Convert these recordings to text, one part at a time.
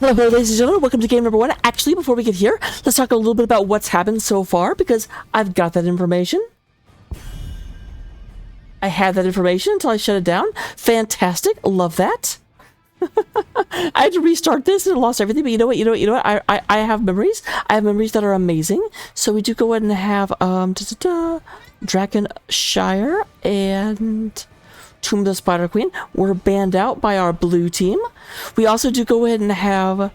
Hello, ladies and gentlemen. Welcome to game number 1. Actually, before we get here, let's talk a little bit about what's happened so far, because I've got that information. I had that information until I shut it down. Fantastic. Love that. I had to restart this and lost everything, but you know what? I have memories. I have memories that are amazing. So we do go ahead and have Drakenshire and Tomb of the Spider Queen. We're banned out by our blue team. We also do go ahead and have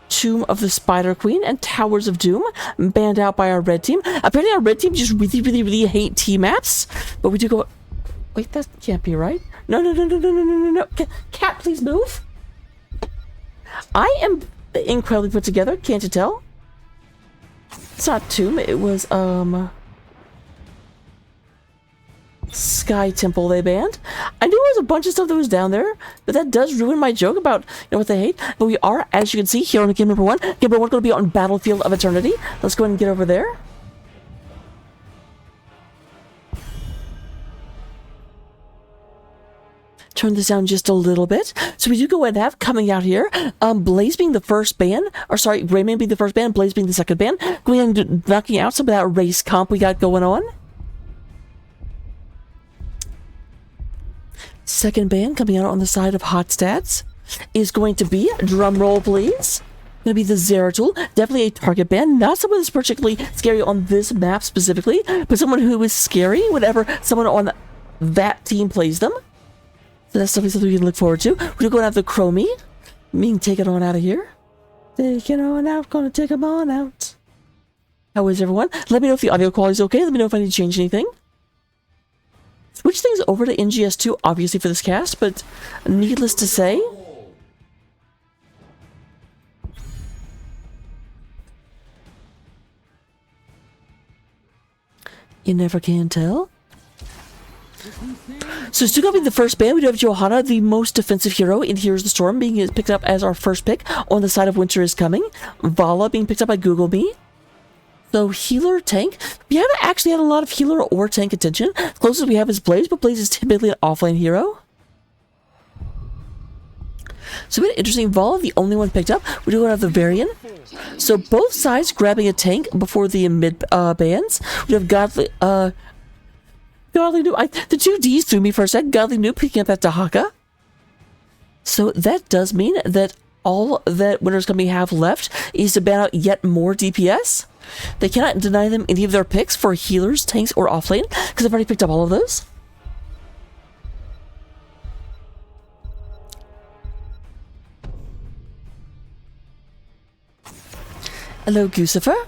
Tomb of the Spider Queen and Towers of Doom banned out by our red team. Apparently our red team just really hate T-maps, but we do go... Wait, that can't be right. No. Cat, please move. I am incredibly put together, can't you tell? It's not Tomb, it was, Sky Temple they banned. I knew there was a bunch of stuff that was down there, but that does ruin my joke about, what they hate. But we are, as you can see, here on game number 1. Game number 1 going to be on Battlefield of Eternity. Let's go ahead and get over there. Turn this down just a little bit. So we do go ahead and have coming out here, Blaze being the first ban, or sorry, Rayman being the first ban, Blaze being the second ban. Going ahead and knocking out some of that race comp we got going on. Second ban coming out on the side of Hot Stats is going to be, drum roll please, going to be the Zeratul. Definitely a target ban. Not someone that's particularly scary on this map specifically, but someone who is scary whenever someone on that team plays them. So that's definitely something we can look forward to. We're going to have the Chromie being taken on out of here. Taking on out, gonna take them on out. How is everyone? Let me know if the audio quality is okay. Let me know if I need to change anything. Switch things over to NGS 2, obviously, for this cast, but needless to say, you never can tell. So still going to be the first ban, we do have Johanna, the most defensive hero in Heroes of the Storm, being picked up as our first pick on the side of Wiinter is Coming. Vala being picked up by Google Me. So healer, tank. We haven't actually had a lot of healer or tank attention. Closest we have is Blaze, but Blaze is typically an offlane hero. So we had interesting. Vala, the only one picked up. We do have the Varian. So both sides grabbing a tank before the mid bans. We have Godly Noob. The two D's threw me for a second. Godly Noob picking up that Dahaka. So that does mean that all that Winter's Coming have left is to ban out yet more DPS. They cannot deny them any of their picks for healers, tanks, or offlane, because I've already picked up all of those. Hello, Gucifer.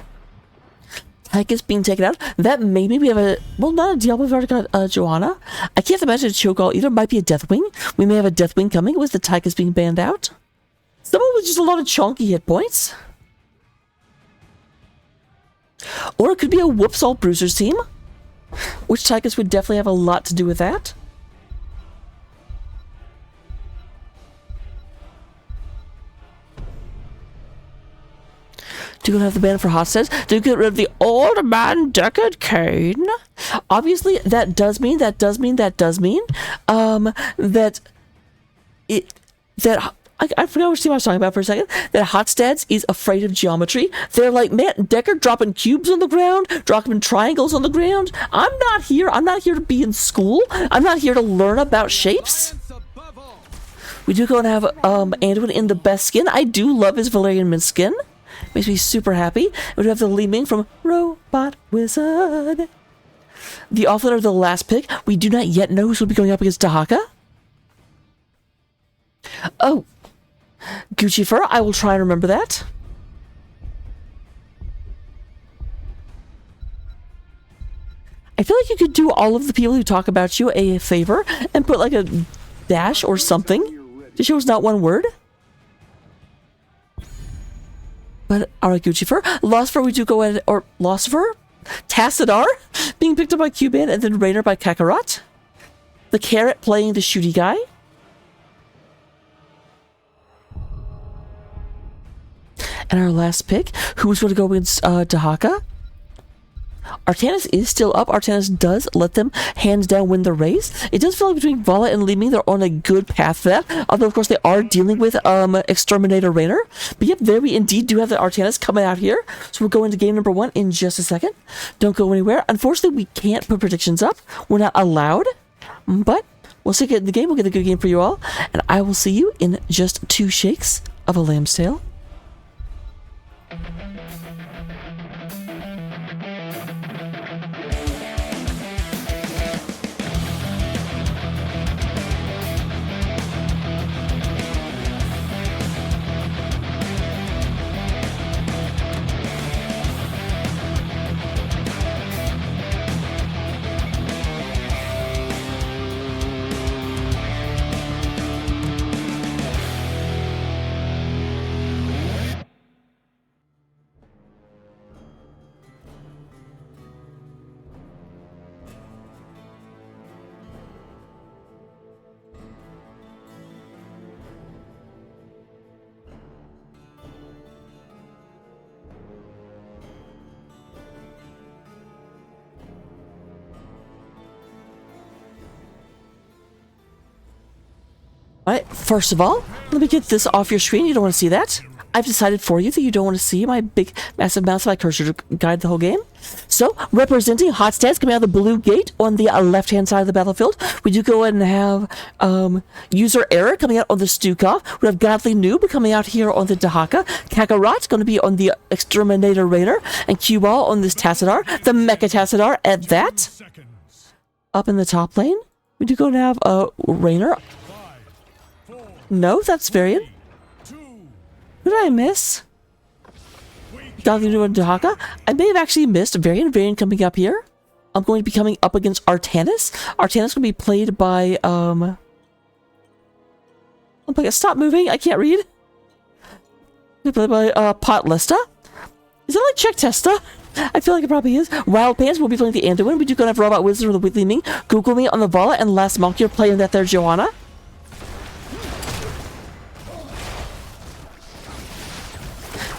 Tyke is being taken out. That maybe we have a... Well, not a Diablo, we've already got Joanna. I can't imagine a Cho'Gall either. Might be a Deathwing. We may have a Deathwing coming with the Tyke is being banned out. Someone with just a lot of chonky hit points. Or it could be a Whoops All Bruisers team, which Tychus would definitely have a lot to do with that. Do you have the ban for Hot Stats? Do you get rid of the Old Man Deckard Kane? Obviously, that does mean that I forgot which team I was talking about for a second. That Hot Stats is afraid of geometry. They're like, man, Deckard dropping cubes on the ground, dropping triangles on the ground. I'm not here to be in school. I'm not here to learn about shapes. We do go and have Anduin in the best skin. I do love his Valerian Mint skin. Makes me super happy. We do have the Li Ming from Robot Wizard. The offlaner, the last pick. We do not yet know who's going to be going up against Dahaka. Oh. Gucci Fur, I will try and remember that. I feel like you could do all of the people who talk about you a favor and put like a dash or something to show it's not one word. But alright, Gucci Fur. Lost Fur, we do go ahead, or Lost Fur? Tassadar being picked up by Cuban and then Rainer by Kakarot. The Carrot playing the shooty guy. And our last pick, who's going to go against Dahaka? Artanis is still up. Artanis does let them hands down win the race. It does feel like between Vala and Li Ming, they're on a good path for that. Although, of course, they are dealing with Exterminator Rainer. But yep, there we indeed do have the Artanis coming out here. So we'll go into game number 1 in just a second. Don't go anywhere. Unfortunately, we can't put predictions up. We're not allowed. But we'll stick it in the game. We'll get a good game for you all. And I will see you in just 2 shakes of a lamb's tail. Alright, first of all, let me get this off your screen. You don't want to see that. I've decided for you that you don't want to see my big, massive mouse of my cursor to guide the whole game. So, representing hot stats coming out of the blue gate on the left-hand side of the battlefield, we do go ahead and have User Error coming out on the Stukov. We have Godly Noob coming out here on the Dahaka. Kakarot going to be on the Exterminator Rainer. And Q-Ball on this Tassadar. The Mecha Tassadar at that. Up in the top lane, we do go and have Rainer. No, that's Varian. Who did I miss? Godly Noob and Dahaka. I may have actually missed Varian. Varian coming up here. I'm going to be coming up against Artanis. Artanis going to be played by, I'm like, stop moving. I can't read. Played by, Potlista. Is that like Czech Testa? I feel like it probably is. Wild Pants will be playing the Anduin. We do gonna have Robot Wizard with the Weekly Ming. Google Me on the Vala, and Last Monk, you're playing that there, Joanna.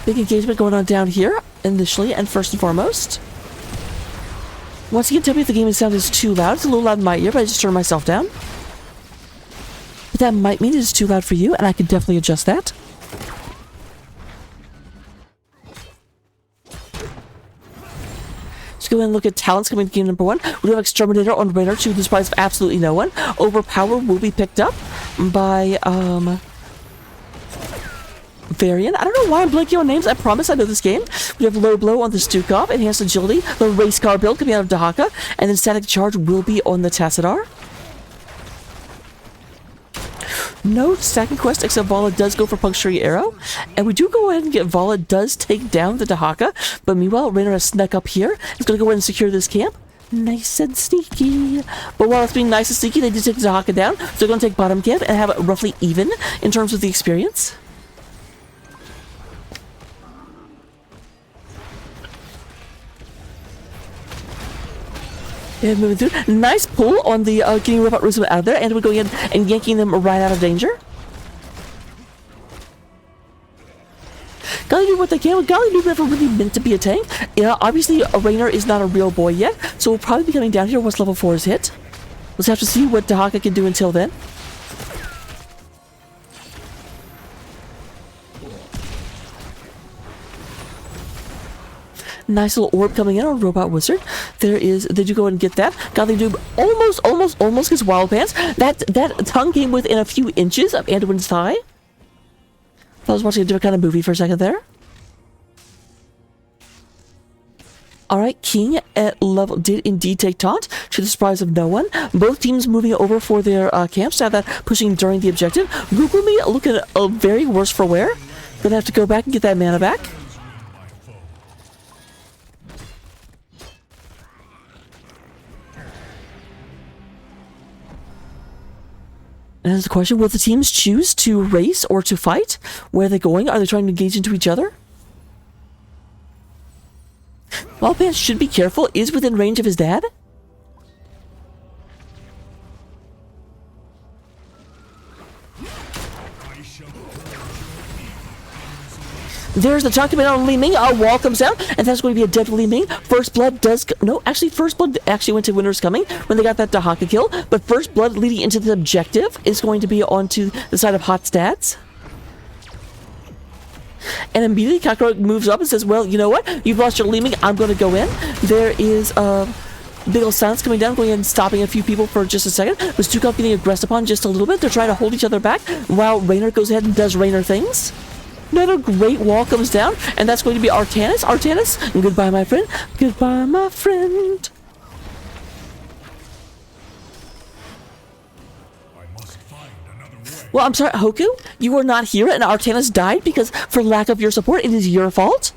Big engagement going on down here, initially, and first and foremost. Once again, tell me if the gaming sound is too loud. It's a little loud in my ear, but I just turned myself down. But that might mean it is too loud for you, and I can definitely adjust that. Let's go ahead and look at talents coming to game number 1. We do have Exterminator on Rainer 2, the surprise of absolutely no one. Overpower will be picked up by, Varian. I don't know why I'm blanking on names. I promise I know this game. We have Low Blow on the Stukov, Enhanced Agility, the Race Car build coming out of Dahaka, and then Static Charge will be on the Tassadar. No stacking quest, except Vala does go for Puncturing Arrow, and we do go ahead and get Vala does take down the Dahaka, but meanwhile, Rainer has snuck up here. He's going to go ahead and secure this camp. Nice and sneaky. But while it's being nice and sneaky, they did take the Dahaka down, so they're going to take bottom camp and have it roughly even in terms of the experience. And moving through. Nice pull on the getting Robot Wizard out of there, and we're going in and yanking them right out of danger. Godly Noob what they can. Godly Noob never really meant to be a tank. Yeah, obviously Rainer is not a real boy yet, so we'll probably be coming down here once level 4 is hit. Let's have to see what Dahaka can do until then. Nice little orb coming in on Robot Wizard. They do go and get that. Godly Noob almost gets Wild Pants. That tongue came within a few inches of Anduin's thigh. I was watching a different kind of movie for a second there. Alright, King at level did indeed take taunt, to the surprise of no one. Both teams moving over for their camps to have that pushing during the objective. Google Me looking very worse for wear. Gonna have to go back and get that mana back. And that's the question, will the teams choose to race or to fight? Where are they going? Are they trying to engage into each other? Wild Pants should be careful, is within range of his dad. There's the talk about Li Ming. A wall comes down, and that's going to be a dead Li Ming. First blood does no, actually, first blood actually went to Winter's Coming when they got that Dahaka kill. But first blood leading into the objective is going to be onto the side of Hot Stats. And immediately Kakarot moves up and says, well, you know what? You've lost your Li Ming. I'm going to go in. There is big old silence coming down, going in and stopping a few people for just a second. With Stukov getting aggressed upon just a little bit. They're trying to hold each other back while Raynor goes ahead and does Raynor things. Another great wall comes down, and that's going to be Artanis. Artanis, goodbye, my friend. Goodbye, my friend. Well, I'm sorry, Hoku, you were not here, and Artanis died because, for lack of your support, it is your fault.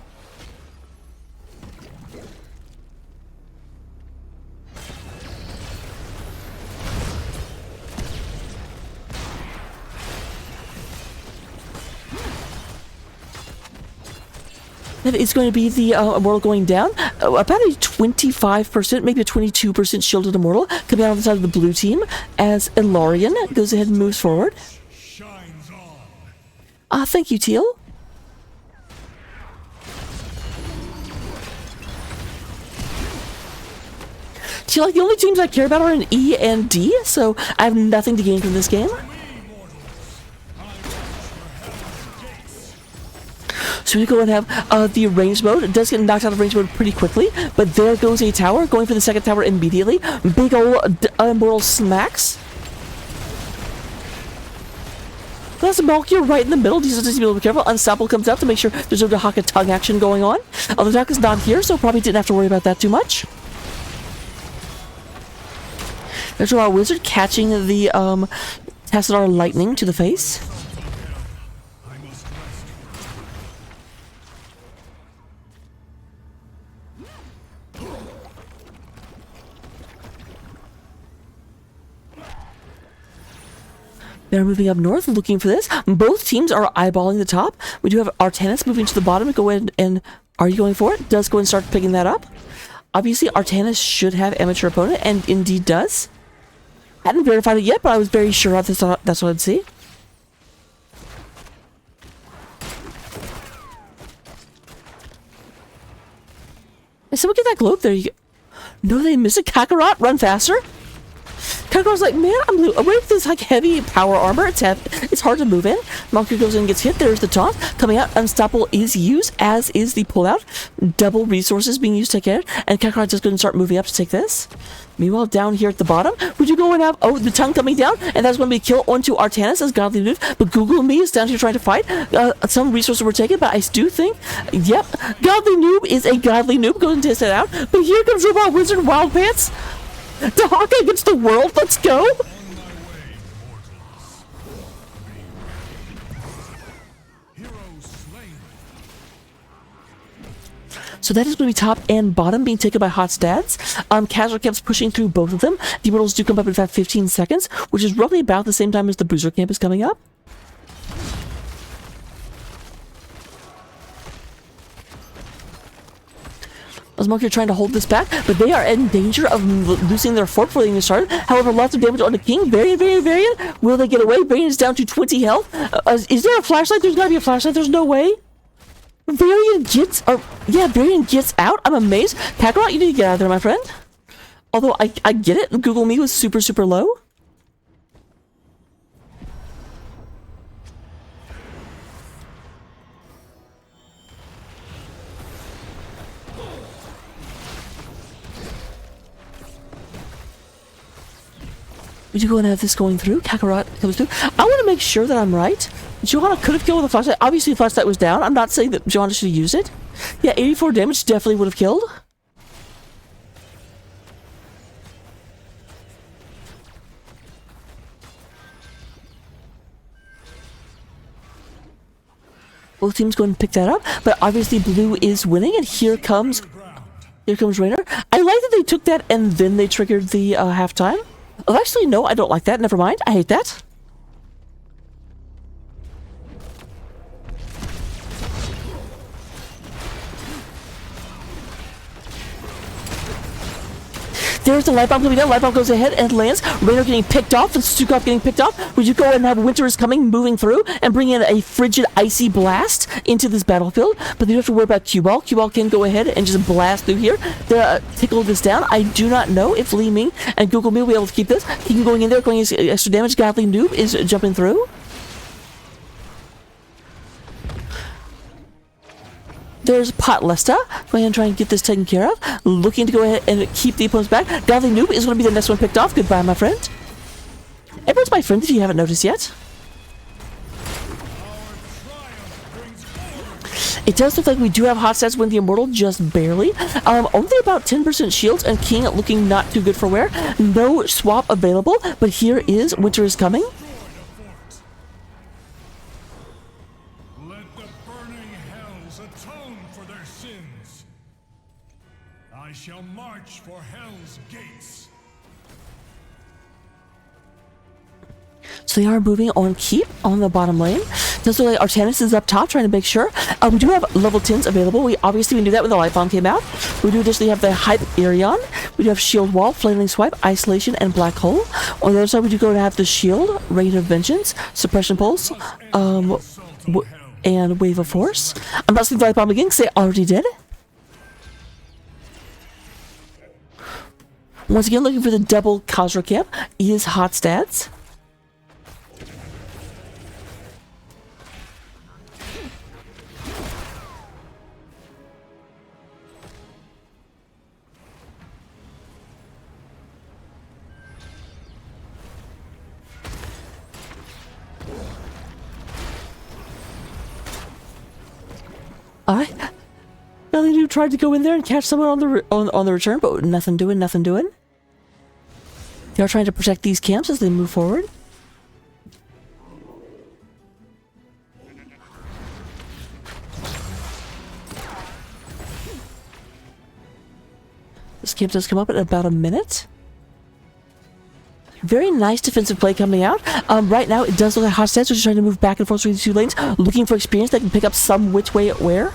That is going to be the Immortal going down. About a 25%, maybe a 22% shielded Immortal coming out on the side of the blue team as Ilarion goes ahead and moves forward. Thank you, Teal. Teal, like, the only teams I care about are in E and D, so I have nothing to gain from this game. So we go and have the range mode. It does get knocked out of range mode pretty quickly, but there goes a tower, going for the second tower immediately. Big old Immortal smacks. That's Malkia right in the middle. He's just to be careful. Unstoppable comes out to make sure there's no Dahaka tongue action going on. The Dahaka's not here, so probably didn't have to worry about that too much. There's our wizard catching the Tassadar lightning to the face. They're moving up north, looking for this. Both teams are eyeballing the top. We do have Artanis moving to the bottom. Go ahead and are you going for it? Does go and start picking that up. Obviously, Artanis should have amateur opponent, and indeed does. Hadn't verified it yet, but I was very sure that's what I'd see. Did someone get that globe? There you go. No, they missed it. Kakarot, run faster. Kakarot's like, man, I'm away with this like heavy power armor. It's hard to move in. Malkia goes in and gets hit. There's the taunt coming out. Unstoppable is used, as is the pullout. Double resources being used to take it. And Kakarot just going to start moving up to take this. Meanwhile, down here at the bottom, would you go and have the tongue coming down, and that's going to be a kill onto Artanis as Godly Noob. But Google Me is down here trying to fight. Some resources were taken, but I do think, yep, Godly Noob is a Godly Noob. Go and test it out. But here comes Robot Wizard Wild Pants. Dahaka against the world, let's go! So that is going to be top and bottom being taken by Hot Stats. Casual keeps pushing through both of them. The Immortals do come up in about 15 seconds, which is roughly about the same time as the Bruiser Camp is coming up. Malkia trying to hold this back, but they are in danger of losing their fort before they even start. However, lots of damage on the King. Varian. Will they get away? Varian is down to 20 health. Is there a flashlight? There's gotta be a flashlight. There's no way. Varian gets out. I'm amazed. Kakarot, you need to get out of there, my friend. Although I get it. Google Me was super low. We do go and have this going through. Kakarot comes through. I want to make sure that I'm right. Johanna could have killed with a flashlight. Obviously, the flashlight was down. I'm not saying that Johanna should have used it. Yeah, 84 damage definitely would have killed. Both teams go and pick that up, but obviously blue is winning, and here comes Raynor. I like that they took that and then they triggered the halftime. Oh, actually, no, I don't like that. Never mind. I hate that. There's the light bomb coming down. Light bomb goes ahead and lands. Raynor getting picked off. And Stukov getting picked off. We just go ahead and have Wiinter is coming, moving through, and bring in a frigid, icy blast into this battlefield. But you don't have to worry about Cue Ball. Cue Ball can go ahead and just blast through here. Tickle this down. I do not know if Li Ming and Google Me will be able to keep this. He can going in there, going extra damage. Godly Noob is jumping through. There's Pot Lesta. Go ahead and try and get this taken care of. Looking to go ahead and keep the opponents back. Godly Noob is going to be the next one picked off. Goodbye, my friend. Everyone's my friend if you haven't noticed yet. It does look like we do have hot stats with the Immortal, just barely. Only about 10% shields, and King looking not too good for wear. No swap available, but here is Wiinter is coming. Let the burning hells atone for their sins. I shall march for hell's gates. So they are moving on keep on the bottom lane. Does look like Artanis is up top trying to make sure. We do have level 10s available. We obviously knew that when the light bomb came out. We do additionally have the Hype Arion. We do have Shield Wall, Flailing Swipe, Isolation, and Black Hole. On the other side, we do go to have the Shield, Rain of Vengeance, Suppression Pulse, and Wave of Force. I'm not seeing the light bomb again because they already did. Once again, looking for the double Khazra camp is hot stats. Really do tried to go in there and catch someone on the return, but nothing doing. They are trying to protect these camps as they move forward. This camp does come up in about a minute. Very nice defensive play coming out. Right now, it does look like hot stats, which is trying to move back and forth between the two lanes, looking for experience that can pick up some which way it where.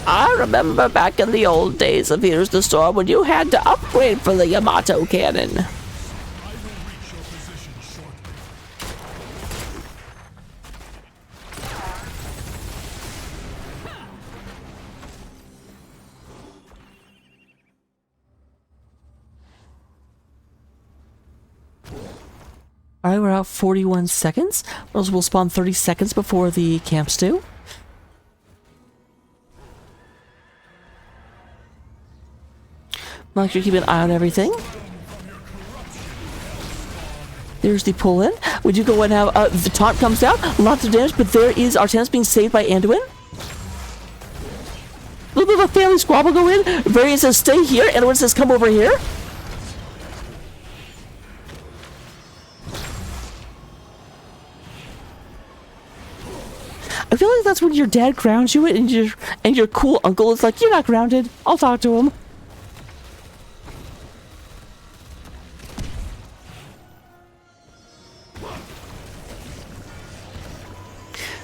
I remember back in the old days of Here's the Storm when you had to upgrade for the Yamato cannon. I will reach your position shortly. Alright, we're out 41 seconds. We'll spawn 30 seconds before the camps do. Make sure you keep an eye on everything. There's the pull in. We do go and have the taunt comes down. Lots of damage, but there is Artanis being saved by Anduin. A little bit of a family squabble go in. Varian says stay here. Anduin says come over here. I feel like that's when your dad grounds you and your cool uncle is like, you're not grounded. I'll talk to him.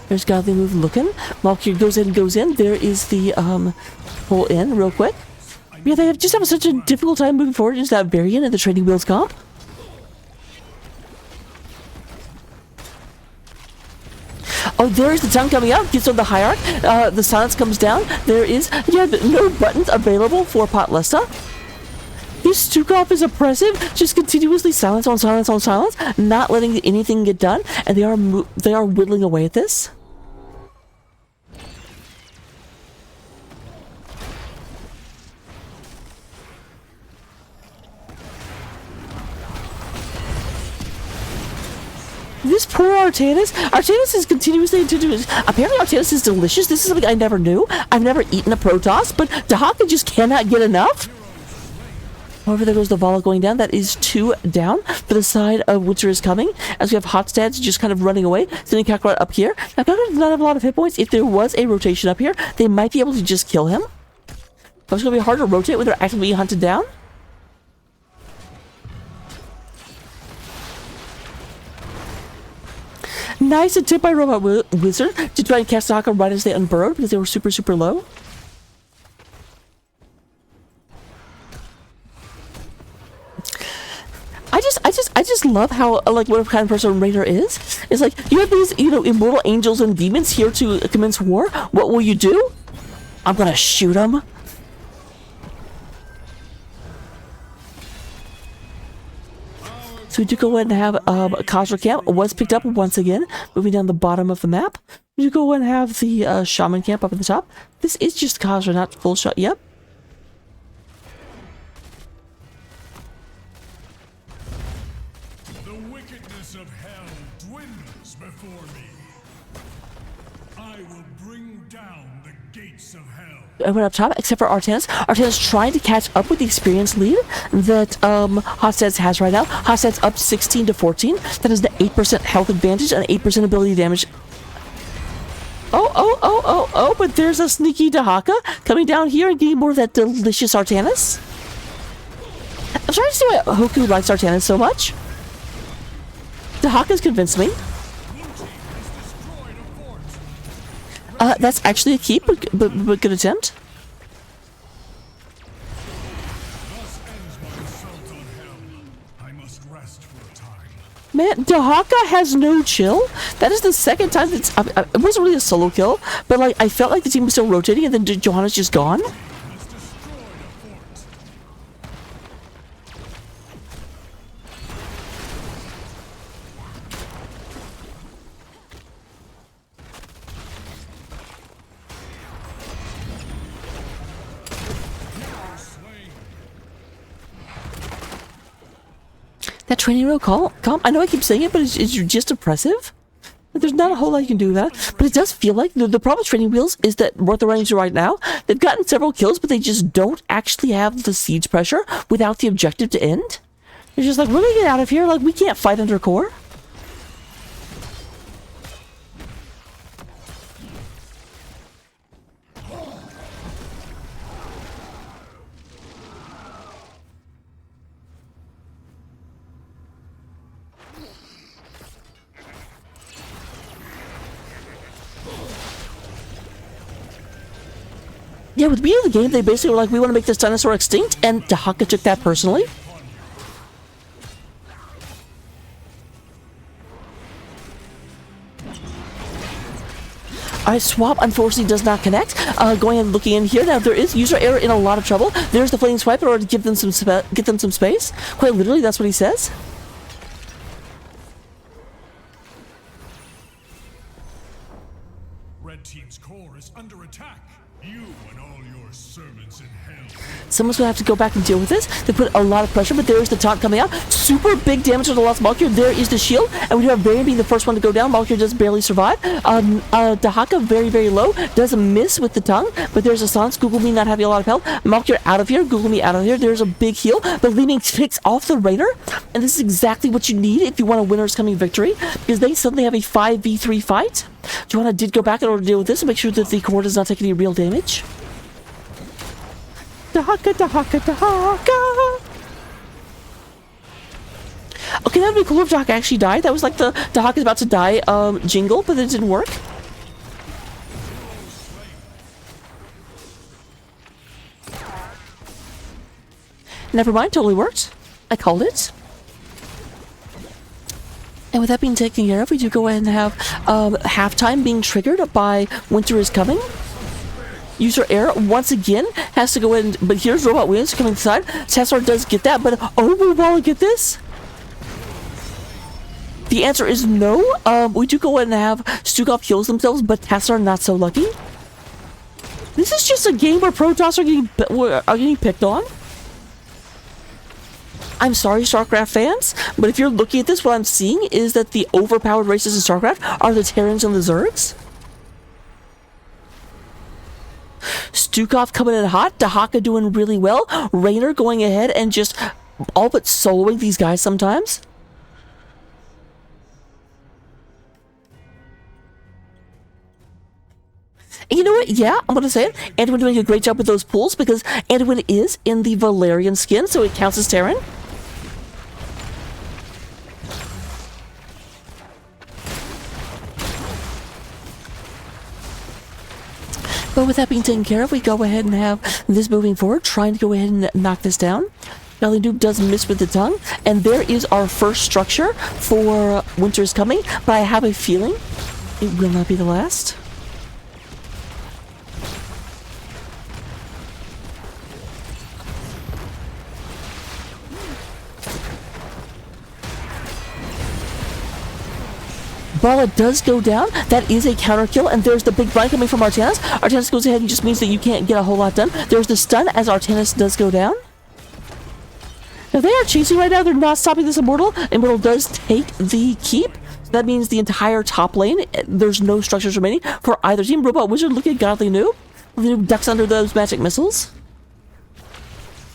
There's Godly Move looking. Malkyr goes in. There is the pull in real quick. Yeah, they just have such a difficult time moving forward into that Varian and the Trading Wheels comp. Oh, there's the tongue coming out. Gets on the Hierarch. The silence comes down. There is, no buttons available for Pot Lesta. This Stukov is oppressive, just continuously silence on silence on silence, not letting anything get done, and they are whittling away at this. This poor Artanis. Artanis is continuously apparently Artanis is delicious. This is something I never knew. I've never eaten a Protoss, but Dahaka just cannot get enough. However, there goes the Vala going down. That is 2 down for the side of Wiinter is coming. As we have Hot Stats just kind of running away. Sending Kakarot up here. Now, Kakarot does not have a lot of hit points. If there was a rotation up here, they might be able to just kill him. But it's going to be hard to rotate when they're actively hunted down. Nice attempt by Robot Wizard to try and catch Dahaka right as they unburrowed because they were super, super low. I just love how like what kind of person Raider is. It's like you have these immortal angels and demons here to commence war. What will you do? I'm gonna shoot them. So we do go ahead and have a Khazra camp was picked up once again. Moving down the bottom of the map, we do go ahead and have the Shaman camp up at the top. This is just Khazra, not full shot. Yep. The wickedness of hell dwindles before me. I will bring down the gates of hell. I went up top, except for Artanis. Artanis trying to catch up with the experience lead that Hotsteads has right now. Hotsteads up 16 to 14. That is the 8% health advantage and 8% ability damage. Oh, but there's a sneaky Dahaka coming down here and getting more of that delicious Artanis. I'm starting to see why Hoku likes Artanis so much. Dahaka's convinced me. That's actually a keep, but good attempt. Thus ends my assault on hell. I must rest for a time. Man, Dahaka has no chill. That is the second time that's... it wasn't really a solo kill, but like I felt like the team was still rotating and then Johanna's just gone. Has destroyed a fort. That training wheel calm. I know I keep saying it, but it's just impressive. There's not a whole lot you can do with that. But it does feel like the problem with training wheels is that what they're running to right now, they've gotten several kills, but they just don't actually have the siege pressure without the objective to end. They're just like, we're gonna get out of here. Like, we can't fight under core. Yeah, with the beginning of the game, they basically were like, we want to make this dinosaur extinct, and Dahaka took that personally. Alright, Swap unfortunately does not connect. Going and looking in here. Now, there is user error in a lot of trouble. There's the flaming swipe in order to give them some get them some space. Quite literally, that's what he says. Red Team's core is under attack. You and all your servants in hell. Someone's gonna have to go back and deal with this. They put a lot of pressure, but there's the taunt coming out. Super big damage to the last Malkir. There is the shield, and we have Varian being the first one to go down. Malkir does barely survive. Dahaka very, very low. Does miss with the tongue, but there's a silence. Google Me not having a lot of health. Malkir out of here. Google Me out of here. There's a big heal, but Leeming picks off the Raider, and this is exactly what you need if you want a winner's coming victory, because they suddenly have a 5v3 fight. Joanna did go back in order to deal with this and make sure that the core does not take any real damage. Dahaka, Dahaka, Dahaka. Okay, that would be cool if Dahaka actually died. That was like the Dahaka's about to die jingle, but it didn't work. Never mind, totally worked. I called it. And with that being taken care of, we do go ahead and have halftime being triggered by Wiinter is Coming. User error once again has to go in, but here's Robot Williams coming inside. Tessar does get that, but oh, will Walla get this? The answer is no. We do go ahead and have Stukov heals themselves, but Tessar not so lucky. This is just a game where Protoss are getting picked on. I'm sorry, StarCraft fans, but if you're looking at this, what I'm seeing is that the overpowered races in StarCraft are the Terrans and the Zergs. Stukov coming in hot, Dahaka doing really well, Raynor going ahead and just all but soloing these guys sometimes. And you know what? Yeah, I'm gonna say it. Anduin doing a great job with those pulls because Anduin is in the Valerian skin, so it counts as Terran. But with that being taken care of, we go ahead and have this moving forward, trying to go ahead and knock this down. Golly Noob does miss with the tongue, and there is our first structure for Winter's Coming, but I have a feeling it will not be the last. Bala does go down. That is a counter kill, and there's the big blind coming from Artanis. Artanis goes ahead and just means that you can't get a whole lot done. There's the stun as Artanis does go down. Now they are chasing right now. They're not stopping this Immortal. Immortal does take the keep. So that means the entire top lane, there's no structures remaining for either team. Robot Wizard looking at Godly Noob. The Noob ducks under those magic missiles.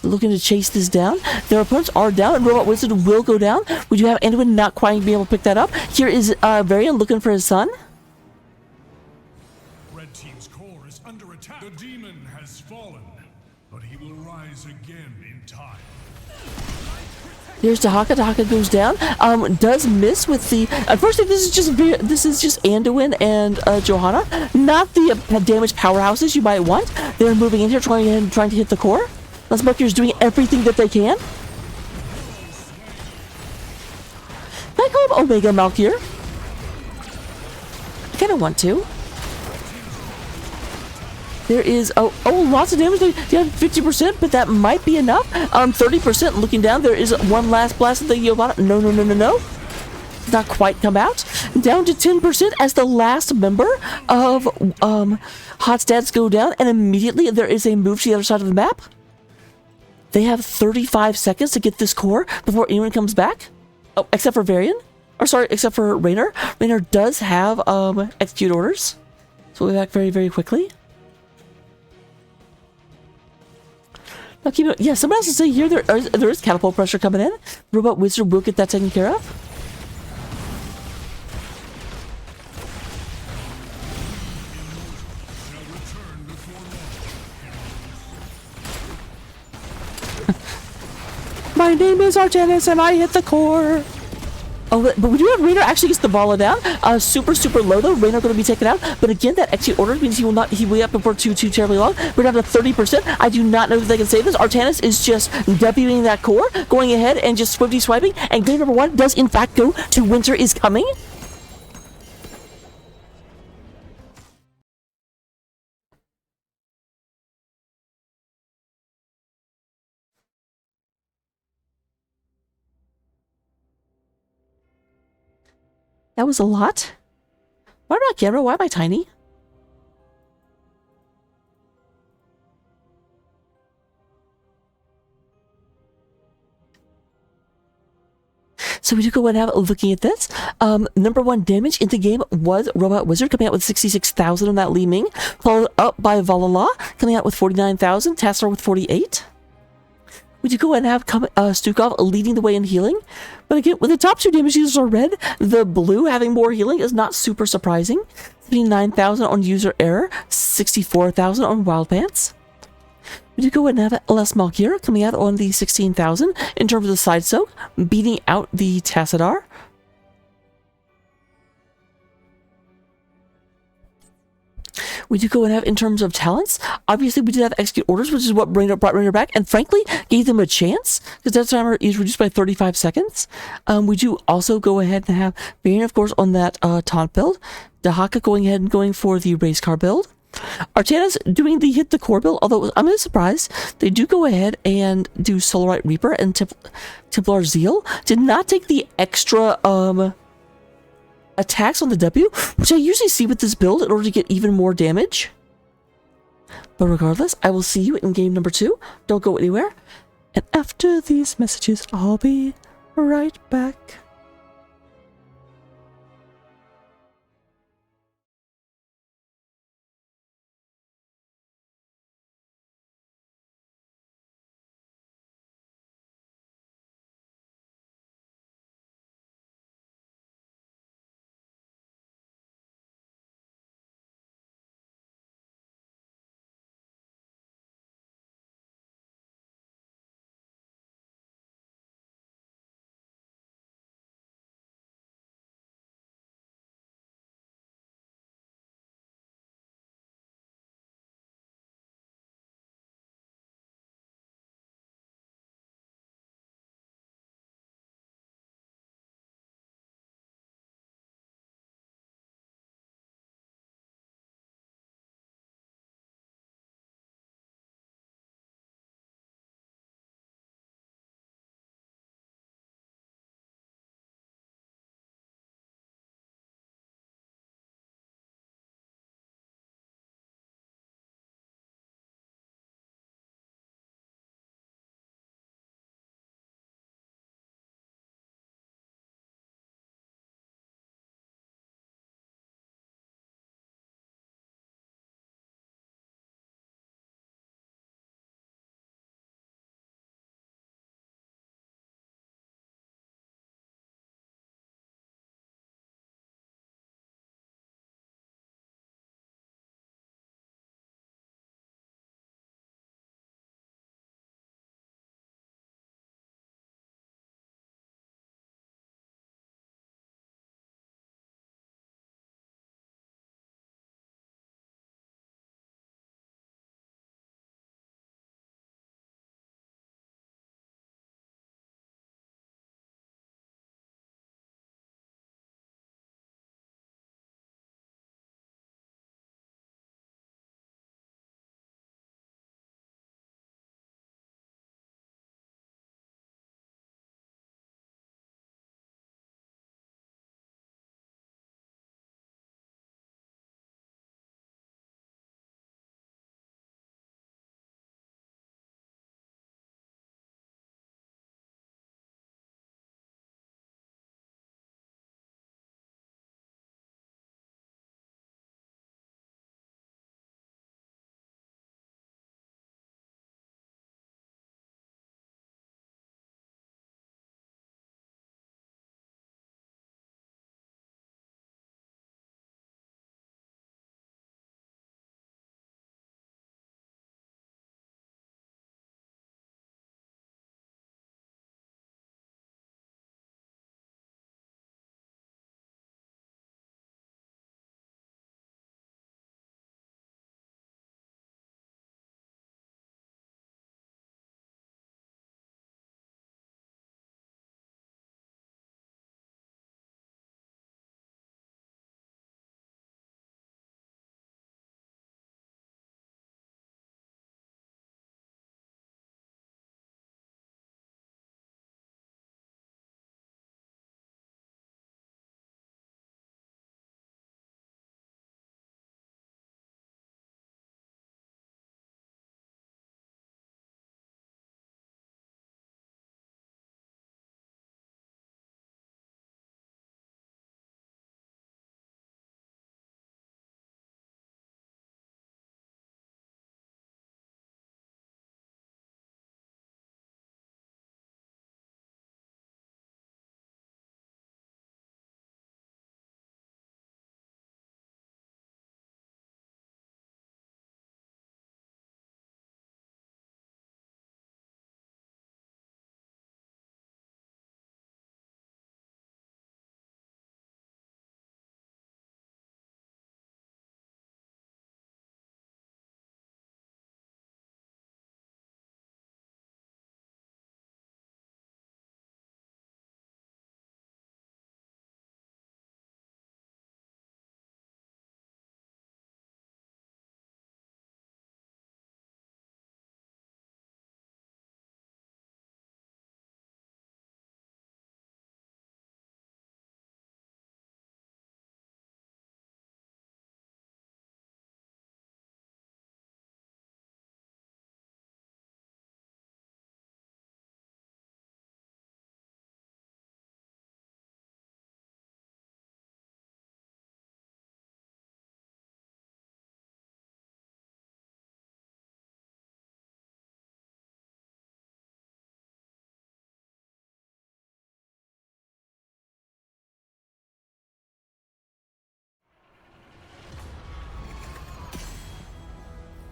Looking to chase this down. Their opponents are down, and Robot Wizard will go down. We do have Anduin not quite be able to pick that up. Here is Varian looking for his son. Red team's core is under attack. The demon has fallen, but he will rise again in time. Here's Dahaka. Dahaka goes down. Does miss with the. Unfortunately, this is just Anduin and Johanna, not the damage powerhouses you might want. They're moving in here, trying to hit the core. Les Mercury's doing everything that they can. Can I call him Omega Malkier? I kind of want to. There is lots of damage. They have 50%, but that might be enough. 30% looking down. There is one last blast of the Yobana. No. Not quite come out. Down to 10% as the last member of Hot Stats go down, and immediately there is a move to the other side of the map. They have 35 seconds to get this core before anyone comes back. Oh, except for Varian. Or sorry, except for Raynor. Raynor does have execute orders. So we'll be back very, very quickly. Now keep it. Yeah, someone else to say here there is catapult pressure coming in. Robot Wizard will get that taken care of. My name is Artanis and I hit the core. Oh, but we do have Raynor actually gets the ball down. Super low though. Raynor going to be taken out. But again, that execute order means he will be up before too terribly long. We're down to 30%. I do not know if they can save this. Artanis is just Wing that core, going ahead and just swiping. And game number 1 does in fact go to Winter is Coming. That was a lot. Why not camera? Why am I tiny? So we do go and have a looking at this. Number 1 damage in the game was Robot Wizard coming out with 66,000 on that Li Ming, followed up by Valhalla coming out with 49,000, Tassar with 48. We do go and have Stukov leading the way in healing. But again, when the top 2 damage users are red, the blue having more healing is not super surprising. 79,000 on user error, 64,000 on Wild Pants. We do go and have Les Malkier coming out on the 16,000 in terms of the side soak, beating out the Tassadar. We do go and have in terms of talents. Obviously, we did have execute orders, which is what brought Raynor back, and frankly, gave them a chance because that timer is reduced by 35 seconds. We do also go ahead and have Varian, of course, on that taunt build. Dahaka going ahead and going for the race car build. Artanis doing the hit the core build, although I'm really surprised. They do go ahead and do Solarite Reaper and Templar Zeal. Did not take the extra attacks on the W, which I usually see with this build in order to get even more damage. But regardless, I will see you in game number 2. Don't go anywhere. And after these messages, I'll be right back.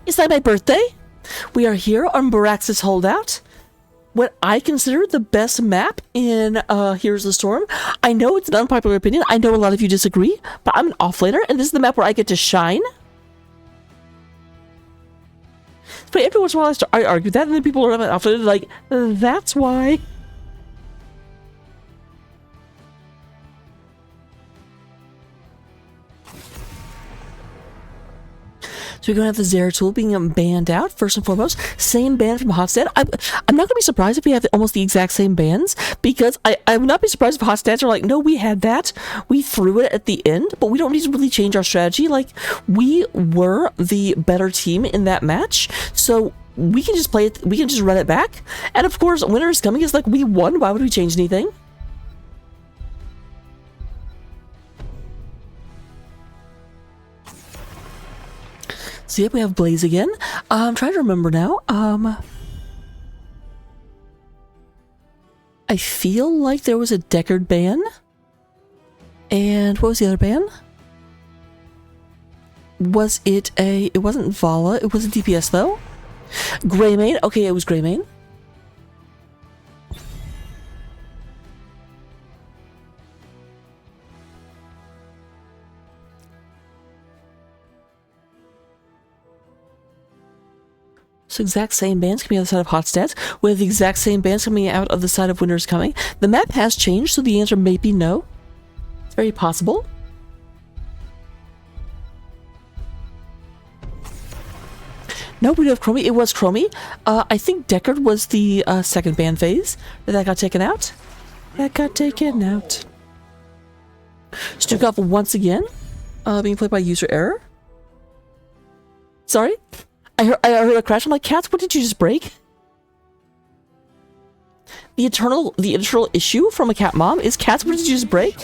It's not my birthday. We are here on Barax's Holdout. What I consider the best map in Here's the Storm. I know it's an unpopular opinion. I know a lot of you disagree, but I'm an offlaner, and this is the map where I get to shine. But every once in a while I argue that, and then people are offlaner like, that's why. So we're going to have the Zeratul being banned out, first and foremost. Same ban from Hotstad. I'm not going to be surprised if we have almost the exact same bans, because I would not be surprised if Hotstads are like, no, we had that. We threw it at the end, but we don't need to really change our strategy. Like, we were the better team in that match, so we can just play it, we can just run it back. And of course, winter is coming. It's like, we won. Why would we change anything? So yep, we have Blaze again. I'm trying to remember now. I feel like there was a Deckard ban. And what was the other ban? Was it a... It wasn't Vala. It wasn't DPS though. Greymane. Okay, it was Greymane. So exact same bands coming out of the side of Hotstats. We have the exact same bands coming out of the side of Winter's Coming. The map has changed, so the answer may be no. It's very possible. No, we do have Chromie. It was Chromie. I think Deckard was the second ban phase that got taken out. That got taken out. Stukov once again, being played by user error. Sorry? I heard a crash. I'm like, Cats, what did you just break? The eternal issue from a cat mom is, Cats, what did you just break?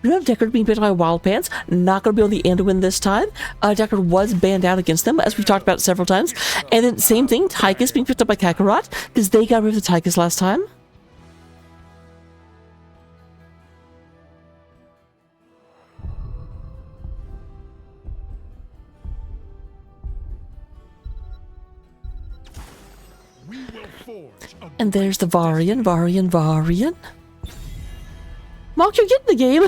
We have Deckard being banned by Wild Pants. Not going to be on the Anduin this time. Deckard was banned out against them, as we've talked about several times. And then same thing, Tychus being picked up by Kakarot, because they got rid of the Tychus last time. And there's the Varian. Mark, you're getting the game.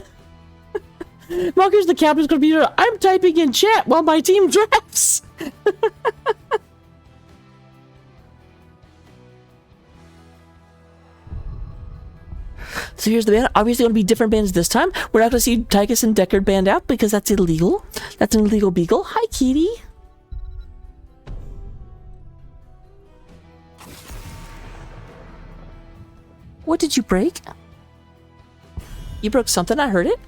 Marker's the captain's computer. I'm typing in chat while my team drafts. So here's the ban. Obviously going to be different bans this time. We're not going to see Tychus and Deckard banned out because that's illegal. That's an illegal beagle. Hi, kitty. What did you break? You broke something, I heard it.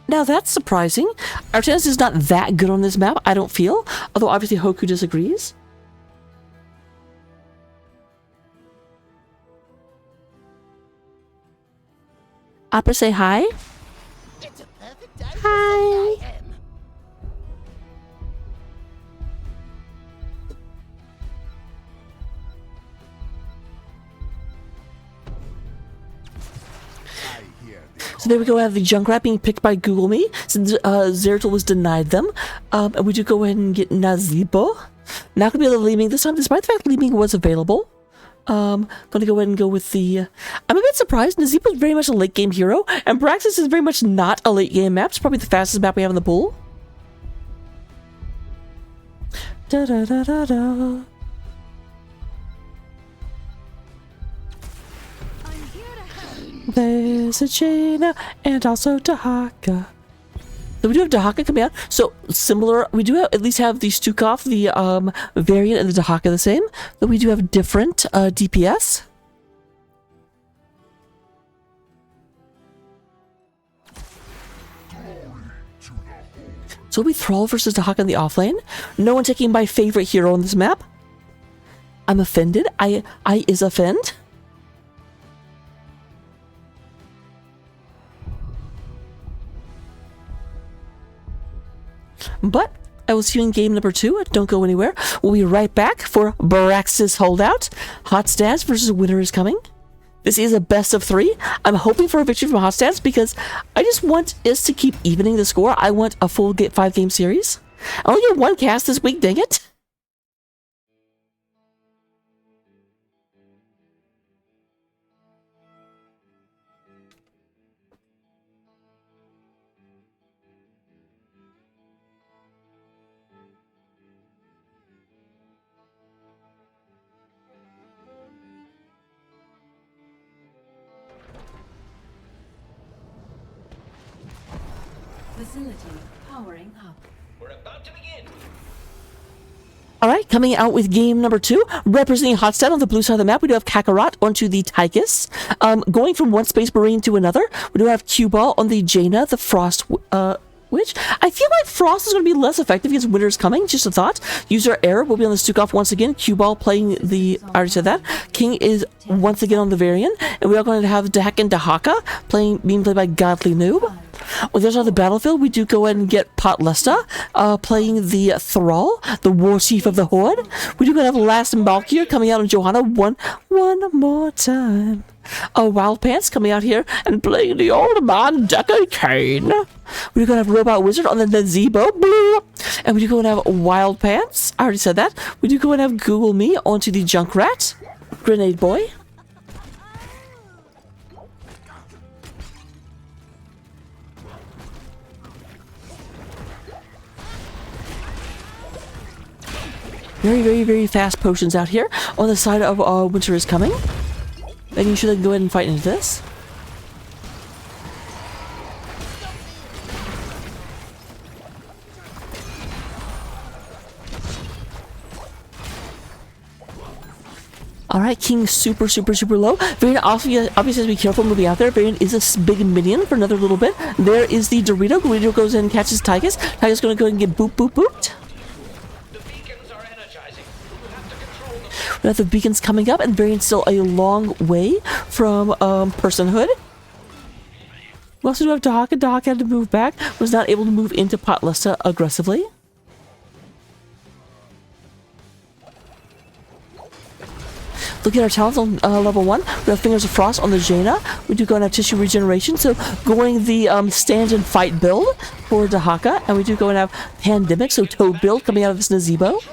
Now that's surprising. Artanis is not that good on this map, I don't feel. Although obviously Hoku disagrees. Opera, say hi. It's a perfect day. Hi. So there we go, I have the Junkrat being picked by Google Me, since Zeratul was denied them. And we do go ahead and get Nazeebo. Not going to be able to Leeming this time, despite the fact Leeming was available. Going to go ahead and go with the... I'm a bit surprised, Nazeebo is very much a late game hero, and Braxis is very much not a late game map. It's probably the fastest map we have in the pool. Da-da-da-da-da. There's a Jaina and also Dahaka. So we do have Dahaka coming out. So similar, we do have, at least have the Stukov, the variant, and the Dahaka the same. But we do have different DPS. So we Thrall versus Dahaka in the offlane. No one taking my favorite hero on this map. I'm offended. I is offend. But I will see you in game number 2. Don't go anywhere. We'll be right back for Barax's Holdout. Hot Stats versus Winter is Coming. This is a best of 3. I'm hoping for a victory from Hotstats because I just want us to keep evening the score. I want a full 5-game series. I only get 1 cast this week, dang it. Facility powering up. We're about to begin. Alright, coming out with game number 2, representing Hotstat on the blue side of the map, we do have Kakarot onto the Tychus. Going from one Space Marine to another, we do have Q-Ball on the Jaina, the Frost Witch. I feel like Frost is going to be less effective because Winter's coming, just a thought. User Error will be on the Stukov once again, Q-Ball playing the, I already said that. King is once again on the Varian, and we are going to have Dahak and Dahaka being played by Godly Noob. Well, there's on the battlefield, we do go ahead and get Pot Lesta playing the Thrall, the War Chief of the Horde. We do go ahead and have Last Malkier coming out on Johanna one more time. Wild Pants coming out here and playing the Old Man Decker Kane. We do go ahead and have Robot Wizard on the Nazebo. And we do go ahead and have Wild Pants. I already said that. We do go ahead and have Google Me onto the Junkrat. Grenade Boy. Very fast potions out here on the side of Winter is coming. Making sure they can go ahead and fight into this. Alright, King super low. Varian obviously has to be careful moving out there. Varian is a big minion for another little bit. There is the Dorito. Dorito goes in and catches Tychus. Tychus is going to go ahead and get booped. We have the beacons coming up, and Varian's still a long way from personhood. We also do have Dahaka. Dahaka had to move back, was not able to move into Pot Lesta aggressively. Look at our talents on level 1. We have Fingers of Frost on the Jaina. We do go and have Tissue Regeneration, so going the stand and fight build for Dahaka, and we do go and have Pandemic, so Toad build coming out of this Nazebo.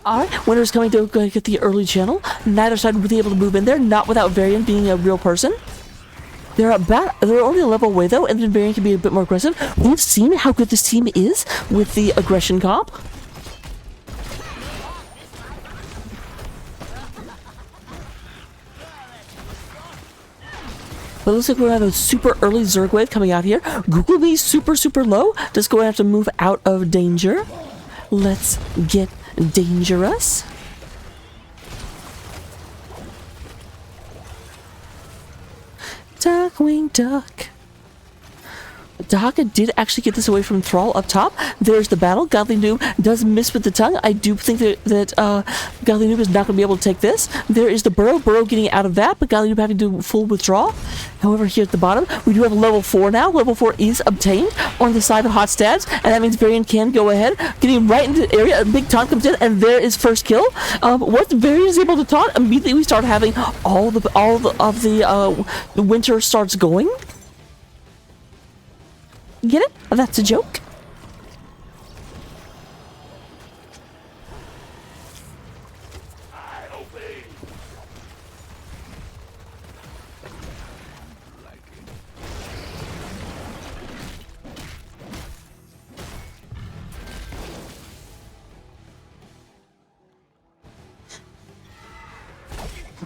Alright, Winter's coming to get the early channel. Neither side will be able to move in there, not without Varian being a real person. They're only a level away though, and then Varian can be a bit more aggressive. We've seen how good this team is with the aggression comp. But it looks like we're going to have a super early Zerg wave coming out here. Google Me super low. Just going to have to move out of danger. Let's get dangerous. Duckwing Duck. Dahaka did actually get this away from Thrall up top. There's the battle. Godly Noob does miss with the tongue. I do think that Godly Noob is not going to be able to take this. There is the Burrow. Burrow getting out of that, but Godly Noob having to do full withdrawal. However, here at the bottom, we do have level 4 now. Level 4 is obtained on the side of Hot Stats, and that means Varian can go ahead, getting right into the area. A big taunt comes in, and there is first kill. Once Varian is able to taunt, immediately we start having all of the Winter starts going. Get it? That's a joke.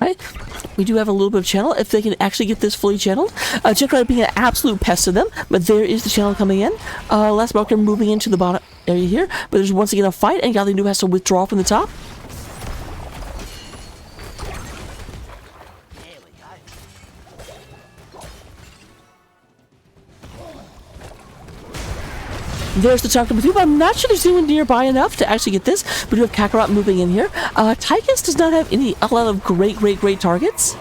Right? We do have a little bit of channel if they can actually get this fully channeled. Junkrat being an absolute pest to them, but there is the channel coming in. Last marker moving into the bottom area here, but there's once again a fight, and Godly Noob has to withdraw from the top. There's the chunk number 2, but I'm not sure there's anyone nearby enough to actually get this. We do have Kakarot moving in here. Tychus does not have a lot of great targets.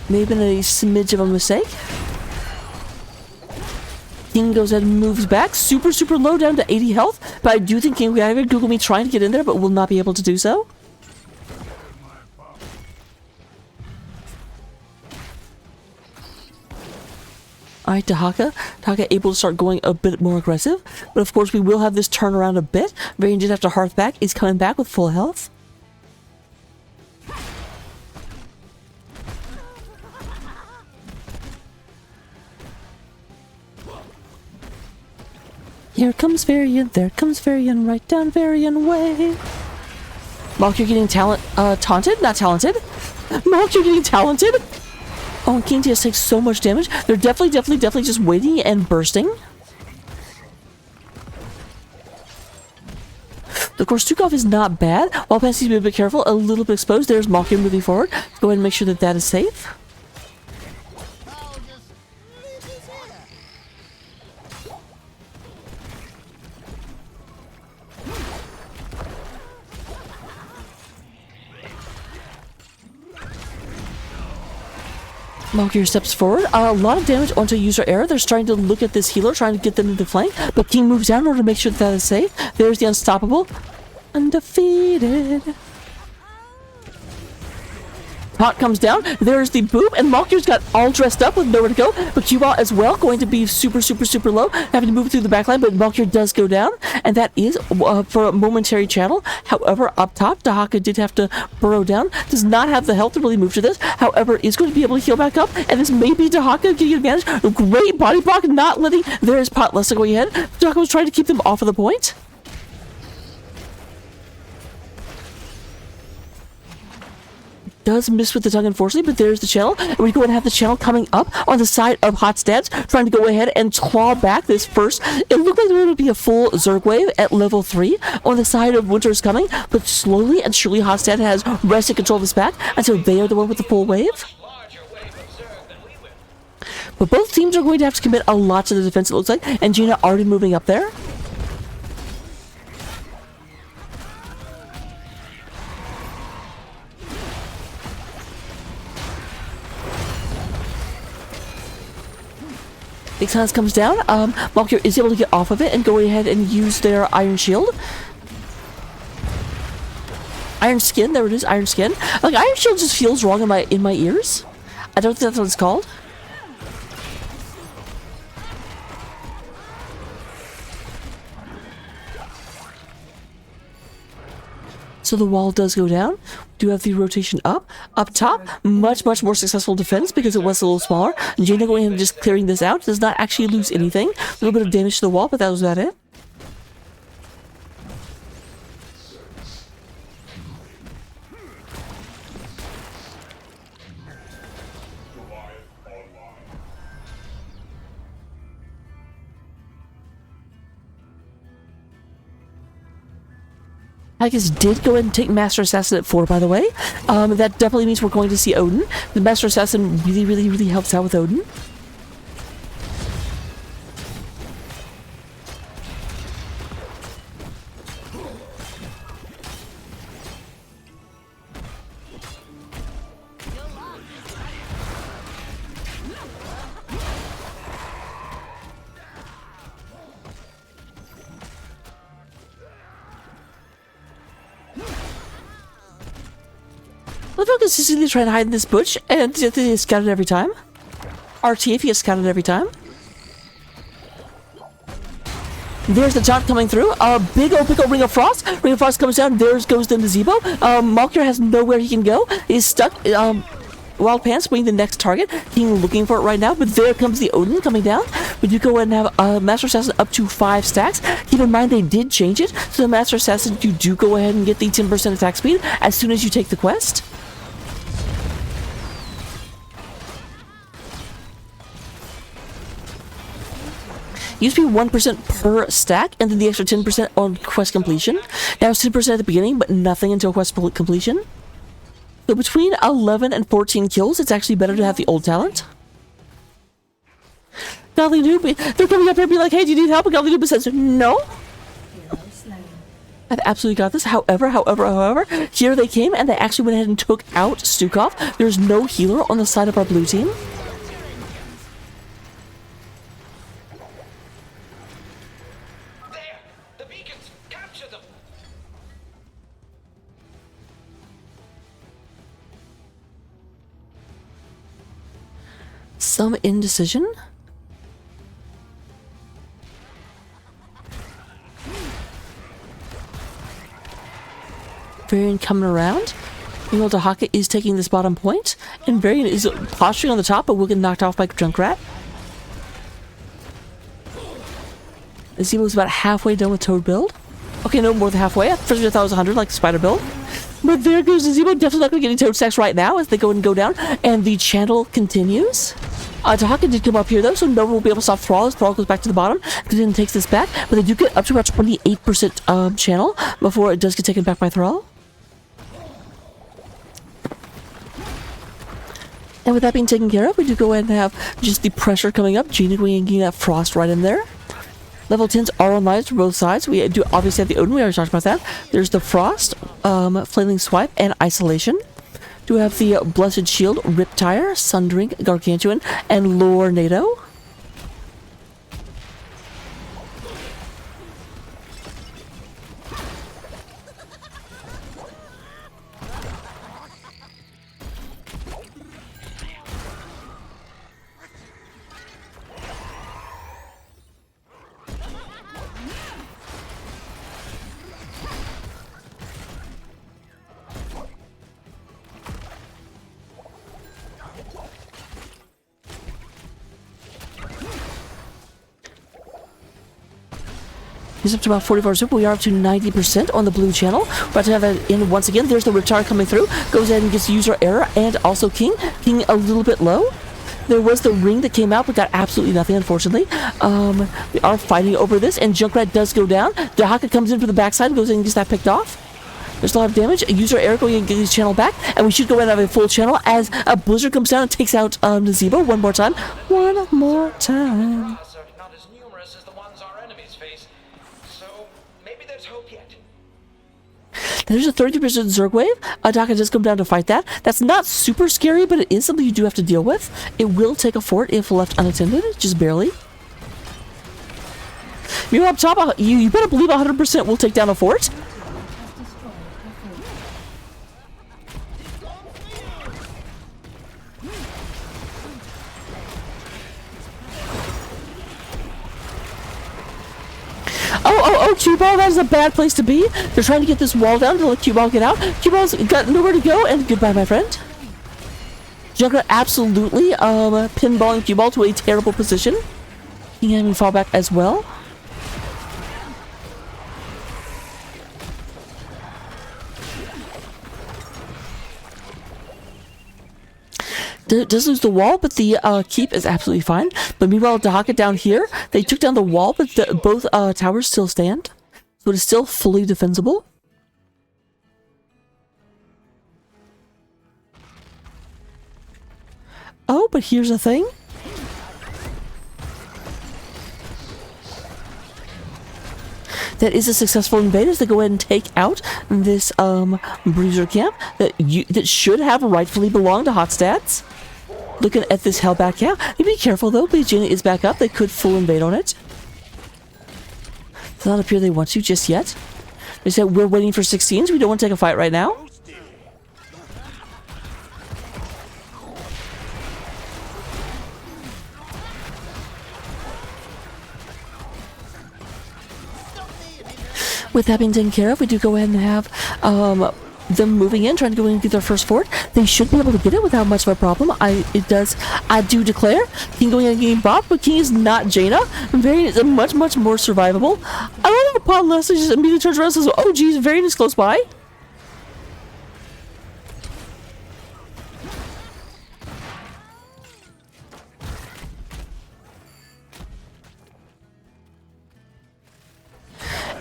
May have been a smidge of a mistake. King goes ahead and moves back. Super, super low, down to 80 health. But I do think King will either Google me trying to get in there, but will not be able to do so. Alright, Dahaka. Dahaka able to start going a bit more aggressive. But of course, we will have this turn around a bit. Varian did have to hearth back. He's coming back with full health. Here comes Varian, there comes Varian, right down Varian way. Malk, you're getting taunted? Not talented. Malk, you're getting talented? Oh, and King TS takes so much damage. They're definitely just waiting and bursting. Of course, Stukov is not bad. While Pass needs to be a bit careful, a little bit exposed. There's Malk moving forward. Go ahead and make sure that that is safe. I'll just leave this here. Malkir steps forward. A lot of damage onto user error. They're starting to look at this healer, trying to get them into flank. But King moves down in order to make sure that is safe. There's the unstoppable. Undefeated. Hot comes down. There's the boop, and Malkir's got all dressed up with nowhere to go. But Cubot as well, going to be super low, having to move through the backline. But Malkir does go down, and that is for a momentary channel. However, up top, Dahaka did have to burrow down. Does not have the health to really move to this. However, is going to be able to heal back up, and this may be Dahaka getting advantage. A great body block, not letting. There is Potlessa going ahead. Dahaka was trying to keep them off of the point. Does miss with the tongue, unfortunately, but there's the channel. And we go ahead and have the channel coming up on the side of Hot Stats, trying to go ahead and claw back this first. It looked like there would be a full Zerg wave at level 3 on the side of Wiinter is coming, but slowly and surely Hotstat has wrested control of this back until they are the one with the full wave. But both teams are going to have to commit a lot to the defense, it looks like, and Gina already moving up there. Ixans comes down. Malkir is able to get off of it and go ahead and use their Iron Shield. Iron Skin, there it is, Iron Skin. Like, Iron Shield just feels wrong in my ears. I don't think that's what it's called. So the wall does go down. Do have the rotation up. Up top, much more successful defense because it was a little smaller. Jaina going in and just clearing this out. Does not actually lose anything. A little bit of damage to the wall, but that was about it. Haggis did go ahead and take Master Assassin at 4, by the way. That definitely means we're going to see Odin. The Master Assassin really helps out with Odin. Look how consistently trying to hide in this bush, and he gets scouted every time. RTF, he gets scouted every time. There's the taunt coming through. Big old Ring of Frost. Ring of Frost comes down. There goes the Nazebo. Malkir has nowhere he can go. He's stuck. Wild Pants being the next target. King looking for it right now, but there comes the Odin coming down. We do go ahead and have Master Assassin up to 5 stacks. Keep in mind they did change it, so the Master Assassin, you do go ahead and get the 10% attack speed as soon as you take the quest. Used to be 1% per stack, and then the extra 10% on quest completion. Now it's 10% at the beginning, but nothing until quest completion. So between 11 and 14 kills, it's actually better to have the old talent. Godly Noob, they're coming up here and be like, hey, do you need help? And Godly Noob says, no. I've absolutely got this. However, here they came, and they actually went ahead and took out Stukov. There's no healer on the side of our blue team. some indecision. Varian coming around. Meanwhile, Dahaka is taking this bottom point, and Varian is posturing on the top, but will get knocked off by Junkrat. Zemo's about halfway done with Toad build. Okay, no more than halfway. First I thought it was 100, like the Spider build. But there goes Zemo, definitely not going to get any Toad stacks right now as they go and go down, and the channel continues. Dahaka did come up here though, so no one will be able to stop Thrall as Thrall goes back to the bottom. Then takes this back, but they do get up to about 28% channel before it does get taken back by Thrall. And with that being taken care of, we do go ahead and have just the pressure coming up. Gina going and getting that frost right in there. Level 10s are online for both sides. We do obviously have the Odin, we already talked about that. There's the Frost, Flailing Swipe, and Isolation. Do have the Blessed Shield, Riptire, Sundering, Gargantuan, and Lornado. He's up to about 44%. We are up to 90% on the blue channel. We're about to have that in once again. There's the Riptire coming through. Goes ahead and gets user error and also King. King a little bit low. There was the ring that came out, but got absolutely nothing, unfortunately. We are fighting over this, and Junkrat does go down. Dahaka comes in for the backside and goes in and gets that picked off. There's a lot of damage. User error going and get his channel back, and we should go ahead and have a full channel as a Blizzard comes down and takes out Nazebo one more time. One more time. There's a 30% Zerg wave. Dahaka does come down to fight that. That's not super scary, but it is something you do have to deal with. It will take a fort if left unattended, just barely. You're up top, you better believe 100% will take down a fort. Oh, Q-Ball, that is a bad place to be. They're trying to get this wall down to let Q-Ball get out. Q-Ball's got nowhere to go, and goodbye, my friend. Junkrat absolutely pinballing Q-Ball to a terrible position. He can even fall back as well. Does lose the wall, but the keep is absolutely fine. But meanwhile, Dahaka down here, they took down the wall, but both towers still stand. So it is still fully defensible. Oh, but here's the thing. That is a successful invade as they go ahead and take out this bruiser camp that should have rightfully belonged to Hotstats. Looking at this Hellback camp. You be careful though, because Jaina is back up. They could full invade on it. Does not appear they want to just yet. They said we're waiting for 16s. We don't want to take a fight right now. With that being taken care of, we do go ahead and have them moving in, trying to go in and get their first fort. They should be able to get it without much of a problem. I do declare King going in and getting Bob, but King is not Jaina. Varian is much more survivable. I love the pod Leslie just immediately turns around and says, oh geez, Varian is close by.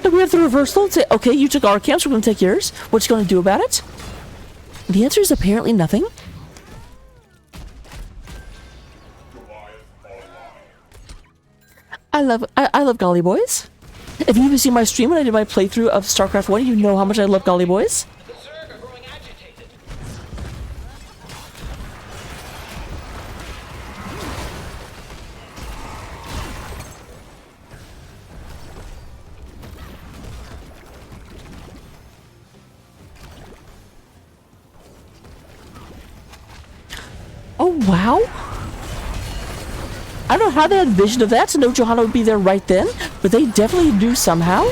And we have the reversal and say, okay, you took our camps, we're going to take yours. What you going to do about it? The answer is apparently nothing. I love Golly Boys. If you've seen my stream when I did my playthrough of StarCraft 1, you know how much I love Golly Boys. Oh, wow. I don't know how they had vision of that to know Johanna would be there right then, but they definitely knew somehow.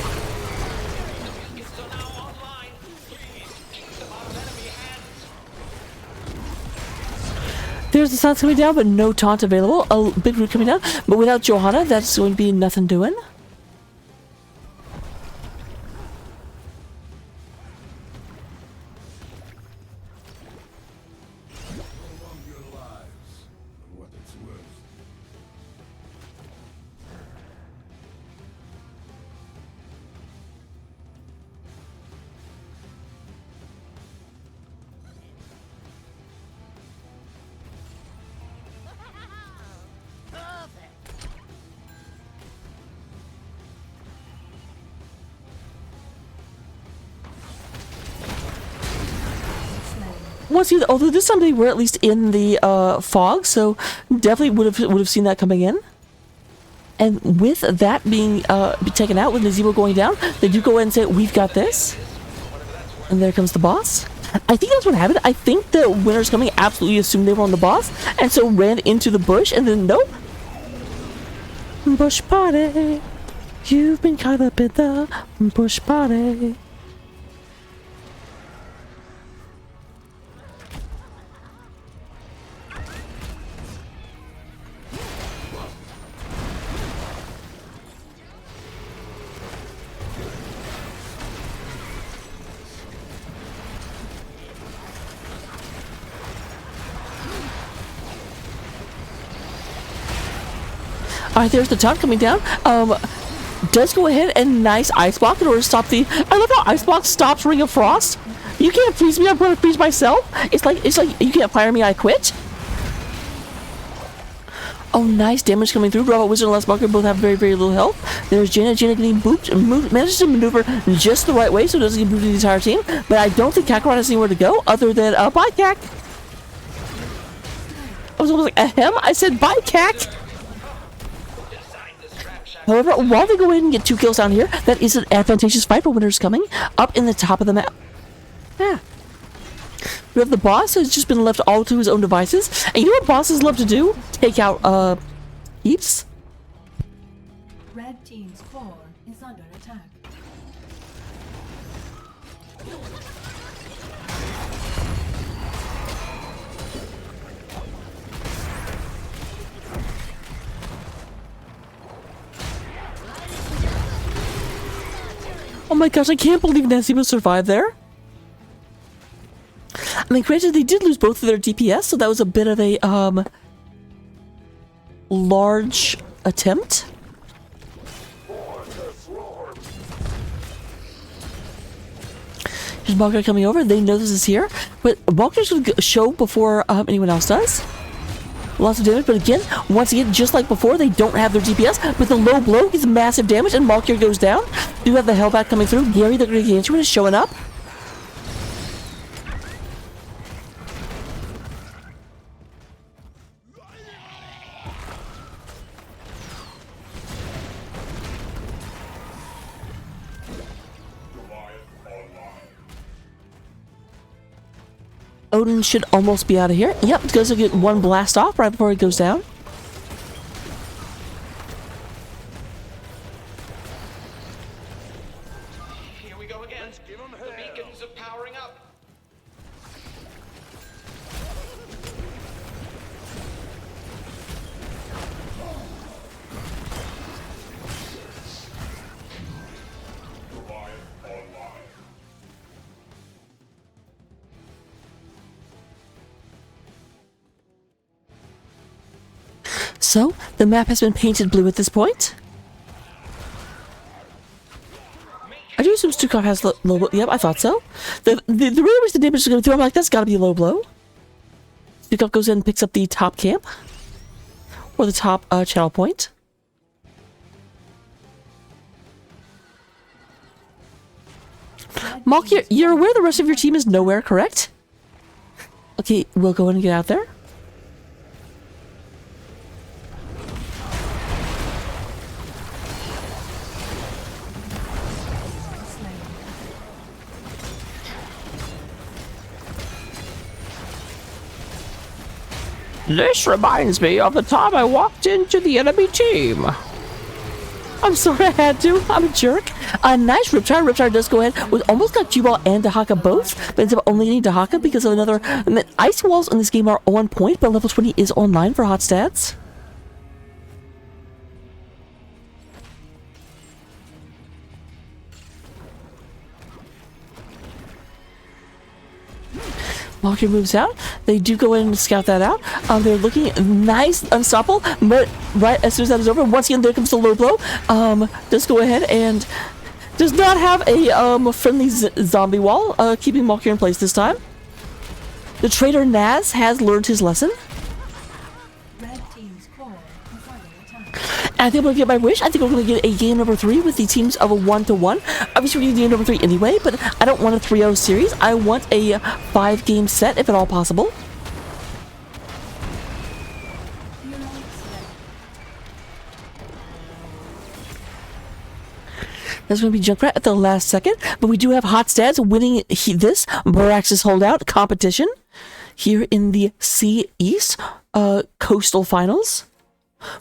There's the silence coming down, but no taunt available. A big root coming down, but without Johanna, that's going to be nothing doing. Once you, although this time they were at least in the fog, so definitely would have seen that coming in. And with that being taken out, with Nazebo going down, they do go in and say, "We've got this." And there comes the boss. I think that's what happened. I think the Winners coming absolutely assumed they were on the boss, and so ran into the bush, and then nope. Bush party, you've been caught up in the bush party. Alright, there's the taunt coming down. Does go ahead and nice ice block in order to stop the. I love how ice block stops Ring of Frost. You can't freeze me. I'm going to freeze myself. It's like you can't fire me. I quit. Oh, nice damage coming through. Bravo Wizard and Les Bunker both have very, very little health. There's Jaina. Jaina getting booped and manages to maneuver just the right way so it doesn't get booted the entire team. But I don't think Kakarot has anywhere to go other than bye, Kak. I was almost like ahem. I said bye, Kak. However, while they go in and get 2 kills down here, that is an advantageous fight for Winners coming up in the top of the map. Yeah. We have the boss who's just been left all to his own devices. And you know what bosses love to do? Take out, heaps. Red team's core is under attack. Oh my gosh, I can't believe Nazebo survived there. I mean, granted, they did lose both of their DPS, so that was a bit of a, large attempt. Here's Malker coming over. They know this is here, but Malker's going to show before anyone else does. Lots of damage, but again, once again, just like before, they don't have their DPS, but the low blow gets massive damage, and Malkier goes down. Do have the Hellbat coming through. Gary the Gargantuan is showing up. Odin should almost be out of here. Yep, it goes to get 1 blast off right before it goes down. Here we go again. The beacons are powering up. So, the map has been painted blue at this point. I do assume Stukov has low blow. Yep, I thought so. The really wish the damage is going through. I'm like, that's got to be a low blow. Stukov goes in and picks up the top camp. Or the top channel point. Malk, you're aware the rest of your team is nowhere, correct? Okay, we'll go in and get out there. This reminds me of the time I walked into the enemy team. I'm sorry I had to. I'm a jerk. A nice Riptide. Riptide does go ahead with almost got Cue Ball and Dahaka both, but ends up only getting Dahaka because of another. And then Ice Walls in this game are on point, but level 20 is online for hot stats. Walker moves out. They do go in and scout that out. They're looking nice, unstoppable. But right as soon as that is over, once again, there comes the low blow. Does go ahead and does not have a friendly zombie wall, keeping Malkir in place this time. The traitor Naz has learned his lesson. Red team's core is under attack. And I think I'm going to get my wish. I think we're going to get a game number 3 with the teams of a 1-to-1. Obviously, we're going to do game number 3 anyway, but I don't want a 3-0 series. I want a 5-game set, if at all possible. That's going to be Junkrat at the last second, but we do have hot stats winning this Borax's holdout competition here in the C East Coastal Finals.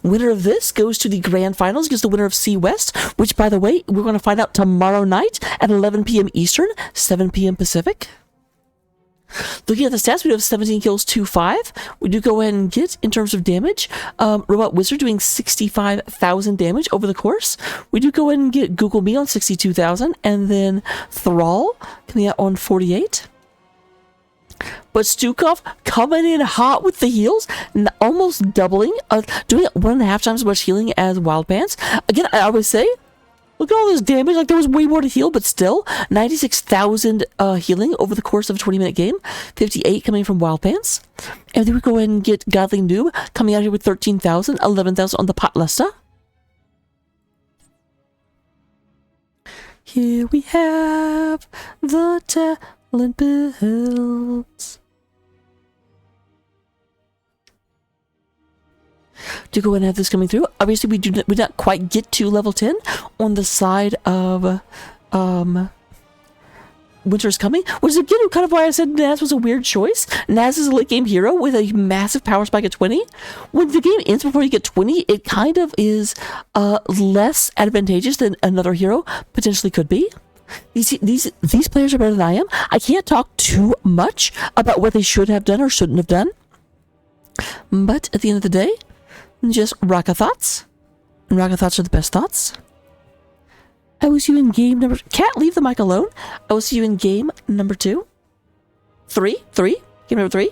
Winner of this goes to the Grand Finals against the winner of C West, which, by the way, we're going to find out tomorrow night at 11 p.m. Eastern, 7 p.m. Pacific. Looking at the stats, we have 17 kills, 2-5. We do go ahead and get, in terms of damage, Robot Wizard doing 65,000 damage over the course. We do go ahead and get Google Me on 62,000, and then Thrall coming out on 48. But Stukov coming in hot with the heals, almost doubling, doing 1.5 times as much healing as Wild Pants. Again, I always say, look at all this damage. Like, there was way more to heal, but still, 96,000 healing over the course of a 20-minute game. 58 coming from Wild Pants. And then we go ahead and get Godly Noob coming out here with 13,000, 11,000 on the Pot Lesta. Here we have the talent builds. To go ahead and have this coming through. Obviously, we do not quite get to level 10 on the side of Winter's Coming, which is again kind of why I said Naz was a weird choice. Naz is a late game hero with a massive power spike at 20. When the game ends before you get 20, it kind of is less advantageous than another hero potentially could be. These players are better than I am. I can't talk too much about what they should have done or shouldn't have done. But at the end of the day, just Raka thoughts. And Raka thoughts are the best thoughts. I will see you in game number... Cat, leave the mic alone. I will see you in game number 2. 3? Game number 3.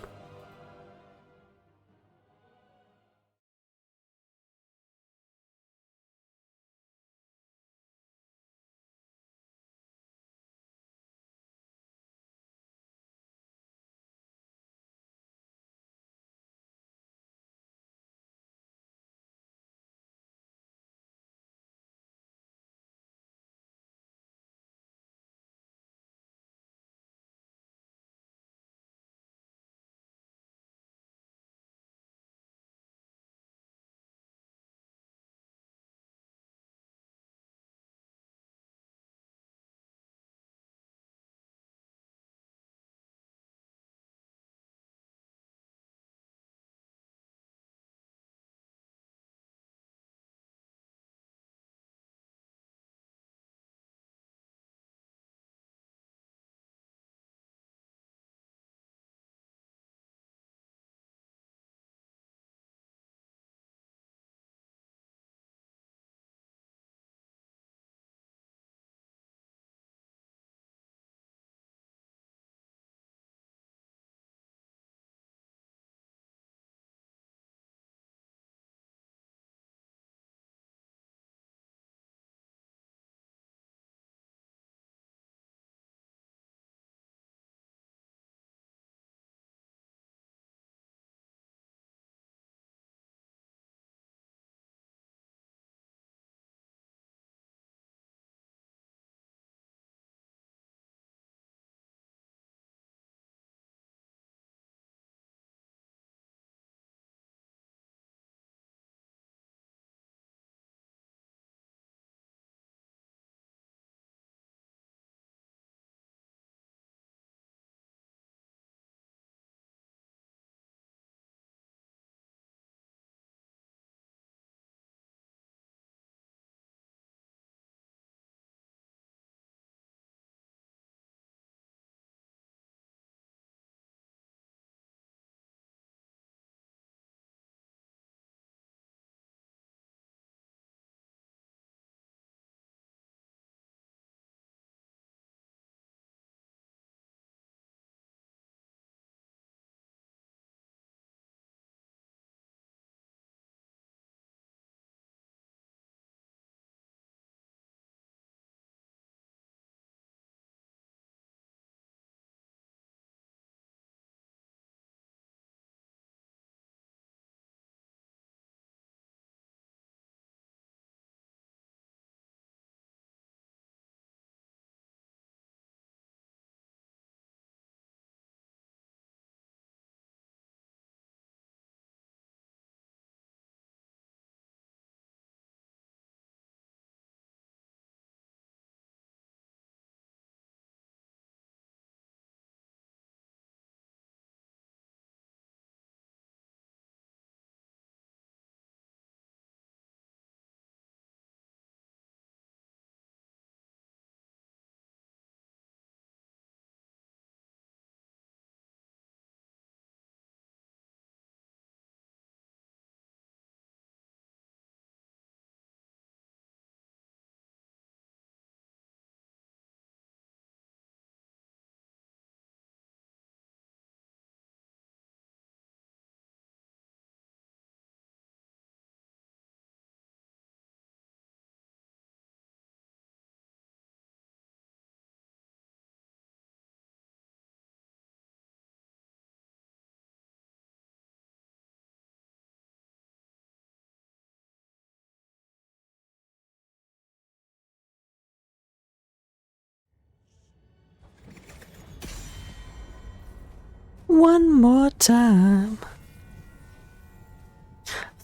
One more time.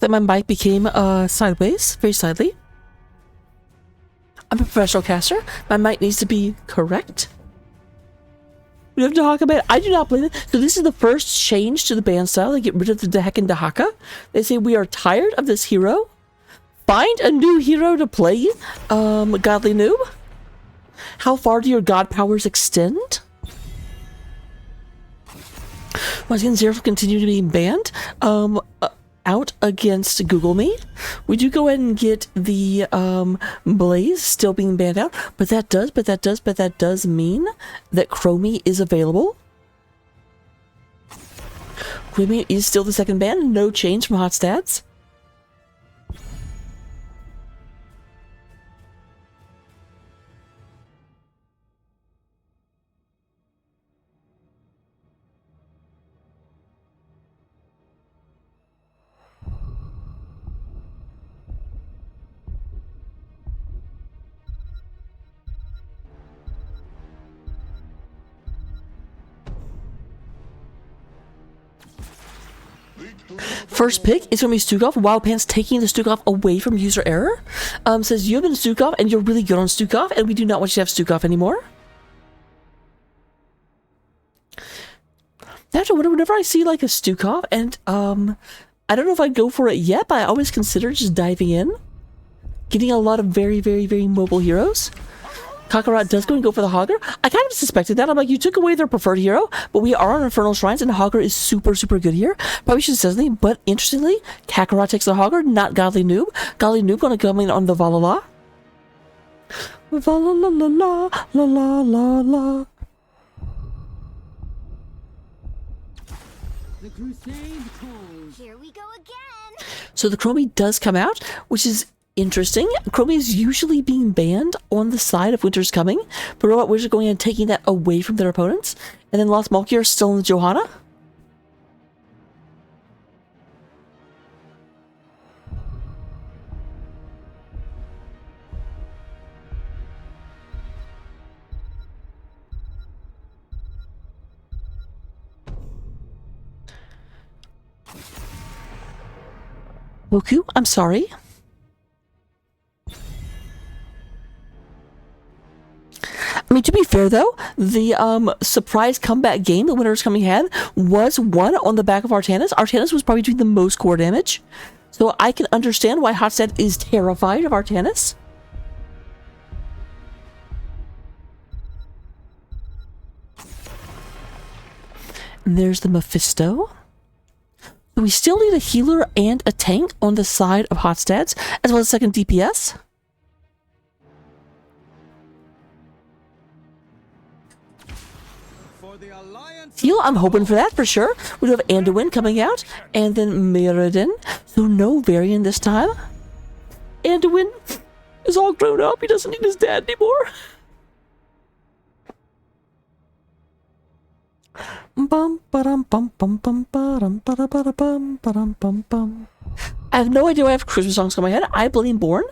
Then my mic became sideways, very sidely. I'm a professional caster. My mic needs to be correct. We have Dahaka ban. I do not believe it. So this is the first change to the ban style. They get rid of the Dehek Dahaka. They say we are tired of this hero. Find a new hero to play. Godly noob. How far do your god powers extend? Once again, Zero will continue to be banned. Out against Google Me. We do go ahead and get the Blaze still being banned out, but that does mean that Chromie is available. Chromie is still the second ban, no change from Hot Stats. First pick is going to be Stukov. Wild Pants taking the Stukov away from user error. Says you have been Stukov and you're really good on Stukov, and we do not want you to have Stukov anymore. Actually, whenever I see like a Stukov, and I don't know if I'd go for it yet, but I always consider just diving in. Getting a lot of very, very, very mobile heroes. Kakarot does go and go for the Hogger. I kind of suspected that. I'm like, you took away their preferred hero, but we are on Infernal Shrines, and Hogger is super, super good here. Probably should have said something, but interestingly, Kakarot takes the Hogger, not Godly Noob. Godly Noob gonna come in on the Valala. Valala, la la la la. The crusade calls. Here we go again. So the Chromie does come out, which is interesting. Chromie is usually being banned on the side of Winter's Coming, but Robot Wizards are going and taking that away from their opponents. And then Lost Malkier is still in the Johanna. Woku, I'm sorry. I mean, to be fair though, the surprise comeback game that Winter's Coming had was won on the back of Artanis. Artanis was probably doing the most core damage. So I can understand why Hotset is terrified of Artanis. And there's the Mephisto. So we still need a healer and a tank on the side of Hot Stats, as well as a second DPS. Heal, I'm hoping for that for sure. We have Anduin coming out, and then Mirrodin. So no variant this time. Anduin is all grown up. He doesn't need his dad anymore. Bum ba-dum bum bum bum ba-dum ba-da-ba-da-bum ba-dum bum bum. I have no idea why I have Christmas songs in my head. I blame Born.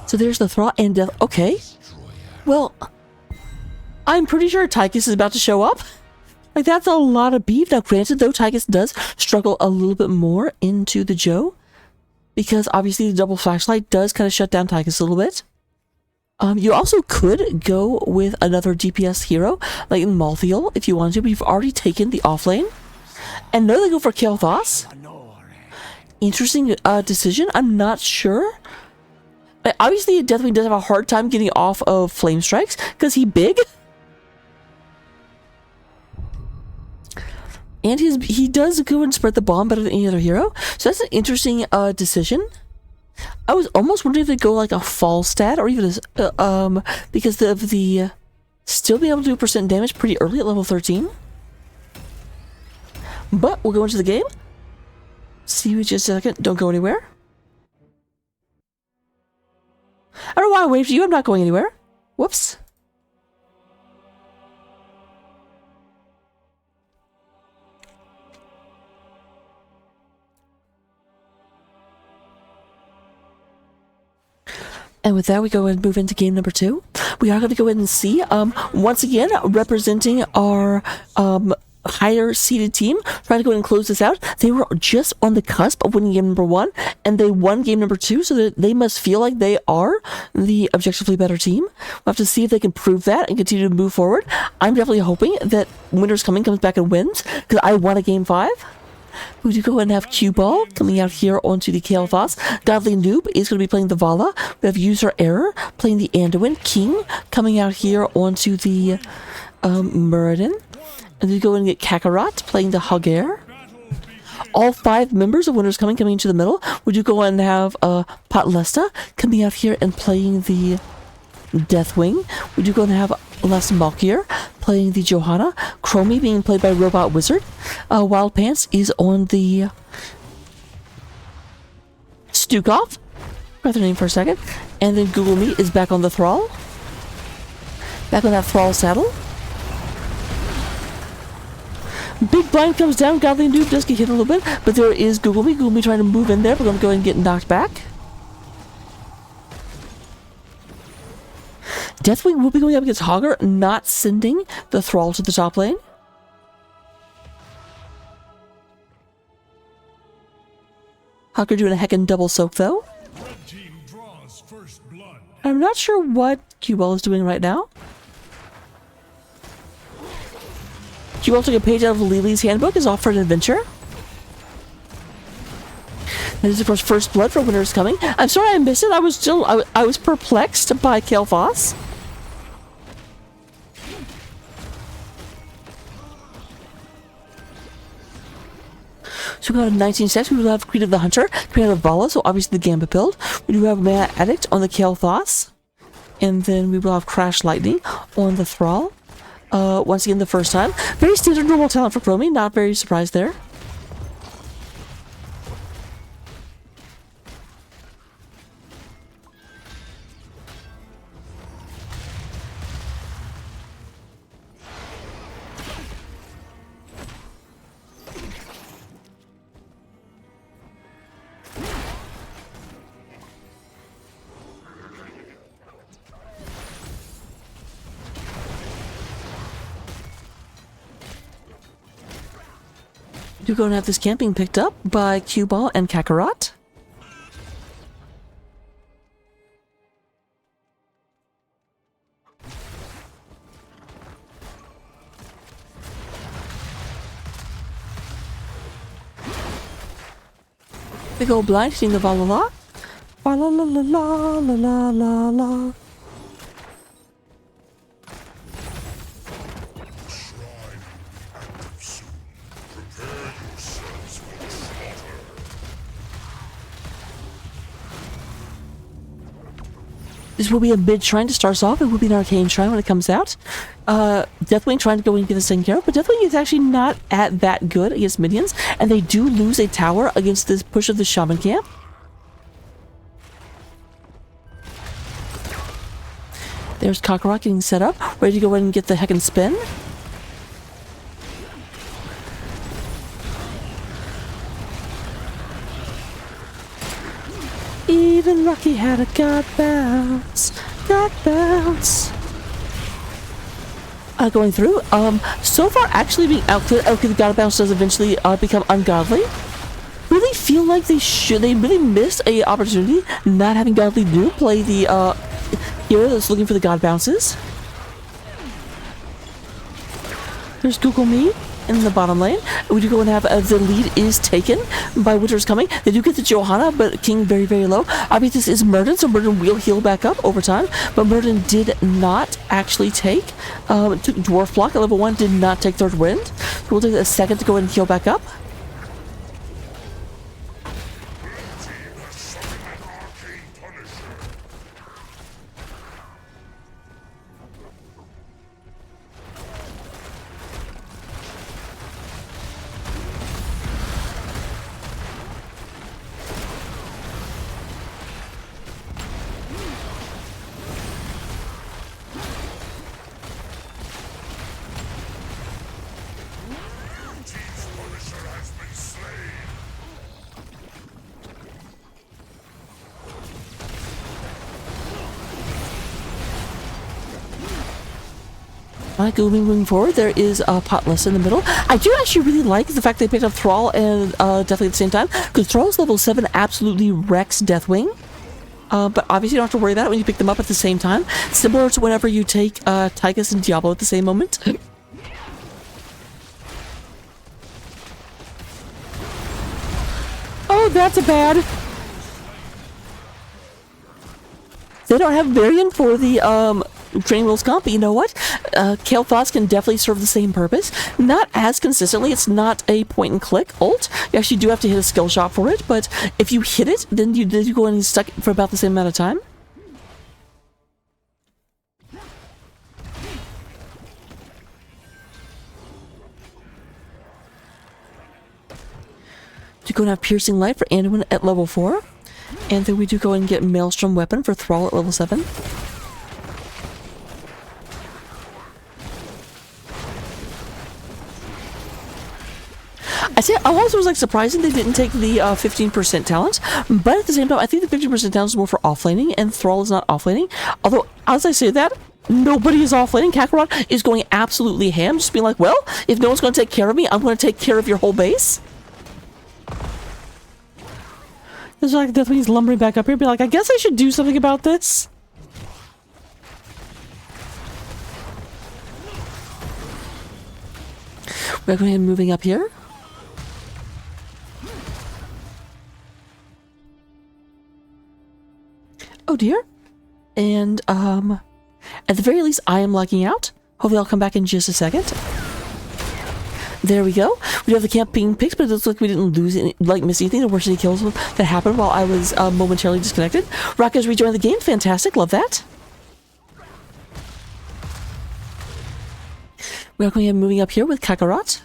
So there's the Thought and Death. Okay. Well, I'm pretty sure Tychus is about to show up. Like, that's a lot of beef. Now, granted, though, Tychus does struggle a little bit more into the Joe, because obviously the double flashlight does kind of shut down Tychus a little bit. You also could go with another DPS hero, like Malthiel, if you wanted to, but you've already taken the offlane. And no, they go for Kael'thas. Interesting decision. I'm not sure. Obviously, Deathwing does have a hard time getting off of Flame Strikes, because he's big. And he does go and spread the bomb better than any other hero. So that's an interesting decision. I was almost wondering if they'd go like a fall stat, or even a, because of the still being able to do percent damage pretty early at level 13. But we'll go into the game. See you in just a second. Don't go anywhere. I don't know why I waved to you. I'm not going anywhere. Whoops. And with that, we go ahead and move into game number 2. We are going to go ahead and see, once again, representing our higher seeded team, trying to go ahead and close this out. They were just on the cusp of winning game number 1, and they won game number 2, so that they must feel like they are the objectively better team. We'll have to see if they can prove that and continue to move forward. I'm definitely hoping that Winter's Coming comes back and wins, because I won a game 5. We do go ahead and have Cue Ball coming out here onto the Kale Foss. Godly Noob is going to be playing the Vala. We have User Error playing the Anduin. King coming out here onto the Muradin. And then we go and get Kakarot playing the Hager. All 5 members of Winter's Coming coming into the middle. We do go and have Patlesta coming out here and playing the Deathwing. We do go and have Les Malkier playing the Johanna. Chromie being played by Robot Wizard. Wild Pants is on the Stukov. Forgot their name for a second. And then Google Me is back on the Thrall. Back on that Thrall saddle. Big Blind comes down. Godly Noob does get hit a little bit. But there is Google Me. Google Me trying to move in there. We're going to go ahead and get knocked back. Deathwing will be going up against Hogger, not sending the Thrall to the top lane. Hogger doing a heckin' double soak though. Red team draws first blood. I'm not sure what Q-Ball is doing right now. Q-Ball took a page out of Lily's handbook, is off for an adventure. That is, of course, first blood for Winter's Coming. I'm sorry I missed it. I was perplexed by Kale Foss. So we got 19 steps. We will have Creed of the Hunter, Creed of Vala, so obviously the Gambit build. We do have Mana Addict on the Kale Foss. And then we will have Crash Lightning on the Thrall. Once again, the first time. Very standard normal talent for Chromie, not very surprised there. You're going to have this camping picked up by Q-Ball and Kakarot. Big old blind hitting the Valala. La. This will be a mid shrine to start us off. It will be an arcane shrine when it comes out. Deathwing trying to go and get this taken care of, but Deathwing is actually not at that good against minions, and they do lose a tower against this push of the Shaman camp. There's Kakarot getting set up, ready to go in and get the heckin' spin. Even Rocky had a god bounce. Going through. So far actually being outclassed. Okay, the god bounce does eventually become ungodly. Really feel like they really missed a opportunity not having Godly Noob play the hero that's looking for the god bounces. There's Google Me in the bottom lane. We do go and have the lead is taken by Winter's Coming. They do get the Johanna, but King very, very low. Obviously, this is Murden, so Murden will heal back up over time, but Murden did not actually take took Dwarf Block at level 1, did not take Third Wind. So we'll take a second to go and heal back up. Moving forward, there is a Potless in the middle. I do actually really like the fact they picked up Thrall and definitely at the same time, because Thrall's level 7 absolutely wrecks Deathwing. But obviously you don't have to worry about it when you pick them up at the same time. Similar to whenever you take Tychus and Diablo at the same moment. Oh, that's a bad. They don't have variant for the training wheels comp, but you know what? Kale Thoughts can definitely serve the same purpose. Not as consistently. It's not a point and click ult. You actually do have to hit a skill shot for it, but if you hit it, then you go and stuck for about the same amount of time. You go and have Piercing Light for Anduin at level 4. And then we do go and get Maelstrom Weapon for Thrall at level 7. I also was like surprising they didn't take the 15% talent, but at the same time, I think the 15% talent is more for offlaning, and Thrall is not offlaning. Although, as I say that, nobody is offlaning. Kakarot is going absolutely ham, just being like, well, if no one's going to take care of me, I'm going to take care of your whole base. There's like Deathwing's lumbering back up here, be like, I guess I should do something about this. We're going ahead and moving up here. Oh dear. And at the very least I am lagging out. Hopefully I'll come back in just a second. There we go. We have the camp being picked, but it looks like we didn't lose any, miss anything. There weren't any kills that happened while I was momentarily disconnected. Rock has rejoined the game. Fantastic. Love that. We're going ahead and moving up here with Kakarot.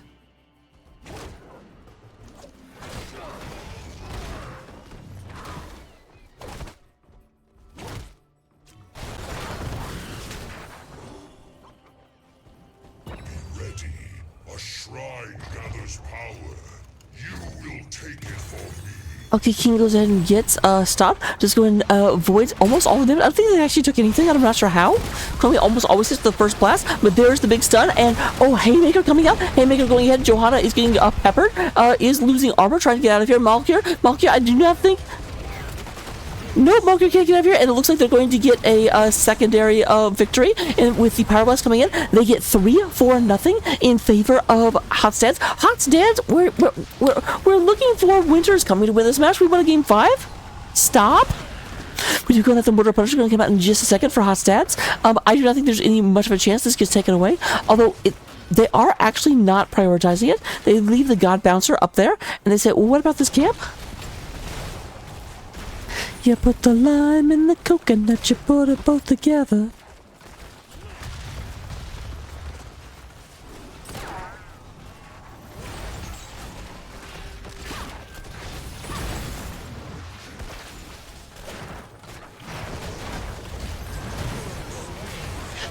Okay, King goes ahead and gets stopped. Just go and avoid almost all of them. I don't think they actually took anything. I'm not sure how. Probably almost always hits the first blast, but there's the big stun. And oh, Haymaker coming out. Haymaker going ahead. Johanna is getting peppered. Is losing armor, trying to get out of here. Malkyr, I do not think. No, Malkyr can't get out of here, and it looks like they're going to get a secondary victory. And with the Power Blast coming in, they get 3-4-0 in favor of Hot Stance. Hot Stance, we're looking for Wiinter's coming to win this match. We won a game 5. Stop. We do go let the Mortar Punisher going to come out in just a second for Hot Stats. I do not think there's any much of a chance this gets taken away, although they are actually not prioritizing it. They leave the God Bouncer up there, and they say, well, what about this camp? You put the lime in the coconut, you put it both together.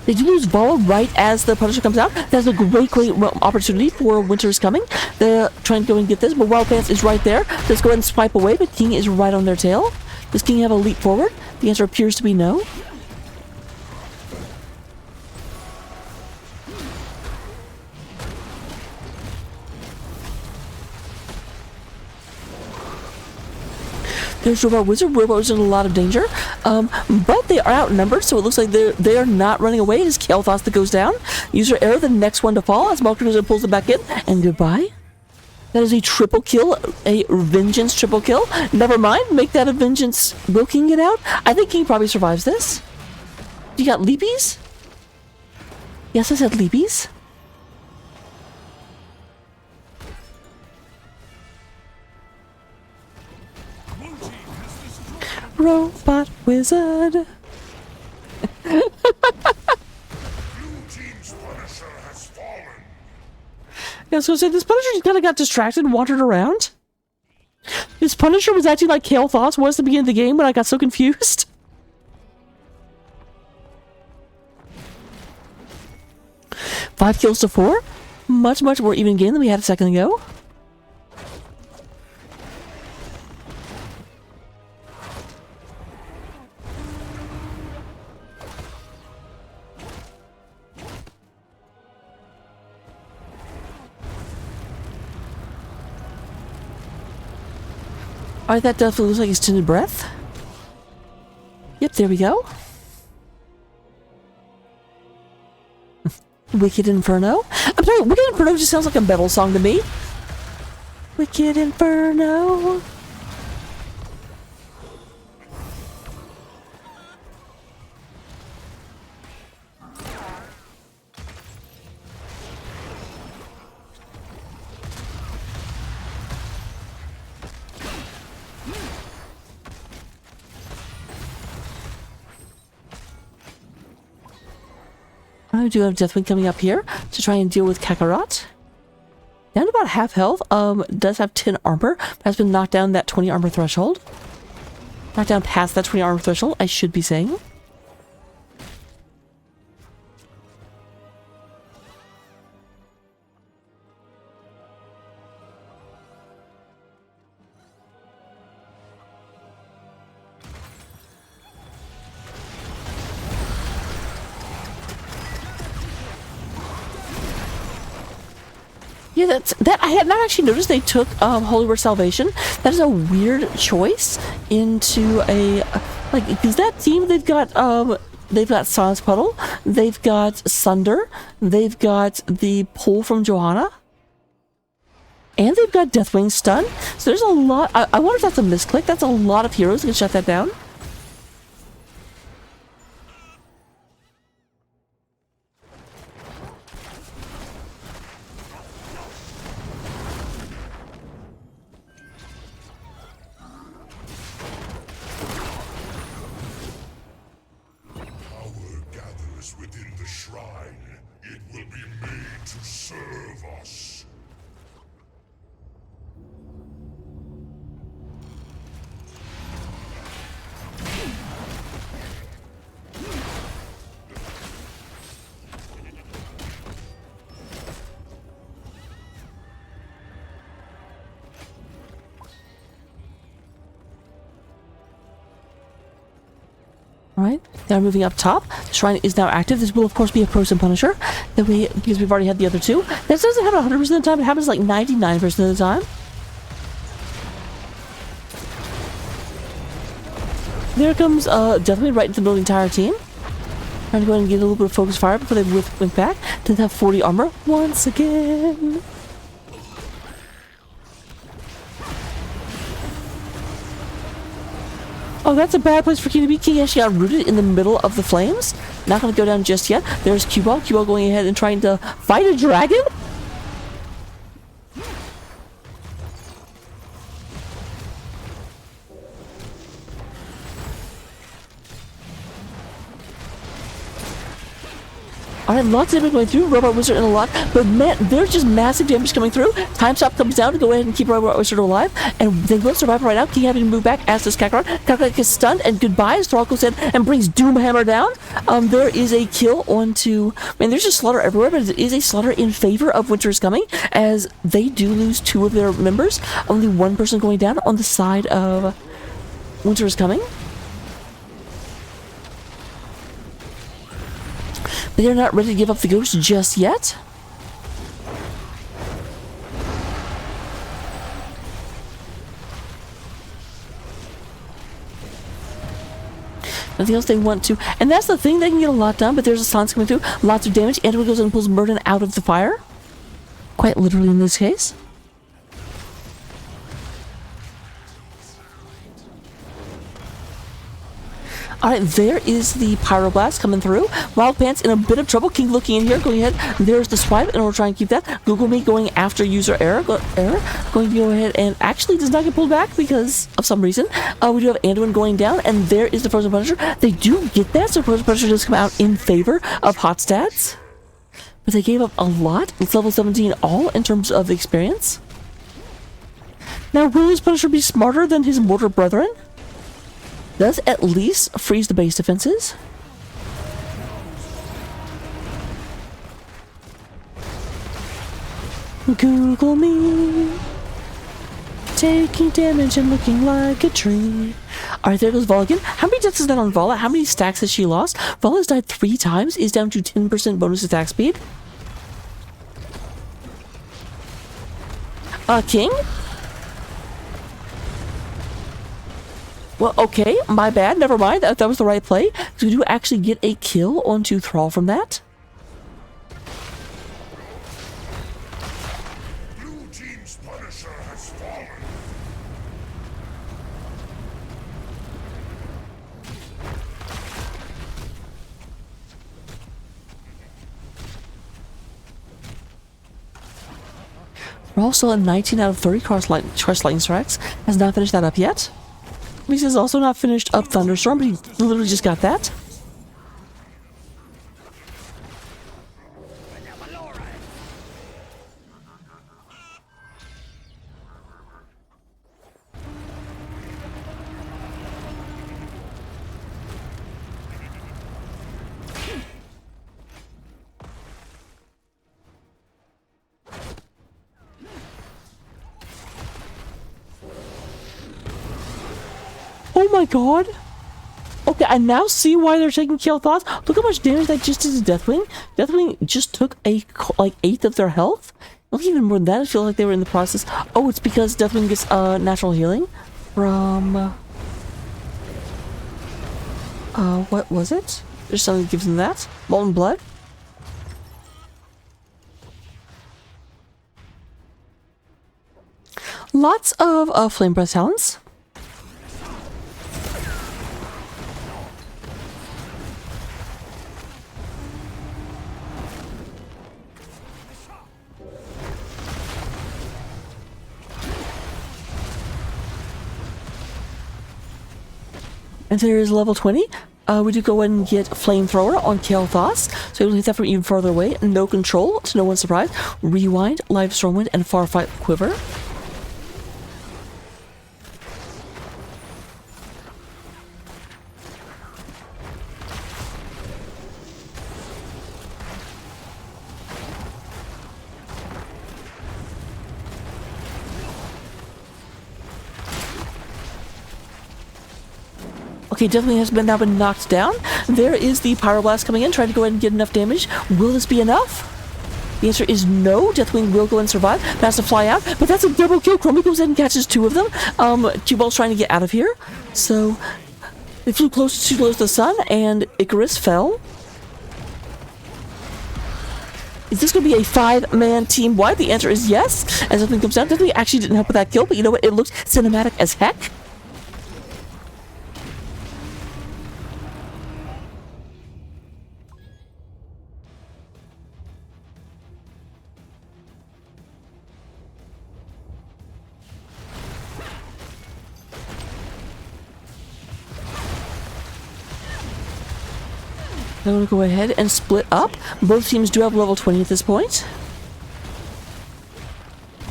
They do lose Vol right as the Punisher comes out. That's a great opportunity for Wiinter's coming. They're trying to go and get this, but Wild Pants is right there. Let's go ahead and swipe away, but King is right on their tail. Does King have a leap forward? The answer appears to be no. There's Robot Wizard. Robot Wizard in a lot of danger. But they are outnumbered, so it looks like they are not running away. It is Kael'thas that goes down. User error, the next one to fall as Malcolm pulls it back in. And goodbye. That is a triple kill, a Vengeance triple kill. Never mind, make that a Vengeance. Will King get out? I think King probably survives this. You got Leapies? Yes, I said Leapies. Robot Wizard. Yeah, I was gonna say, this Punisher just kind of got distracted and wandered around. This Punisher was acting like Kael'thas was at the beginning of the game when I got so confused. Five kills to 4. Much more even game than we had a second ago. Alright, that definitely looks like extended breath. Yep, there we go. Wicked Inferno. I'm sorry, Wicked Inferno just sounds like a metal song to me. Wicked Inferno. I do have Deathwing coming up here to try and deal with Kakarot. Down to about half health. Does have 10 armor, but has been knocked down that 20 armor threshold. Knocked down past that 20 armor threshold, I should be saying. Yeah, that I had not actually noticed they took Holy Word Salvation. That is a weird choice into a like, because that team they've got Silence Puddle, they've got Sunder, they've got the pull from Johanna, and they've got Deathwing Stun. So there's a lot. I wonder if that's a misclick. That's a lot of heroes that can shut that down. Within the shrine, it will be made to serve us. Alright, now moving up top. The shrine is now active. This will, of course, be a Frozen Punisher. That we, because we've already had the other two. That doesn't happen 100% of the time. It happens like 99% of the time. There comes Deathwing right into the entire team. Trying to go ahead and get a little bit of focus fire before they wink back. Doesn't have 40 armor once again. Oh, that's a bad place for King to be. King actually got rooted in the middle of the flames. Not going to go down just yet. There's Q-Ball. Q-Ball going ahead and trying to fight a dragon. Alright, lots of damage going through. Robot Wizard in a lot. But man, there's just massive damage coming through. Time Stop comes down to go ahead and keep Robot Wizard alive. And they will survive right now. King having to move back as does Kakarot. Kakarot gets stunned and goodbye as Thrall goes in and brings Doomhammer down. There is a kill onto... Man, there's just slaughter everywhere, but it is a slaughter in favor of Winter is Coming, as they do lose 2 of their members. Only 1 person going down on the side of Winter is Coming. They're not ready to give up the ghost just yet. Nothing else they want to. And that's the thing, they can get a lot done, but there's a silence coming through. Lots of damage. Anduin goes and pulls Murden out of the fire. Quite literally in this case. Alright, there is the Pyroblast coming through. Wild Pants in a bit of trouble. King looking in here, going ahead. There's the swipe, and we'll try and keep that. Google Me going after user error. Going to go ahead and actually does not get pulled back because of some reason. We do have Anduin going down, and there is the Frozen Punisher. They do get that, so Frozen Punisher does come out in favor of hot stats. But they gave up a lot. It's level 17 all in terms of experience. Now, will his Punisher be smarter than his mortar brethren? Does at least freeze the base defenses. Google me. Taking damage and looking like a tree. Alright, there goes Vala again. How many deaths is that on Vala? How many stacks has she lost? Vala's died 3 times, is down to 10% bonus attack speed. King? Well, okay, my bad. Never mind. That was the right play. So we do actually get a kill onto Thrall from that. Blue team's Punisher has fallen. We're also at 19 out of 30 Crush Lightning Strikes. Has not finished that up yet. He has also not finished up Thunderstorm, but he literally just got that. Oh my god! Okay, I now see why they're taking kill thoughts. Look how much damage that just did to Deathwing. Deathwing just took a like eighth of their health. Not even more than that. I feel like they were in the process. Oh, it's because Deathwing gets natural healing from what was it? There's something that gives them that. Molten blood. Lots of flame breath talents. And there is level 20. We do go ahead and get Flamethrower on Kael'thas, so we'll hit that from even farther away. No control, to no one's surprise. Rewind, Live Stormwind, and Farfight Quiver. Okay, definitely has now been knocked down. There is the Pyroblast coming in, trying to go ahead and get enough damage. Will this be enough? The answer is no. Deathwing will go and survive. Has to fly out, but that's a double kill. Chromie goes in and catches two of them. Q-Ball's trying to get out of here. So, they flew too close to the sun, and Icarus fell. Is this going to be a 5-man team wide? The answer is yes. As Deathwing comes down, Deathwing actually didn't help with that kill, but you know what? It looks cinematic as heck. I'm going to go ahead and split up. Both teams do have level 20 at this point.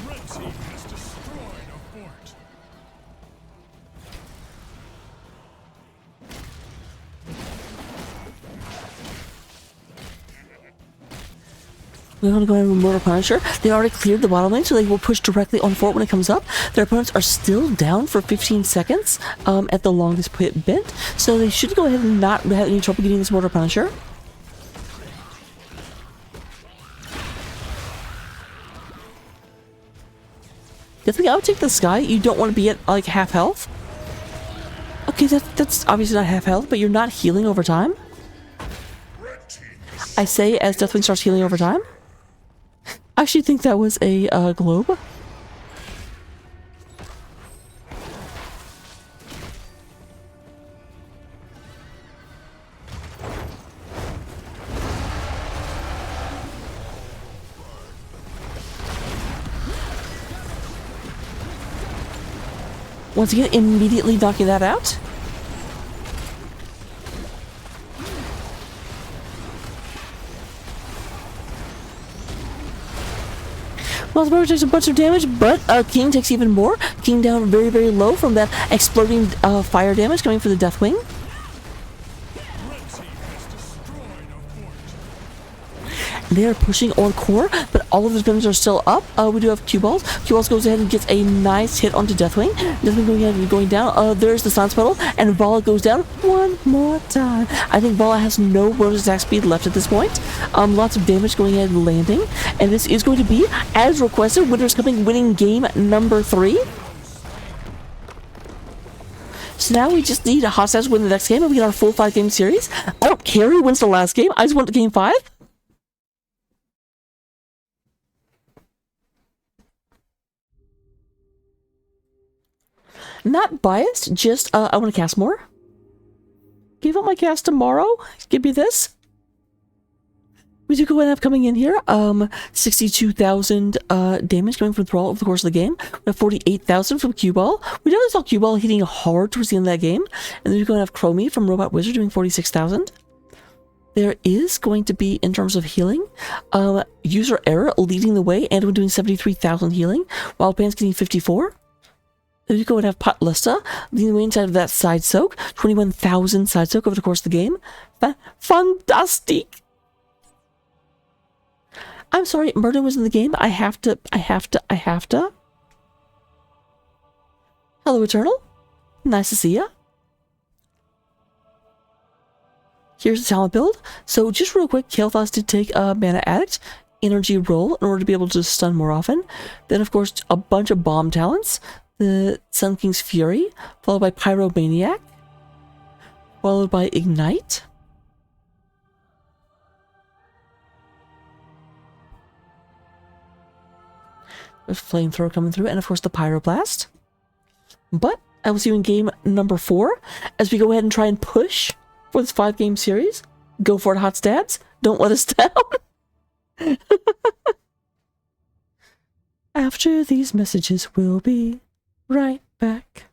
Red team has destroyed a fort. We're going to go ahead and Mortar Punisher. They already cleared the bottom lane, so they will push directly on fort when it comes up. Their opponents are still down for 15 seconds at the longest pit bit, so they should go ahead and not have any trouble getting this Mortar Punisher. Definitely, I would take the Sky. You don't want to be at like half health. Okay, that's obviously not half health, but you're not healing over time. I say as Deathwing starts healing over time. I actually think that was a globe. Once again, immediately knocking that out. Well, the takes a bunch of damage, but King takes even more. King down very, very low from that exploding fire damage coming from the Deathwing. Red team has destroyed a fort. They are pushing on core, but all of the defenders are still up. We do have Q-Balls. Q-Balls goes ahead and gets a nice hit onto Deathwing. Deathwing going ahead and going down. There's the Silence Puddle, and Vala goes down one more time. I think Vala has no bonus attack speed left at this point. Lots of damage going ahead and landing. And this is going to be, as requested, Wiinter's coming, winning game number 3. So now we just need a hot stats win the next game and we get our full 5-game series. I don't care who wins the last game. I just want the game 5. Not biased, just I want to cast more. Give up my cast tomorrow. Give me this. We do go and have coming in here, 62,000 damage coming from Thrall over the course of the game. We have 48,000 from Cue Ball. We definitely saw Cue Ball hitting hard towards the end of that game. And then we're going to have Chromie from Robot Wizard doing 46,000. There is going to be, in terms of healing, User Error leading the way, and we're doing 73,000 healing, while Pan's getting 54. Then you go and have Pot Lista leading the way inside of that Side Soak, 21,000 Side Soak over the course of the game. Fantastic! I'm sorry, Murder was in the game. I have to. Hello, Eternal. Nice to see ya. Here's the talent build. So just real quick, Kael'thas did take a Mana Addict, Energy Roll, in order to be able to stun more often. Then, of course, a bunch of bomb talents. The Sun King's Fury, followed by Pyromaniac, followed by Ignite. There's Flamethrower coming through, and of course the Pyroblast. But I will see you in game number 4 as we go ahead and try and push for this 5-game series. Go for it, Hot Stats. Don't let us down. After these messages, we'll be right back.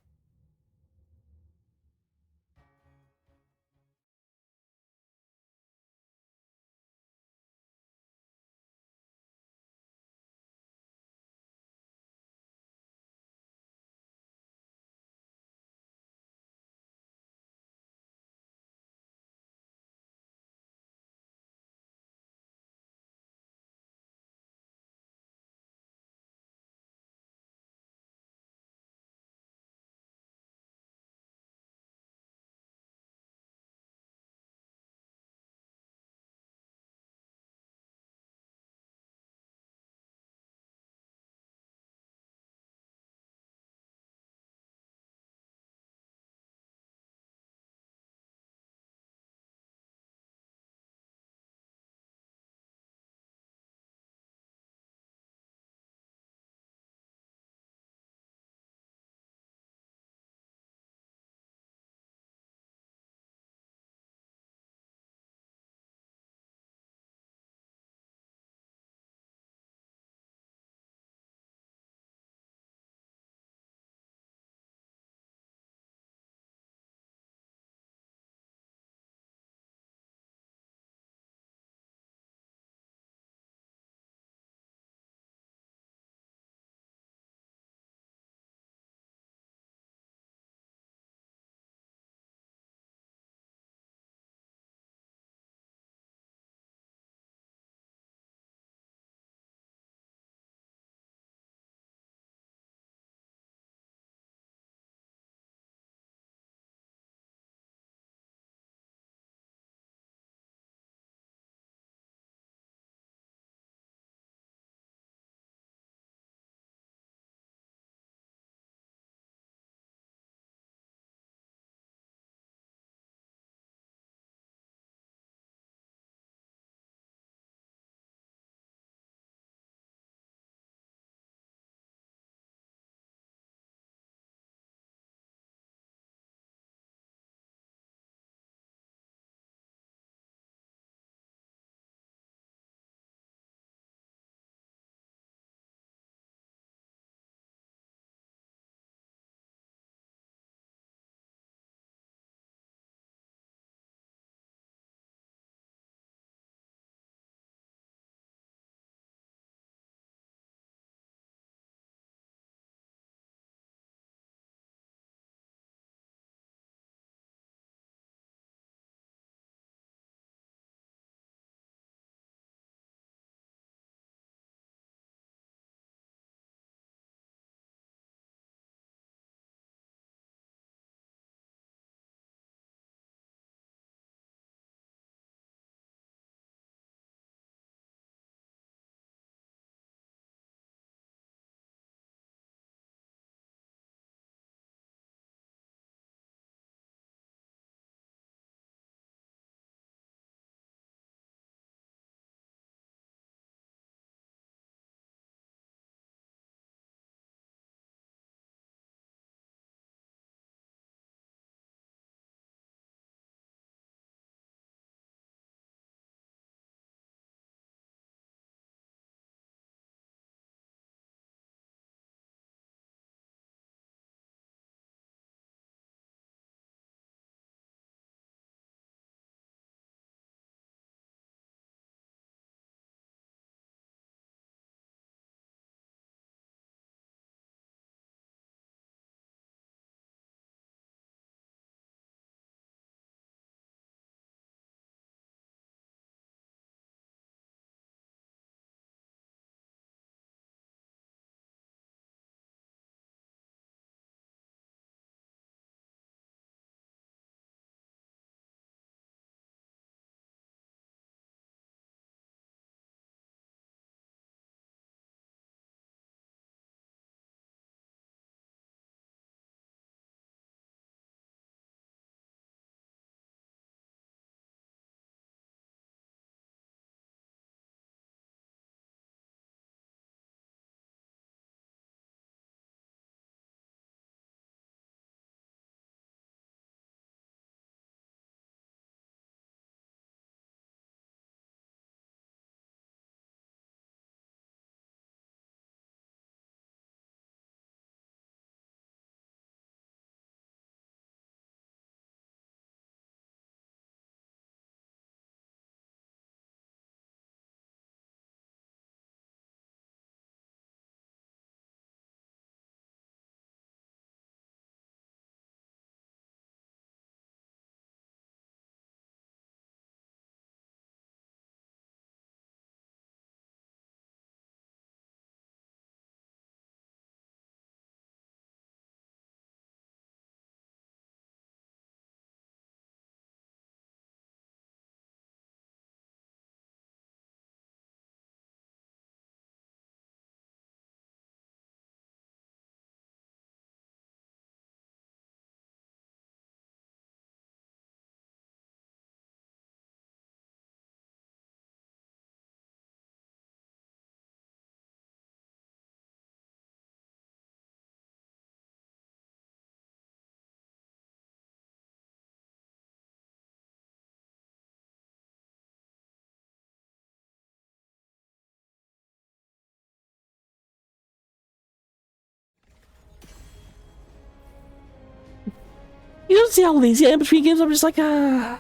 You don't see how lazy I am between games. I'm just like, ah.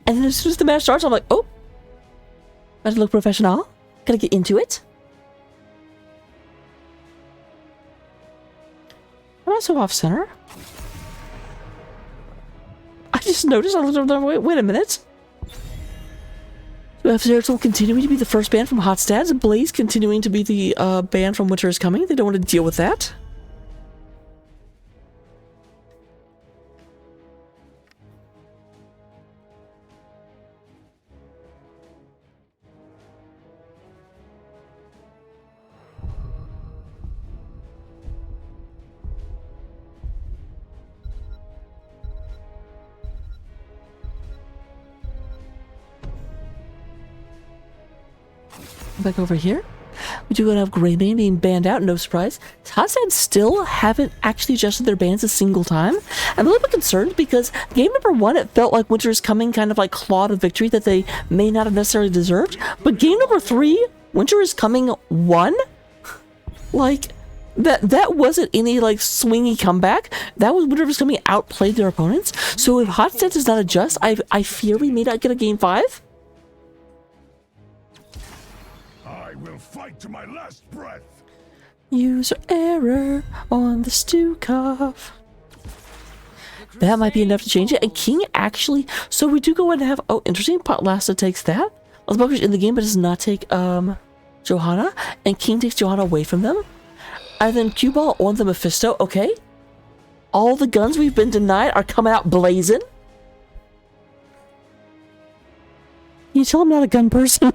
And then as soon as the match starts, I'm like, oh. I have to look professional. Gotta get into it. I'm not so off center. I just noticed. I looked over there. Wait a minute. We have Zeratul continuing to be the first band from Hot Stats, and Blaze continuing to be the band from Winter is Coming. They don't want to deal with that. Back over here. We do have Greymane being banned out, no surprise. Hotstad still haven't actually adjusted their bans a single time. I'm a little bit concerned because game number 1, it felt like Winter is Coming kind of like clawed a victory that they may not have necessarily deserved. But game number 3, Winter is Coming won? Like, that wasn't any like swingy comeback. That was Winter is Coming outplayed their opponents. So if Hotstad does not adjust, I fear we may not get a game 5. Will fight to my last breath. User error on the Stukov. That might be enough to change it. And King actually, so we do go and have, oh, interesting. Potlasta takes that. Osmoker's in the game, but does not take Johanna. And King takes Johanna away from them. And then Cue Ball on the Mephisto. Okay. All the guns we've been denied are coming out blazing. Can you tell I'm not a gun person?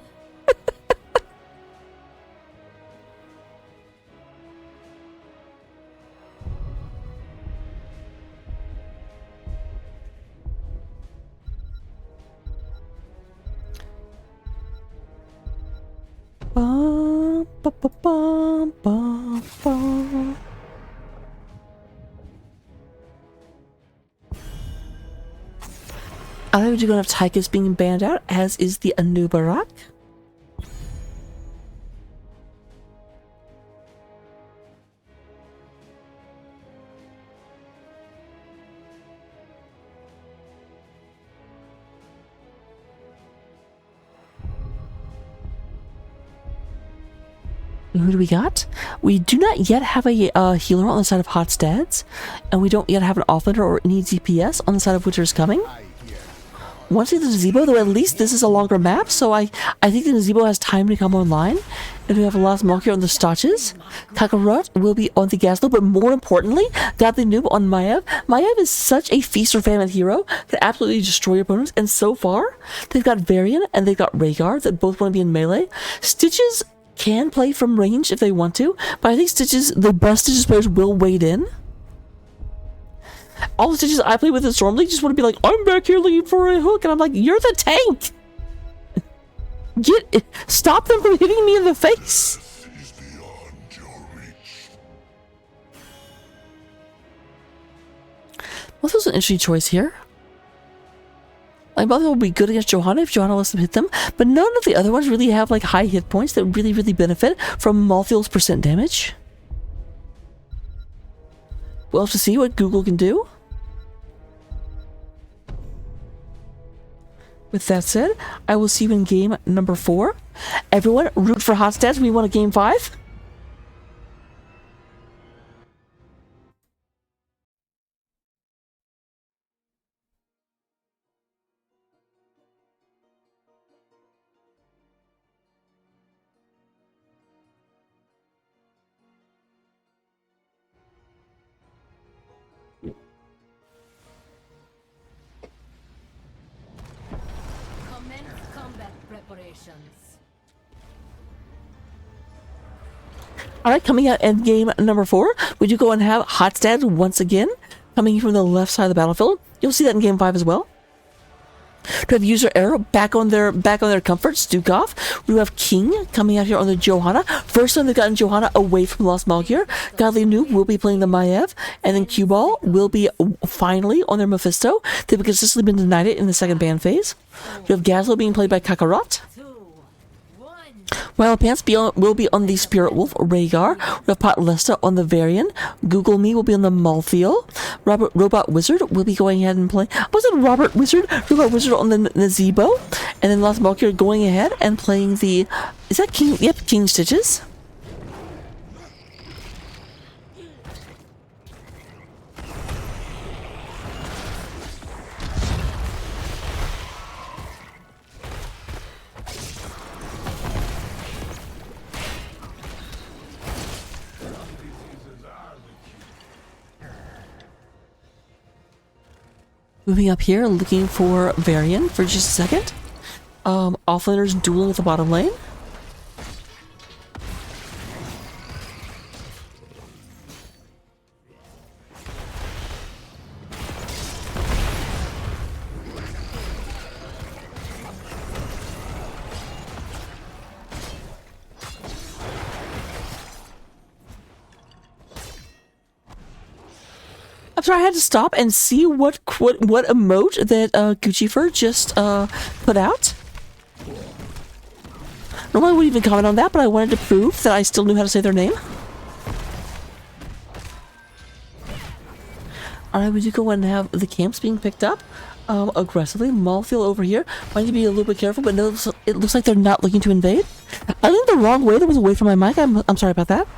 Bum, bum, bum, bum, bum. I think we're going to have Tychus being banned out, as is the Anubarak. Who do we got? We do not yet have a healer on the side of Hot Stads, and we don't yet have an offlaner or any DPS on the side of Winter is Coming. Want to see the Gazebo, though at least this is a longer map, so I think the Gazebo has time to come online. And we have a last mark here on the Stotches. Kakarot will be on the Gaslow, but more importantly, Godly Noob on Maiev. Maiev is such a feast or famine hero that absolutely destroy your opponents, and so far, they've got Varian and they've got Rhaegar that both want to be in melee. Stitches can play from range if they want to, but I think Stitches, the best Stitches players will wade in. All the Stitches I play with in Storm League just want to be like, I'm back here looking for a hook, and I'm like, you're the tank! Stop them from hitting me in the face! Is beyond your reach. Well, this was an interesting choice here. Like, both of them will be good against Johanna if Johanna lets them hit them, but none of the other ones really have like high hit points that really, really benefit from Malthael's percent damage. We'll have to see what Google can do. With that said, I will see you in game number 4. Everyone, root for Hot Stats. We want a game 5. Alright, coming out in game number 4, we do go and have Hot Stats once again, coming from the left side of the battlefield. You'll see that in game 5 as well. To have user error back on their comfort, Stukov. We have King coming out here on the Johanna. First time they've gotten Johanna away from Lost Malgear. Godly Noob will be playing the Maiev, and then Cue Ball will be finally on their Mephisto. They've consistently been denied it in the second ban phase. We have Gazlo being played by Kakarot. While Pants will be on the Spirit Wolf, Rhaegar. We have Pot Lesta on the Varian. Google Me will be on the Malthael. Robot Wizard will be going ahead and playing. Was it Robot Wizard on the Nazebo. And then Lost Malkier going ahead and playing the... Is that King? Yep, King Stitches. Moving up here, looking for Varian for just a second. Offlaners dueling with the bottom lane. I'm sorry, I had to stop and see what emote that Guccifer just put out. Normally I wouldn't even comment on that, but I wanted to prove that I still knew how to say their name. Alright, we do go and have the camps being picked up aggressively. Malthael over here. I need to be a little bit careful, but no, it looks like they're not looking to invade. I leaned the wrong way. That was away from my mic. I'm sorry about that.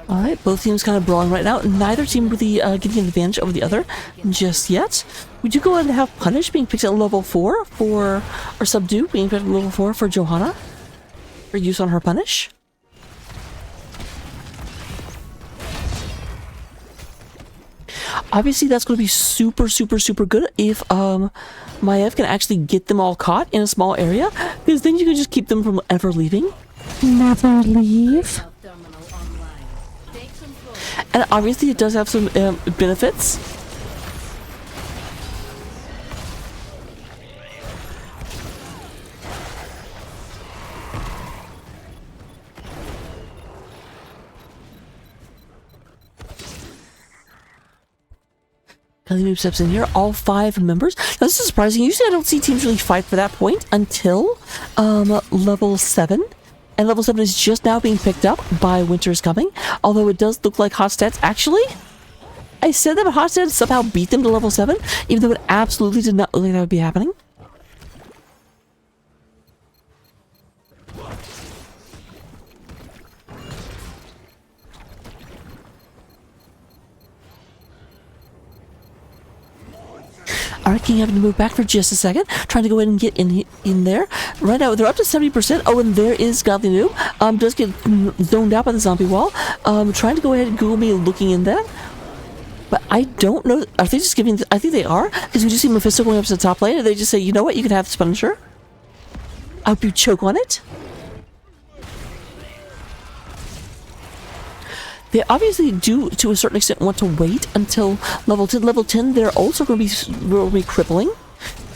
Alright, both teams kind of brawling right now. Neither team really getting an advantage over the other just yet. We do go ahead and have Punish being picked at level 4 for... Or Subdue being picked at level 4 for Johanna. For use on her Punish. Obviously, that's going to be super good if Maiev can actually get them all caught in a small area. Because then you can just keep them from ever leaving. Never leave. And obviously it does have some benefits. Kelly Moob steps in here, all 5 members. Now this is surprising. Usually I don't see teams really fight for that point until level 7. And level 7 is just now being picked up by Wiinter is Coming. Although it does look like Hot Stats actually... I said that, but Hot Stats somehow beat them to level 7. Even though it absolutely did not look like that would be happening. Alright, King having to move back for just a second. Trying to go ahead and get in there. Right now, they're up to 70%. Oh, and there is Godly Noob. Does get zoned out by the zombie wall. Trying to go ahead and Google Me looking in that. But I don't know. Are they just giving... I think they are. Because we just see Mephisto going up to the top lane. And they just say, you know what? You can have this Punisher. I hope you choke on it. They obviously do, to a certain extent, want to wait until level 10. Level 10, they're also going to be crippling.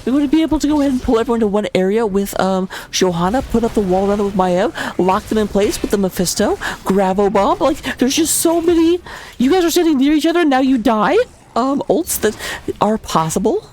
We're going to be able to go ahead and pull everyone to one area with Johanna, put up the wall around with Maiev, lock them in place with the Mephisto, Gravo Bomb. Like, there's just so many... You guys are sitting near each other and now you die. Ults that are possible.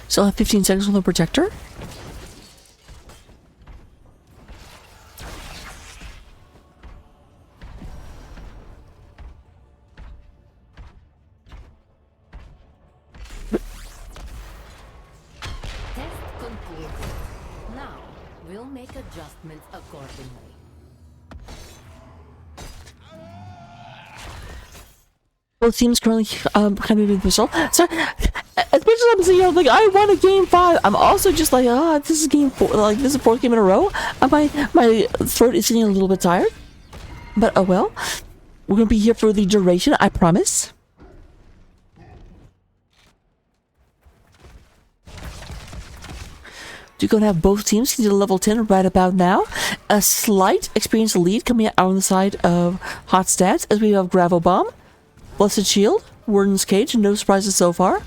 Still have 15 seconds on the Protector. We'll make adjustments accordingly. Both teams currently kind of moving the pistol. So, as much as I'm saying, like, I won a game 5, I'm also just like, this is game 4. Like, this is the 4th game in a row. My throat is getting a little bit tired. But, oh well. We're going to be here for the duration, I promise. You're going to have both teams get to level 10 right about now. A slight experience lead coming out on the side of Hot Stats as we have Gravel Bomb, Blessed Shield, Warden's Cage, no surprises so far.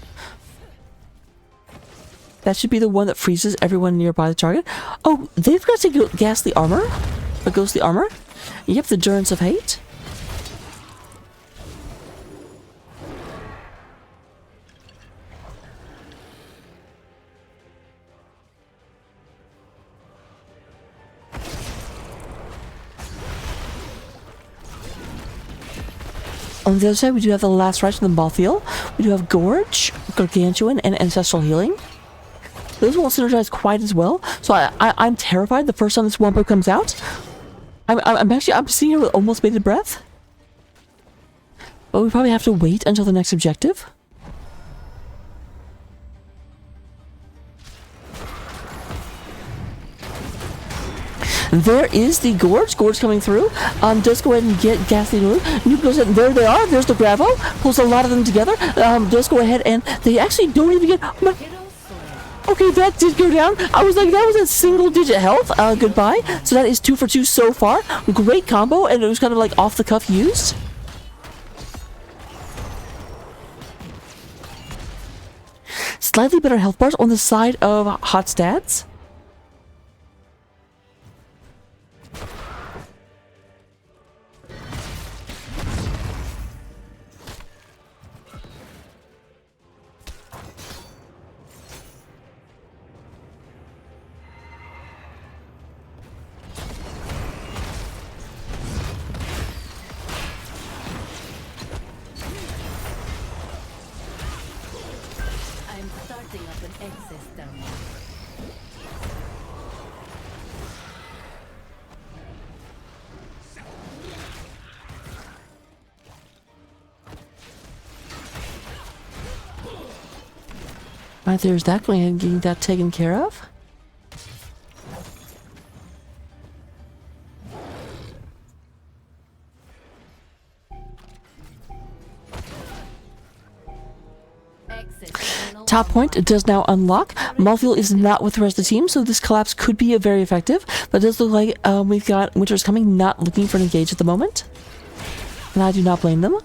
That should be the one that freezes everyone nearby the target. Oh, they've got to go Ghastly Armor. Or Ghostly Armor. Yep, the Durance of Hate. On the other side, we do have the last rise from the Malthiel. We do have Gorge, Gargantuan, and Ancestral Healing. Those won't synergize quite as well, so I'm terrified the first time this Wombo comes out. I'm sitting here with almost bated breath. But we probably have to wait until the next objective. There is the Gorge. Gorge coming through. Does go ahead and get Ghastly Nuke. Nuke goes in. There they are. There's the Gravo. Pulls a lot of them together. Does go ahead and they actually don't even get... Okay, that did go down. I was like, that was a single digit health. Goodbye. So that is 2 for 2 so far. Great combo, and it was kind of like off the cuff used. Slightly better health bars on the side of Hot Stats. Right, there's that, going ahead and getting that taken care of. Top point does now unlock. Malthiel is not with the rest of the team, so this collapse could be very effective. But it does look like we've got Winter's coming, not looking for an engage at the moment. And I do not blame them.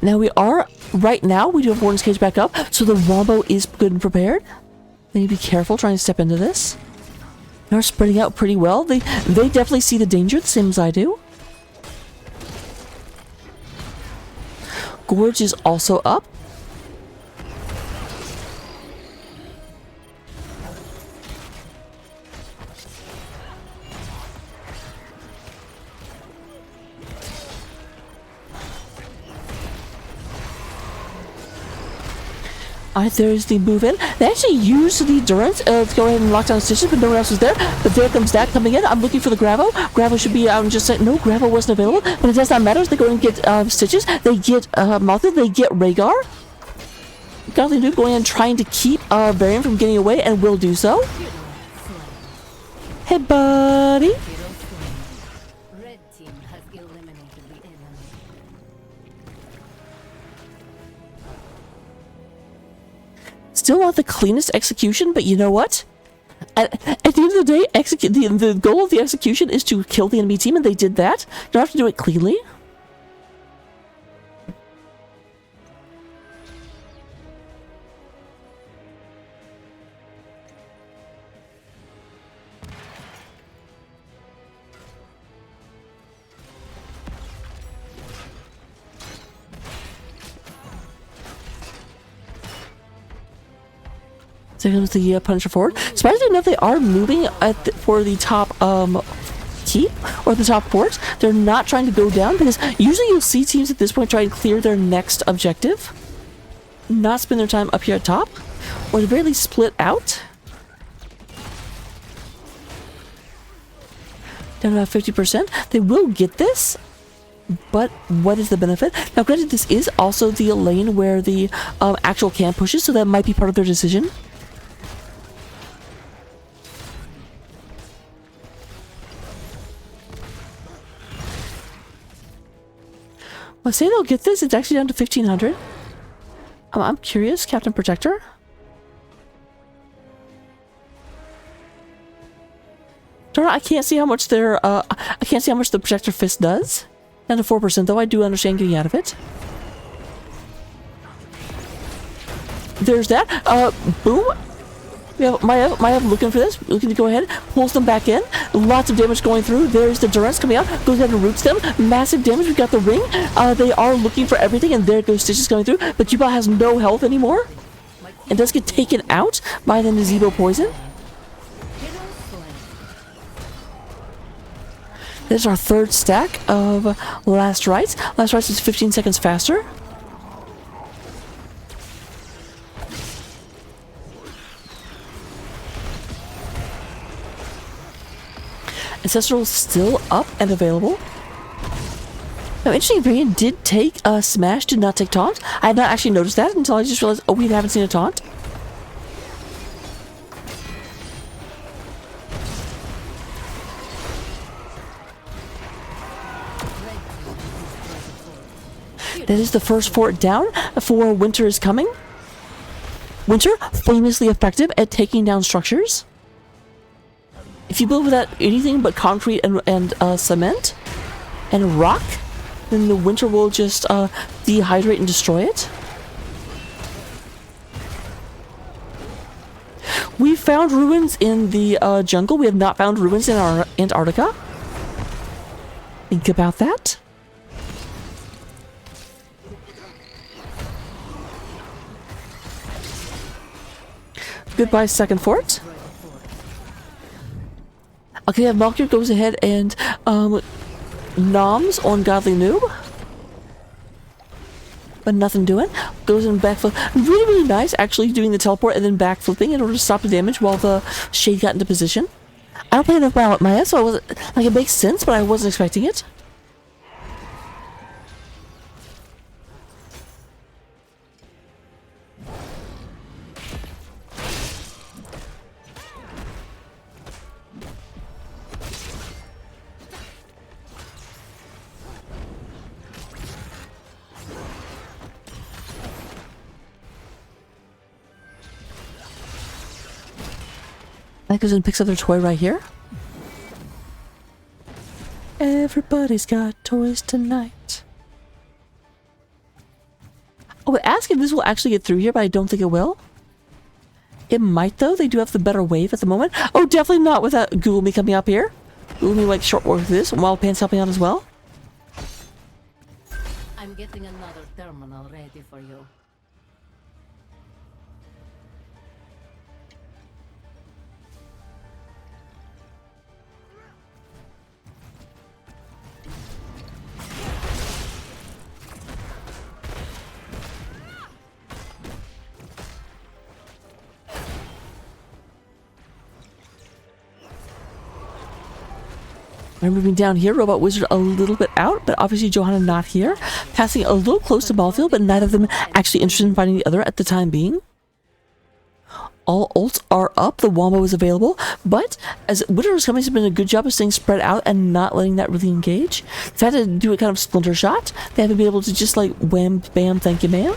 Now we are, right now, we do have Warden's Cage back up, so the Wombo is good and prepared. They need to be careful trying to step into this. They're spreading out pretty well. They definitely see the danger, the same as I do. Gorge is also up. Alright, there's the move in. They actually used the Durance to go ahead and lock down Stitches, but no one else was there. But there comes that coming in. I'm looking for the Gravo. Gravo should be out and just no, Gravo wasn't available. But it does not matter. They go and get Stitches. They get Malthiel. They get Rhaegar. Godly Nuke going in trying to keep Varian from getting away and will do so. Hey, buddy. Red team has eliminated the enemy. Still not the cleanest execution, but you know what? At the end of the day, the goal of the execution is to kill the enemy team, and they did that. You don't have to do it cleanly. So here comes the Punisher forward. Surprisingly enough, they are moving for the top keep or the top port. They're not trying to go down because usually you'll see teams at this point try and clear their next objective, not spend their time up here at top, or at the very least split out. down to about 50%. They will get this, but what is the benefit? Now, granted, this is also the lane where the actual camp pushes, so that might be part of their decision. Well, say they'll get this. It's actually down to 1,500. I'm curious, Captain Protector. Darn, I can't see how much their I can't see how much the Protector Fist does. Down to 4%, though. I do understand getting out of it. There's that. Boom. We have Maya looking for this, looking to go ahead, pulls them back in. Lots of damage going through. There's the Durance coming out, goes ahead and roots them. Massive damage. We've got the ring. They are looking for everything, and there goes Stitches coming through. But Juba has no health anymore, and does get taken out by the Nazebo poison. There's our third stack of Last Rites. Last Rites is 15 seconds faster. Ancestral still up and available. Now, interesting, Varian did take a Smash, did not take Taunt. I had not actually noticed that until I just realized, oh, we haven't seen a Taunt. That is the first fort down for Wiinter is coming. Wiinter, famously effective at taking down structures. If you build without anything but concrete and cement and rock, then the Wiinter will just dehydrate and destroy it. We found ruins in the jungle. We have not found ruins in our Antarctica. Think about that. Goodbye, second fort. Okay, Malkyr goes ahead and noms on Godly Noob. But nothing doing. Goes in backflip. Really, really nice, actually, doing the teleport and then backflipping in order to stop the damage while the Shade got into position. I don't play enough Maya, so I wasn't, like, it makes sense, but I wasn't expecting it. That goes and picks up their toy right here. Everybody's got toys tonight. I would ask if this will actually get through here, but I don't think it will. It might, though. They do have the better wave at the moment. Oh, definitely not without Ghoulmy coming up here. Ghoulmy, like, short work with this, and Wild Pants helping out as well. I'm getting another terminal ready for you. We're moving down here. Robot Wizard a little bit out, but obviously Johanna not here. Passing a little close to Ballfield, but neither of them actually interested in finding the other at the time being. All ults are up. The Wombo is available, but as Wiinter is coming, has been a good job of staying spread out and not letting that really engage. They've had to do a kind of splinter shot. They haven't been able to just like wham, bam, thank you, ma'am.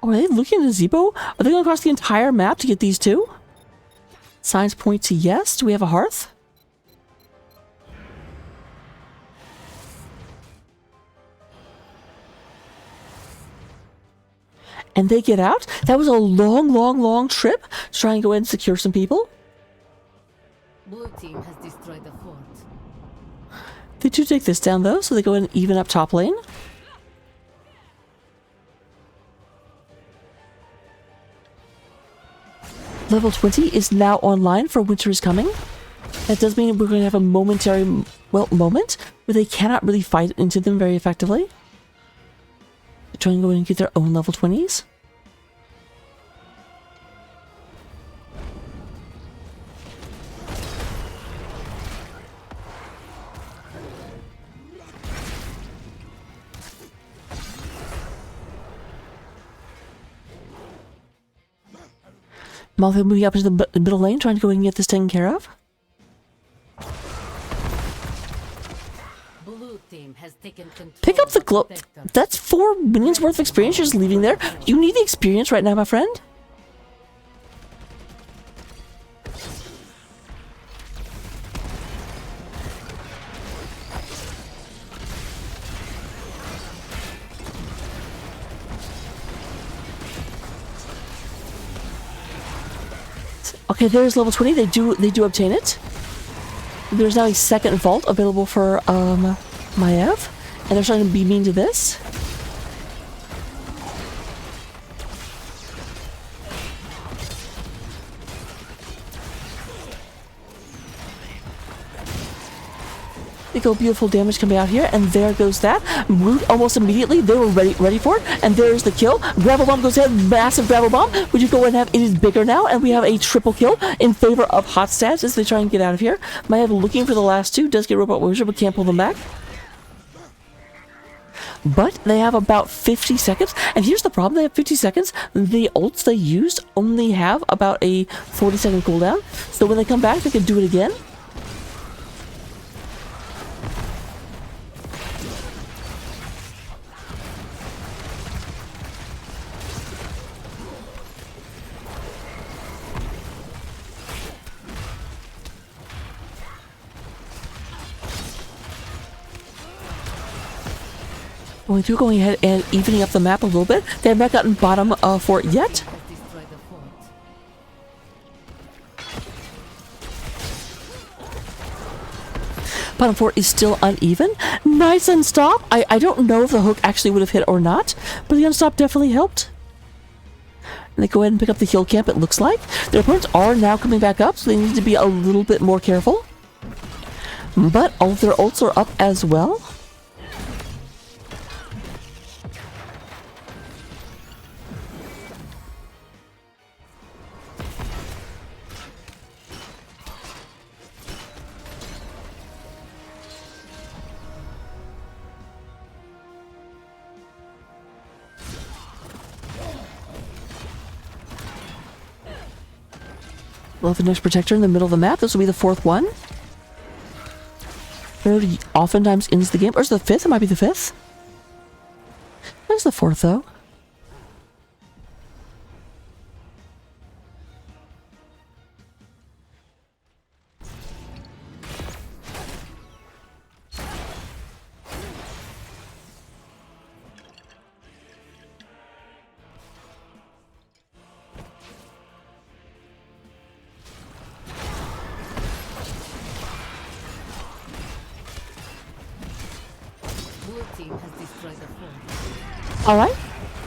Oh, are they looking at Nazebo? Are they going across the entire map to get these two? Signs point to yes. Do we have a hearth? And they get out? That was a long, long, long trip to try and go in and secure some people. Blue team has destroyed the fort. They do take this down, though, so they go in and even up top lane. Level 20 is now online for Winter is Coming. That does mean we're going to have a momentary, moment where they cannot really fight into them very effectively. They're trying to go in and get their own level 20s. Malphite moving up into the middle lane, trying to go in and get this taken care of. Blue team has taken control. Pick up the of glow. sector. That's 4 minions worth of experience just leaving there. You need the experience right now, my friend. Okay, there's level 20. They do obtain it. There's now a second vault available for Maiev, and they're trying to be mean to this. They go beautiful damage coming out here, and there goes that. Root almost immediately. They were ready for it, and there's the kill. Gravel Bomb goes ahead, massive Gravel Bomb, which you go and have. It is bigger now, and we have a triple kill in favor of Hot Stats as they try and get out of here. Maiev looking for the last two, does get Robot Wizard, but can't pull them back. But they have about 50 seconds, and here's the problem, they have 50 seconds. The ults they used only have about a 40-second cooldown, so when they come back, they can do it again. Going through, going ahead and evening up the map a little bit. They have not gotten bottom for it yet. Has destroyed the fort. Bottom 4 is still uneven. Nice unstop. I don't know if the hook actually would have hit or not, but the unstop definitely helped. And they go ahead and pick up the heal camp, it looks like. Their opponents are now coming back up, so they need to be a little bit more careful. But all of their ults are up as well. We'll have the next protector in the middle of the map. This will be the 4th one. Third oftentimes ends the game. Or is it the 5th? It might be the 5th. There's the 4th, though. Blue team has destroyed the fort. Alright.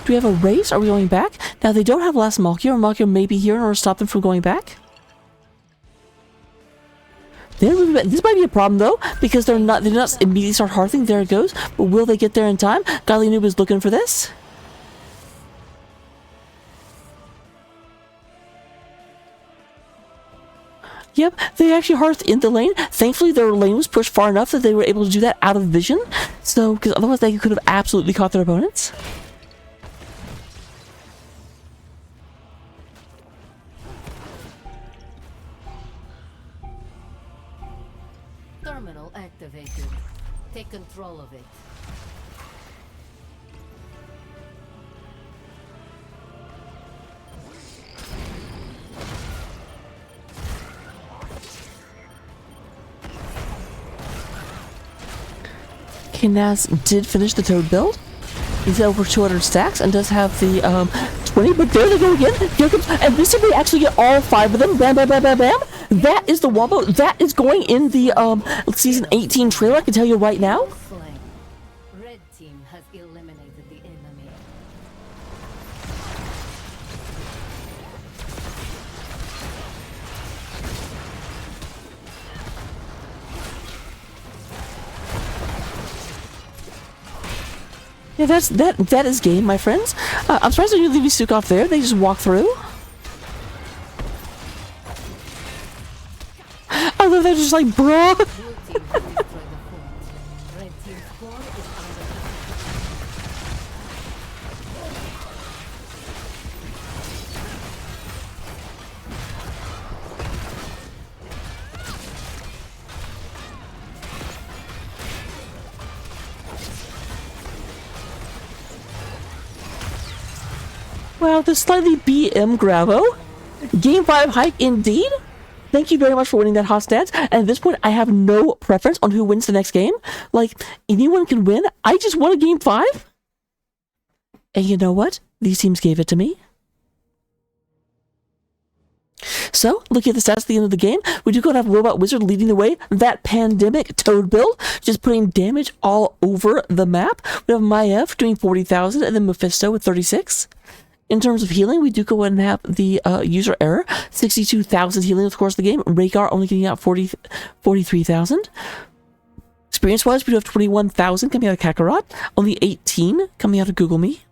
Do we have a race? Are we going back? Now, they don't have last Malkia, or Malkia may be here in order to stop them from going back. This might be a problem, though, because they did not immediately start hearthing. There it goes. But will they get there in time? Godly Noob is looking for this. Yep, they actually hearthed in the lane. Thankfully, their lane was pushed far enough that they were able to do that out of vision. So, because otherwise they could have absolutely caught their opponents. Terminal activated. Take control of it. Okay, Naz did finish the Toad build. He's over 200 stacks and does have the 20, but there they go again. Here comes, and this time they actually get all 5 of them. Bam, bam, bam, bam, bam. That is the wombo. That is going in the season 18 trailer, I can tell you right now. Slain. Red team has eliminated the enemy. Yeah, that is game, my friends. I'm surprised they didn't leave Sukov there. They just walk through. I love that, just like, bruh. Blue team has destroyed the fort. Red team's core is under attack. Wow, the slightly BM Gravo. Game 5 hike indeed. Thank you very much for winning that hot stats. And at this point, I have no preference on who wins the next game. Like, anyone can win. I just won a game 5. And you know what? These teams gave it to me. So, looking at the stats at the end of the game, we do go to have Robot Wizard leading the way. That pandemic Toad build, just putting damage all over the map. We have Maiev doing 40,000, and then Mephisto with 36. In terms of healing, we do go ahead and have the user error, 62,000 healing of course the game. Rhaegar only getting out 43,000. Experience-wise, we do have 21,000 coming out of Kakarot, only 18 coming out of Google Me.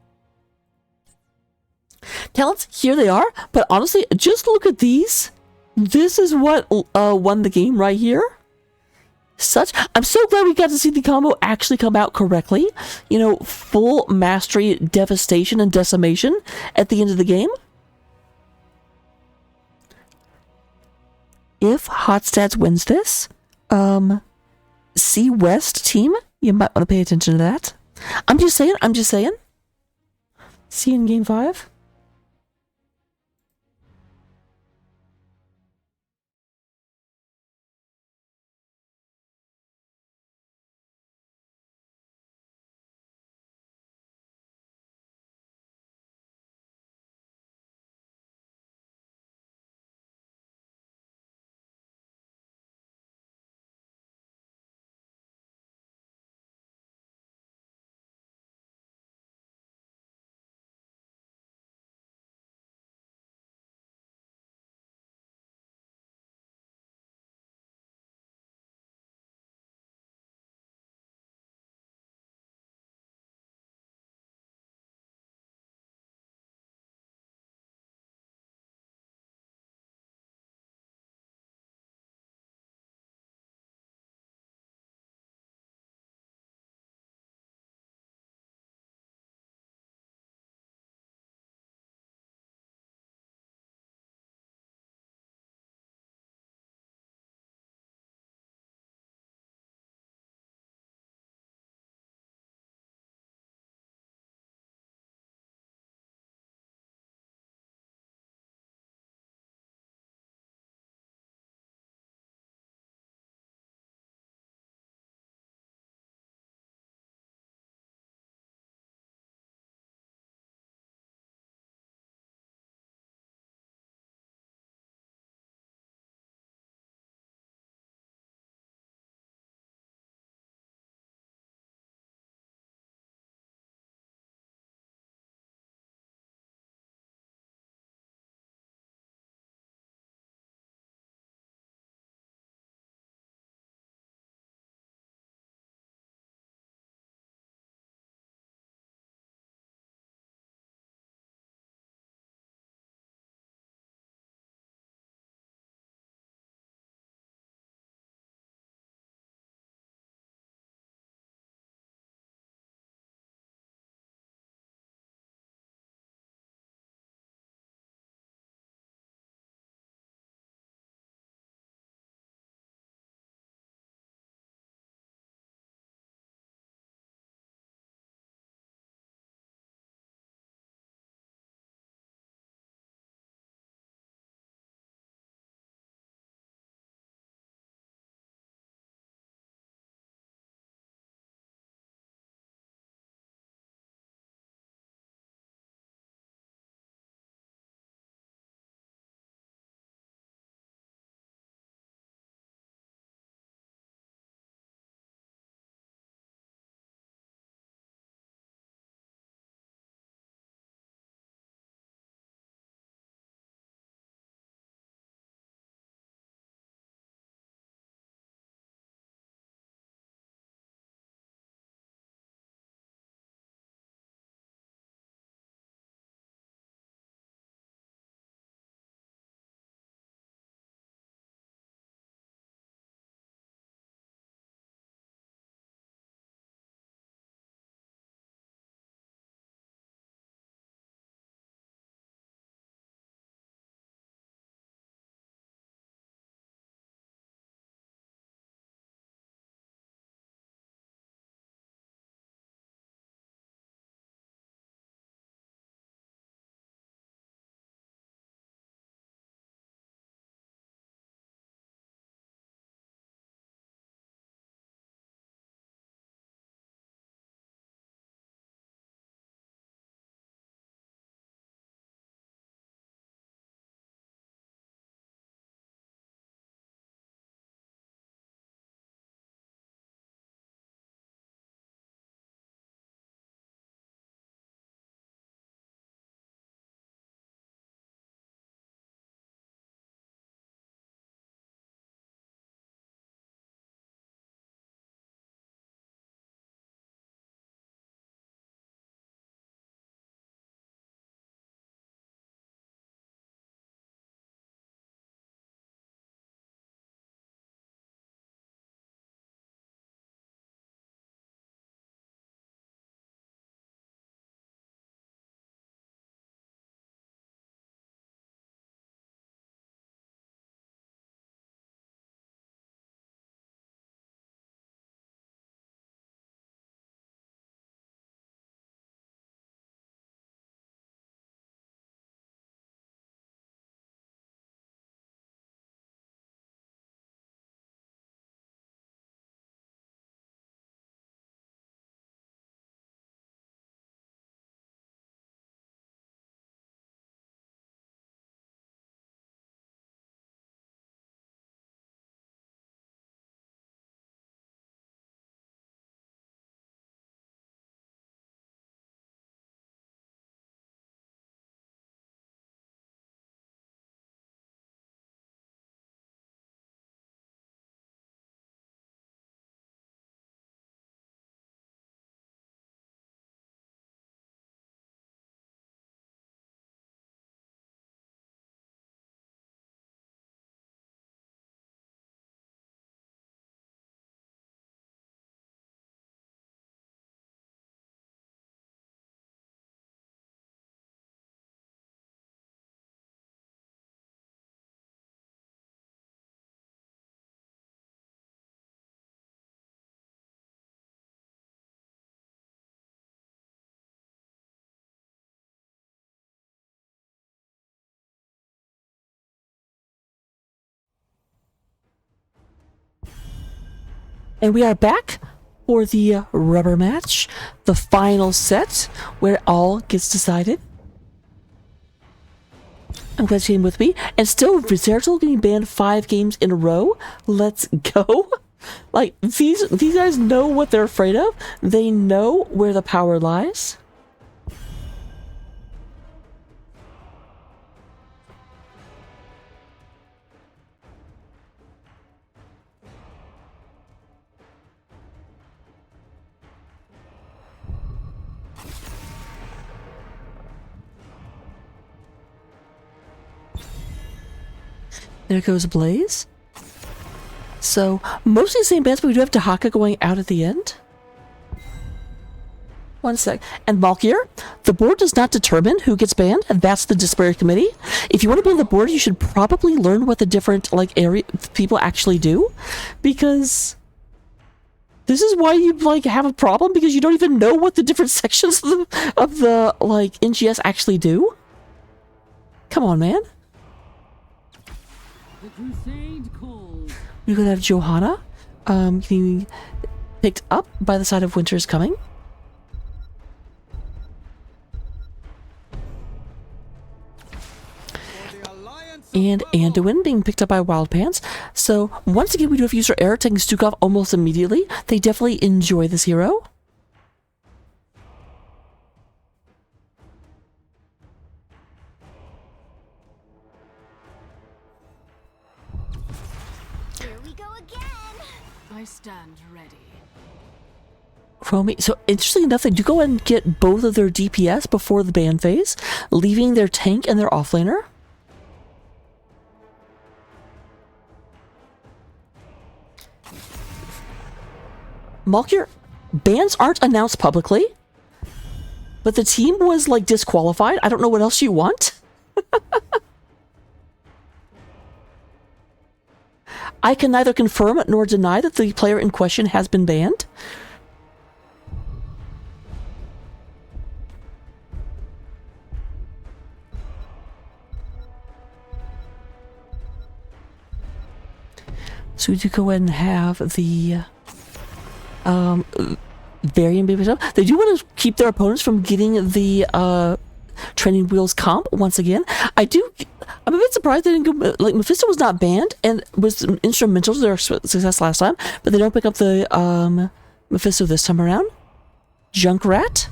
Talents, here they are, but honestly, just look at these. This is what won the game right here. I'm so glad we got to see the combo actually come out correctly. You know, full mastery, devastation, and decimation at the end of the game. If Hotstats wins this, C West team, you might want to pay attention to that. I'm just saying. See you in game 5. And we are back for the rubber match, the final set, where it all gets decided. I'm glad you came with me. And still, Zeratul getting banned 5 games in a row. Let's go. Like, these guys know what they're afraid of. They know where the power lies. There goes Blaze. So, mostly the same bans, but we do have Dahaka going out at the end. One sec. And Malkier, the board does not determine who gets banned, and that's the disciplinary committee. If you want to ban the board, you should probably learn what the different, like, area people actually do. Because this is why you, like, have a problem, because you don't even know what the different sections of the like, NGS actually do. Come on, man. The crusade calls. We're going to have Johanna getting picked up by the side of Winter's coming. And Anduin being picked up by Wild Pants. So, once again, we do have user error taking Stukov almost immediately. They definitely enjoy this hero. I stand ready. Chromie. So, interestingly enough, they do go and get both of their DPS before the ban phase, leaving their tank and their offlaner. Malkier, bans aren't announced publicly, but the team was, like, disqualified. I don't know what else you want. I can neither confirm nor deny that the player in question has been banned. So we do go ahead and have the variant babies up. They do want to keep their opponents from getting the training wheels comp once again. I'm a bit surprised they didn't go, like, Mephisto was not banned and was instrumental to their success last time, but they don't pick up the Mephisto this time around. Junkrat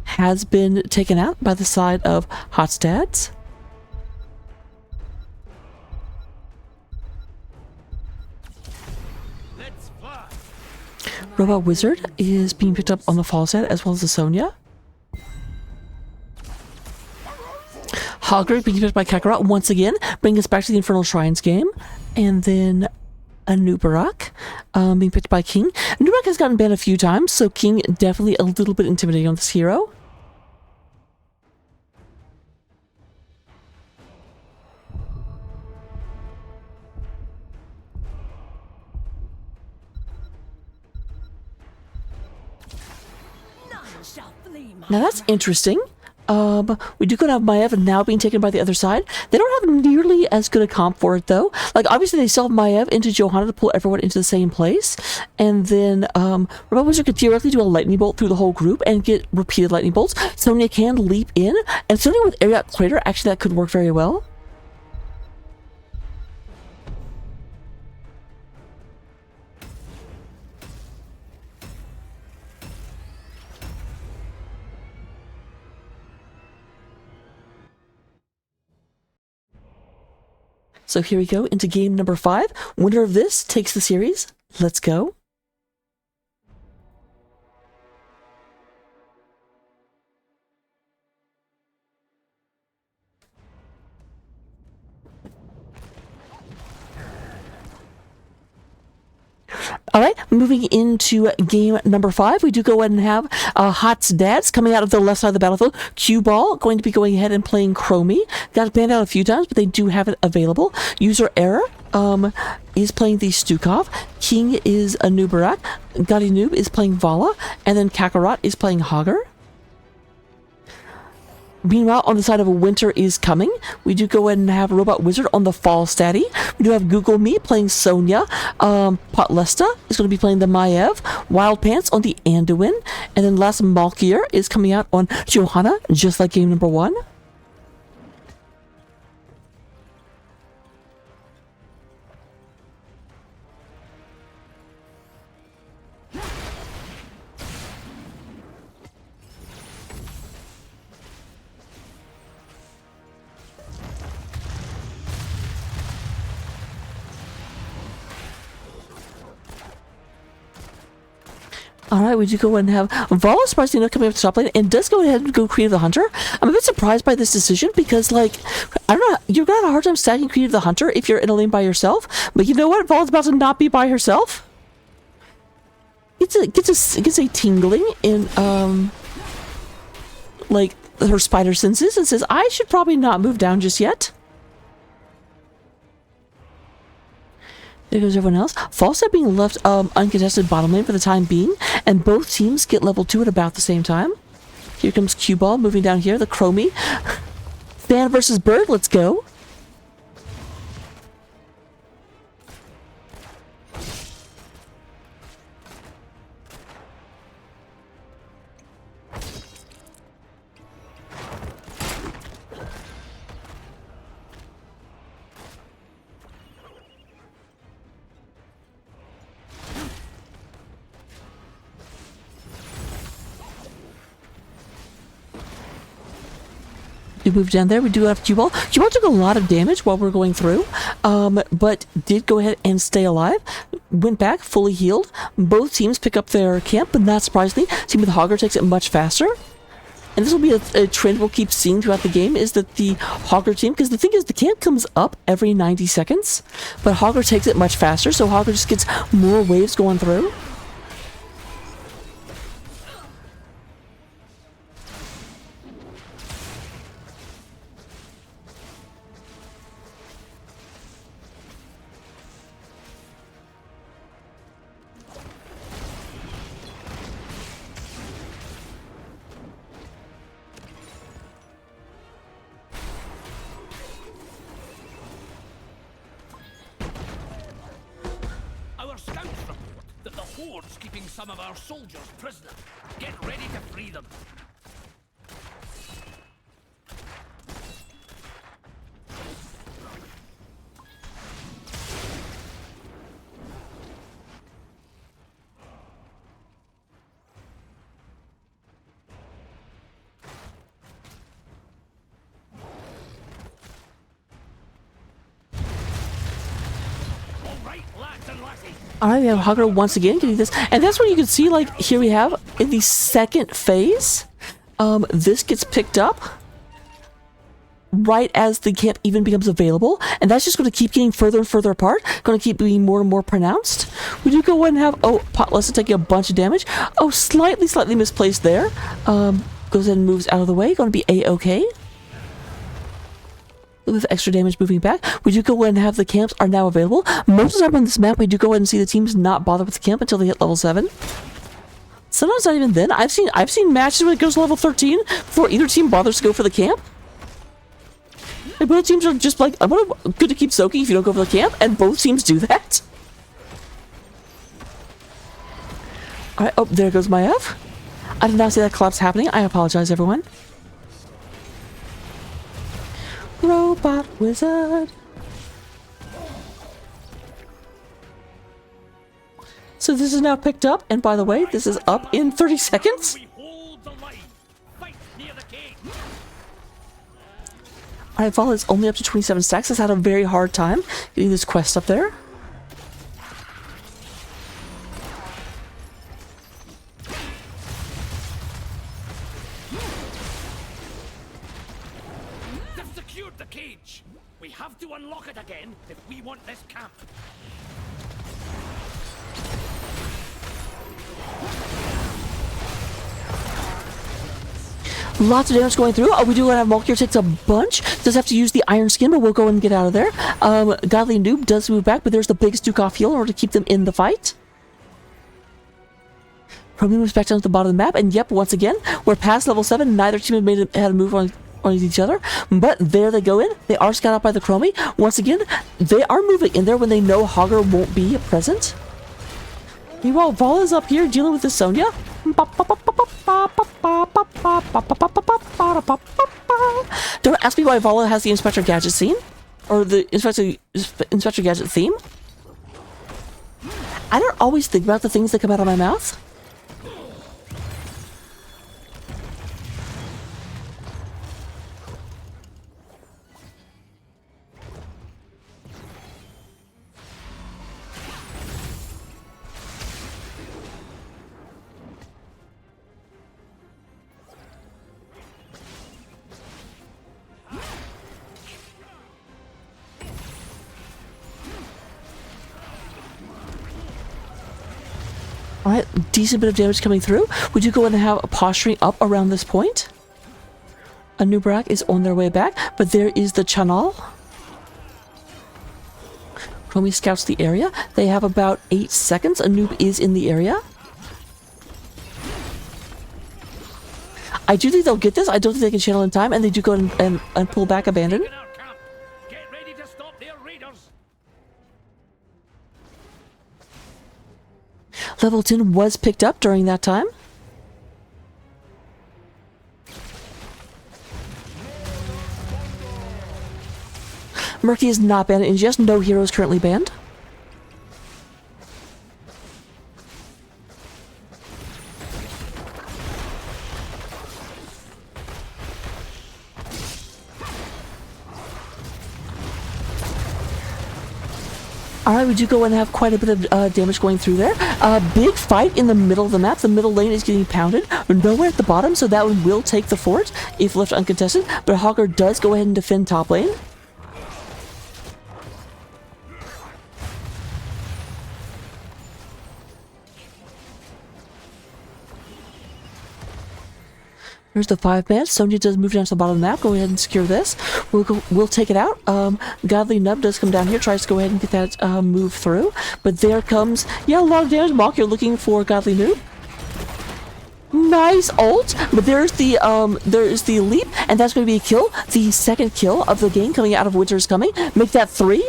has been taken out by the side of Hotstads. Robot Wizard is being picked up on the fall set, as well as the Sonya. Hogger being picked by Kakarot once again, bringing us back to the Infernal Shrines game. And then Anubarak being picked by King. Anubarak has gotten banned a few times, so King definitely a little bit intimidating on this hero. Now that's interesting. We do go to have Maiev now being taken by the other side. They don't have nearly as good a comp for it, though. Like, obviously, they still have Maiev into Johanna to pull everyone into the same place. And then, Robot Wizard could theoretically do a lightning bolt through the whole group and get repeated lightning bolts. Sonya can leap in. And Sonya with Ariat Crater, actually, that could work very well. So here we go into game number 5. Winner of this takes the series. Let's go. All right, moving into game number 5, we do go ahead and have Hot's Dads coming out of the left side of the battlefield. Cue Ball going to be going ahead and playing Chromie. Got banned out a few times, but they do have it available. User Error is playing the Stukov. King is Anubarak. Gotti Noob is playing Vala. And then Kakarot is playing Hogger. Meanwhile, on the side of Wiinter is coming. We do go ahead and have Robot Wizard on the Fall Statty. We do have Google Me playing Sonya. Potlesta is going to be playing the Maiev. Wild Pants on the Anduin. And then last Malkier is coming out on Johanna, just like game number 1. Alright, we do go ahead and have Vol surprisingly coming up to top lane and does go ahead and go Creative the Hunter. I'm a bit surprised by this decision because, like, I don't know, you're gonna have a hard time stacking Creative the Hunter if you're in a lane by yourself. But you know what? Vol's about to not be by herself. Gets a tingling in, like, her spider senses and says, I should probably not move down just yet. There goes everyone else. Falstad being left uncontested bottom lane for the time being, and both teams get level 2 at about the same time. Here comes Cue Ball moving down here, the Chromie. Fan versus Bird, let's go. We move down there. We do have Cue Ball. Cue Ball took a lot of damage while we're going through, but did go ahead and stay alive. Went back, fully healed. Both teams pick up their camp, but not surprisingly, team with Hogger takes it much faster. And this will be a trend we'll keep seeing throughout the game, is that the Hogger team, because the thing is, the camp comes up every 90 seconds, but Hogger takes it much faster, so Hogger just gets more waves going through. Our scouts report that the Horde's keeping some of our soldiers prisoner. Get ready to free them. Alright, we have Hogger once again getting this, and that's where you can see, like, here we have, in the second phase, this gets picked up right as the camp even becomes available, and that's just going to keep getting further and further apart, going to keep being more and more pronounced. We do go ahead and have, Potless taking a bunch of damage. Slightly misplaced there. Goes ahead and moves out of the way, going to be A-okay. With extra damage moving back, we do go ahead and have the camps are now available. Most of the time on this map, we do go ahead and see the teams not bother with the camp until they hit level 7. Sometimes not even then. I've seen matches where it goes to level 13 before either team bothers to go for the camp. And both teams are just like, good to keep soaking if you don't go for the camp, and both teams do that. Alright, there goes my F. I did not see that collapse happening. I apologize, everyone. Robot Wizard. So this is now picked up, and by the way, this is up in 30 seconds. Alright, Vol is only up to 27 stacks. Has had a very hard time getting this quest up there. The cage. We have to unlock it again if we want this camp. Lots of damage going through. We do have Malkier takes a bunch. Does have to use the Iron Skin, but we'll go and get out of there. Godly Noob does move back, but there's the biggest Duke off heal in order to keep them in the fight. Probably moves back down to the bottom of the map, and yep, once again, we're past level 7. Neither team had a move on on each other. But there they go in. They are scouted out by the Chromie. Once again, they are moving in there when they know Hogger won't be present. Meanwhile, Vala's up here dealing with the Sonya. Don't ask me why Vala has the Inspector Gadget scene. Or the Inspector Gadget theme. I don't always think about the things that come out of my mouth. Alright, decent bit of damage coming through. We do go in and have a posturing up around this point. A Nubrak is on their way back, but there is the Chanal. Chromie scouts the area. They have about 8 seconds. A noob is in the area. I do think they'll get this. I don't think they can channel in time, and they do go and pull back abandon. In our camp. Get ready to stop their raiders. Level 10 was picked up during that time. Murky is not banned. NGS, no hero is currently banned. Alright, we do go and have quite a bit of damage going through there. Big fight in the middle of the map. The middle lane is getting pounded. Nowhere at the bottom, so that one will take the fort if left uncontested. But Hogger does go ahead and defend top lane. Here's the 5-man. Sonya does move down to the bottom of the map. Go ahead and secure this. We'll take it out. Godly Nub does come down here. Tries to go ahead and get that move through. But there comes, yeah, a lot of damage. Mock, you're looking for Godly Noob. Nice ult. But there's the leap, and that's going to be a kill. The second kill of the game coming out of Winter's Coming. Make that 3.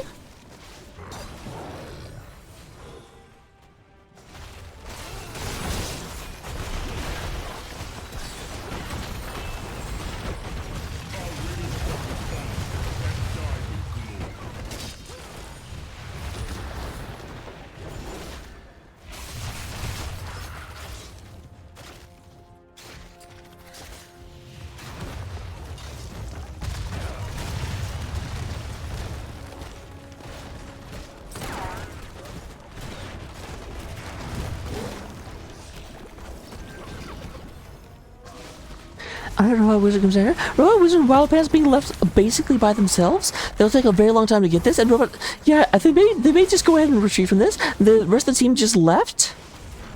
I don't know how Wizard comes in here. Robot Wizard and Wild Pants being left basically by themselves. They'll take a very long time to get this. And Robot, yeah, I think they may just go ahead and retreat from this. The rest of the team just left.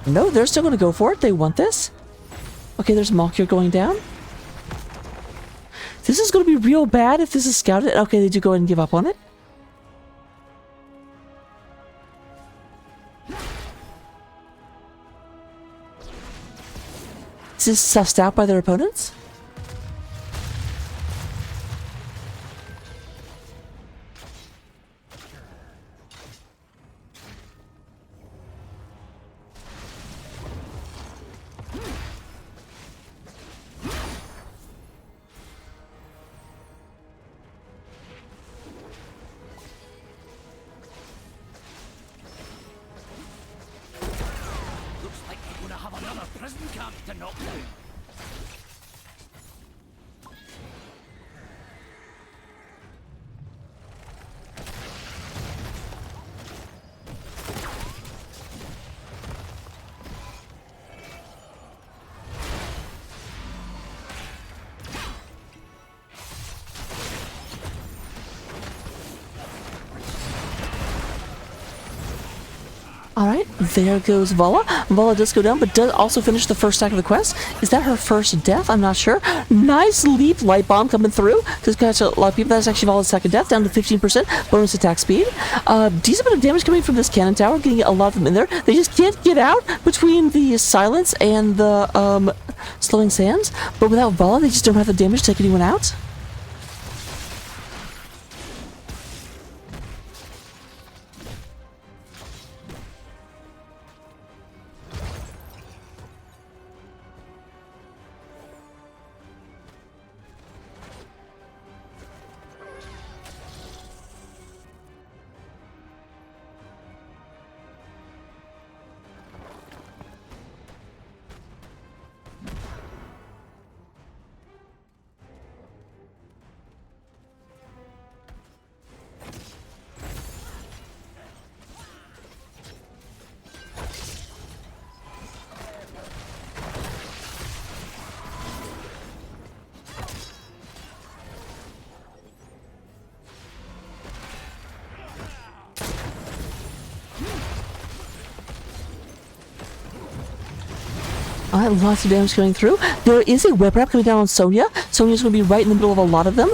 No, they're still going to go for it. They want this. Okay, there's Malkier going down. This is going to be real bad if this is scouted. Okay, they do go ahead and give up on it. This is sussed out by their opponents. Looks like we're gonna have another prison camp to knock down. Alright, there goes Vala. Vala does go down, but does also finish the first stack of the quest. Is that her first death? I'm not sure. Nice leap light bomb coming through. Just catch a lot of people. That's actually Vala's second death, down to 15% bonus attack speed. Decent bit of damage coming from this cannon tower, getting a lot of them in there. They just can't get out between the silence and the slowing sands. But without Vala, they just don't have the damage to take anyone out. Alright, lots of damage coming through. There is a web wrap coming down on Sonya. Sonya's going to be right in the middle of a lot of them.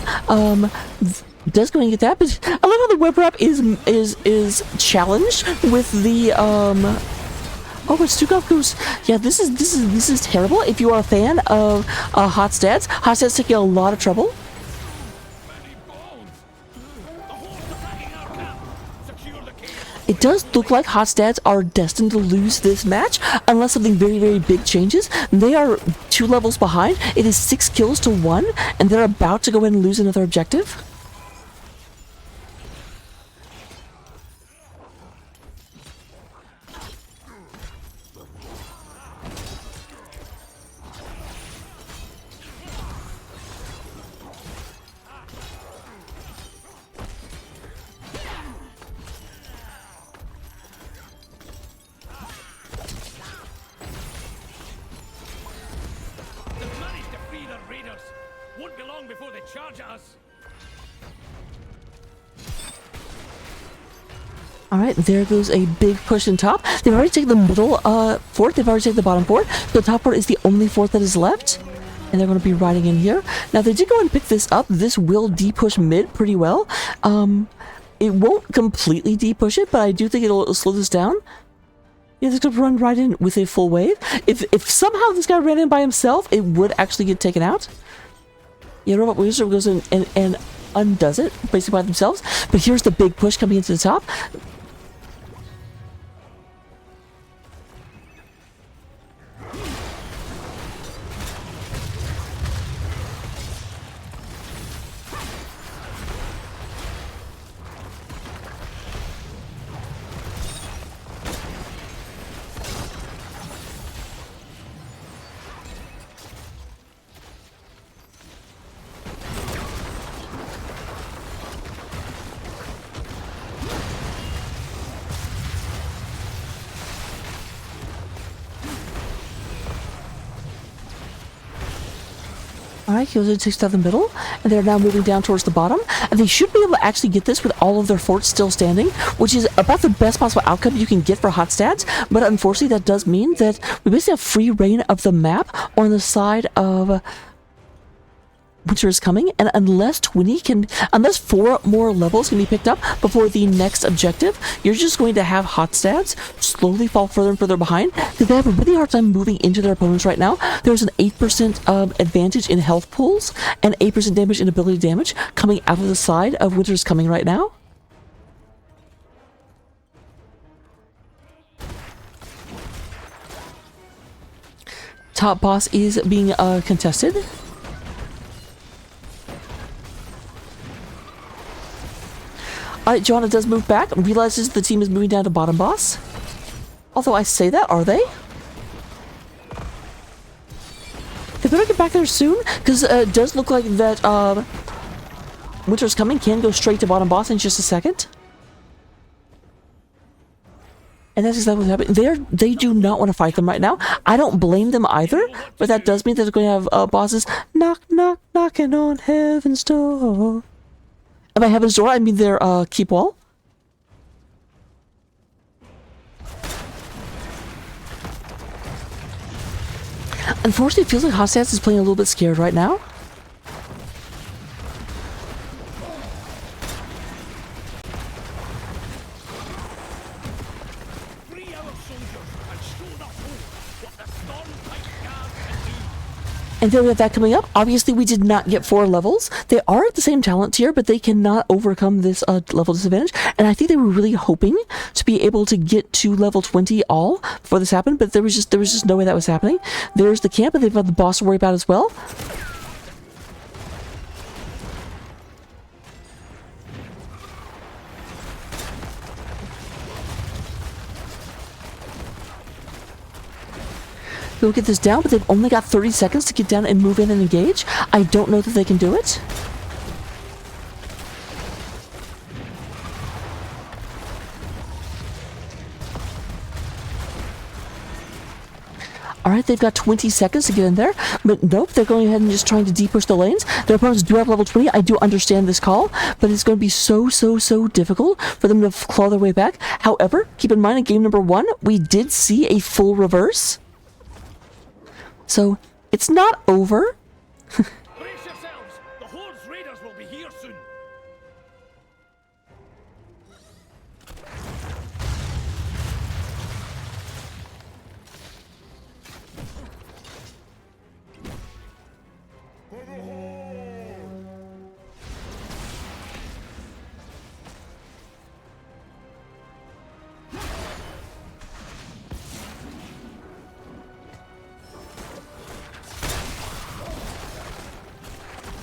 Does go and get that, but I love how the web wrap is challenged with the Oh, but Stukov goes, yeah, this is terrible. If you are a fan of hot stats taking a lot of trouble. It does look like hot stats are destined to lose this match unless something very, very big changes. They are 2 levels behind. It is 6 kills to 1, and they're about to go in and lose another objective. Won't be long before they charge at us. Alright, there goes a big push in top. They've already taken the middle fort. They've already taken the bottom fort. The top fort is the only fort that is left. And they're going to be riding in here. Now, they did go and pick this up. This will de-push mid pretty well. It won't completely de-push it, but I do think it'll slow this down. Yeah, this could run right in with a full wave. If somehow this guy ran in by himself, it would actually get taken out. Yeah, Robot Wizard goes in and undoes it, basically by themselves. But here's the big push coming into the top. Alright, Kyozo takes down the middle, and they're now moving down towards the bottom. And they should be able to actually get this with all of their forts still standing, which is about the best possible outcome you can get for hot stats. But unfortunately, that does mean that we basically have free reign of the map on the side of Winter is coming, and unless 4 more levels can be picked up before the next objective, you're just going to have hot stats slowly fall further and further behind, because they have a really hard time moving into their opponents right now. There's an 8% advantage in health pools and 8% damage in ability damage coming out of the side of Winter is coming right now. Top boss is being contested. Alright, Joanna does move back and realizes the team is moving down to bottom boss. Although I say that, are they? They better get back there soon, because it does look like that Winter's Coming can go straight to bottom boss in just a second. And that's exactly what's happening. They do not want to fight them right now. I don't blame them either, but that does mean that they're going to have bosses knocking on heaven's door. And by heaven's door, I mean their keep wall. Unfortunately, it feels like Hot Stats is playing a little bit scared right now. And then we have that coming up. Obviously, we did not get 4 levels. They are at the same talent tier, but they cannot overcome this level disadvantage. And I think they were really hoping to be able to get to level 20 all before this happened, but there was just no way that was happening. There's the camp, and they've got the boss to worry about as well. They'll get this down, but they've only got 30 seconds to get down and move in and engage. I don't know that they can do it. Alright, they've got 20 seconds to get in there, but nope, they're going ahead and just trying to de-push the lanes. Their opponents do have level 20. I do understand this call, but it's going to be so difficult for them to claw their way back. However, keep in mind, in game number 1, we did see a full reverse. So it's not over. Brace yourselves! The Horde's raiders will be here soon!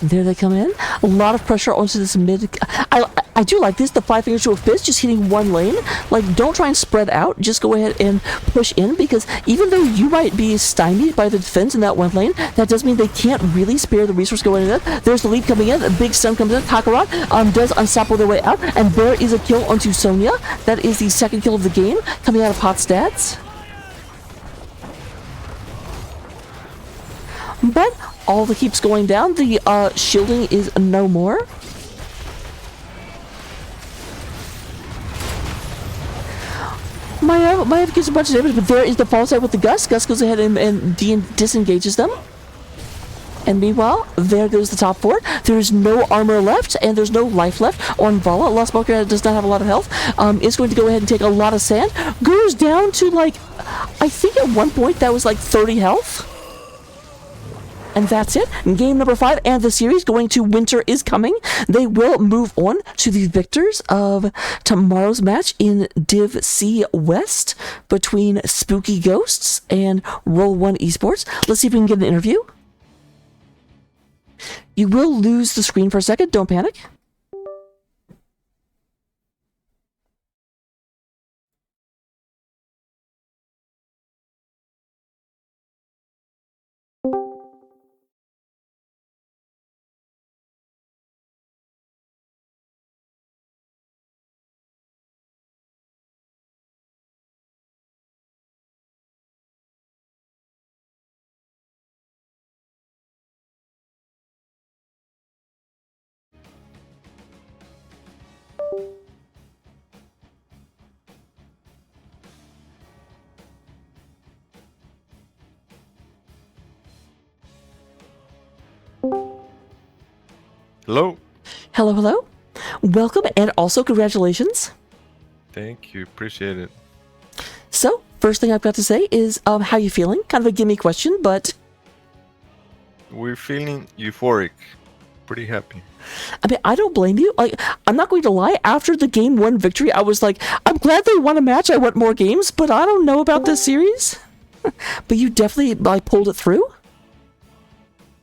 There they come in. A lot of pressure onto this mid. I do like this. The 5 fingers to a fist, just hitting one lane. Like, don't try and spread out. Just go ahead and push in, because even though you might be stymied by the defense in that one lane, that does mean they can't really spare the resource going in there. There's the lead coming in. A big stun comes in. Kakarot does unstoppable their way out, and there is a kill onto Sonya. That is the second kill of the game, coming out of hot stats. But all the keeps going down. The shielding is no more. Maya gives a bunch of damage, but there is the false side with the Gus. Gus goes ahead and disengages them. And meanwhile, there goes the top 4. There is no armor left, and there's no life left on Vala. Lost Smoker does not have a lot of health. Is going to go ahead and take a lot of sand. Goes down to, like, I think at one point that was like 30 health. And that's it. Game number 5 and the series going to Wiinter is coming. They will move on to the victors of tomorrow's match in Div C West between Spooky Ghosts and Roll1 Esports. Let's see if we can get an interview. You will lose the screen for a second. Don't panic. Hello. Hello, hello. Welcome, and also congratulations. Thank you. Appreciate it. So, first thing I've got to say is, how you feeling? Kind of a gimme question, but We're feeling euphoric. Pretty happy. I mean, I don't blame you. Like, I'm not going to lie. After the game 1 victory, I was like, I'm glad they won a match. I want more games, but I don't know about this series. But you definitely like pulled it through.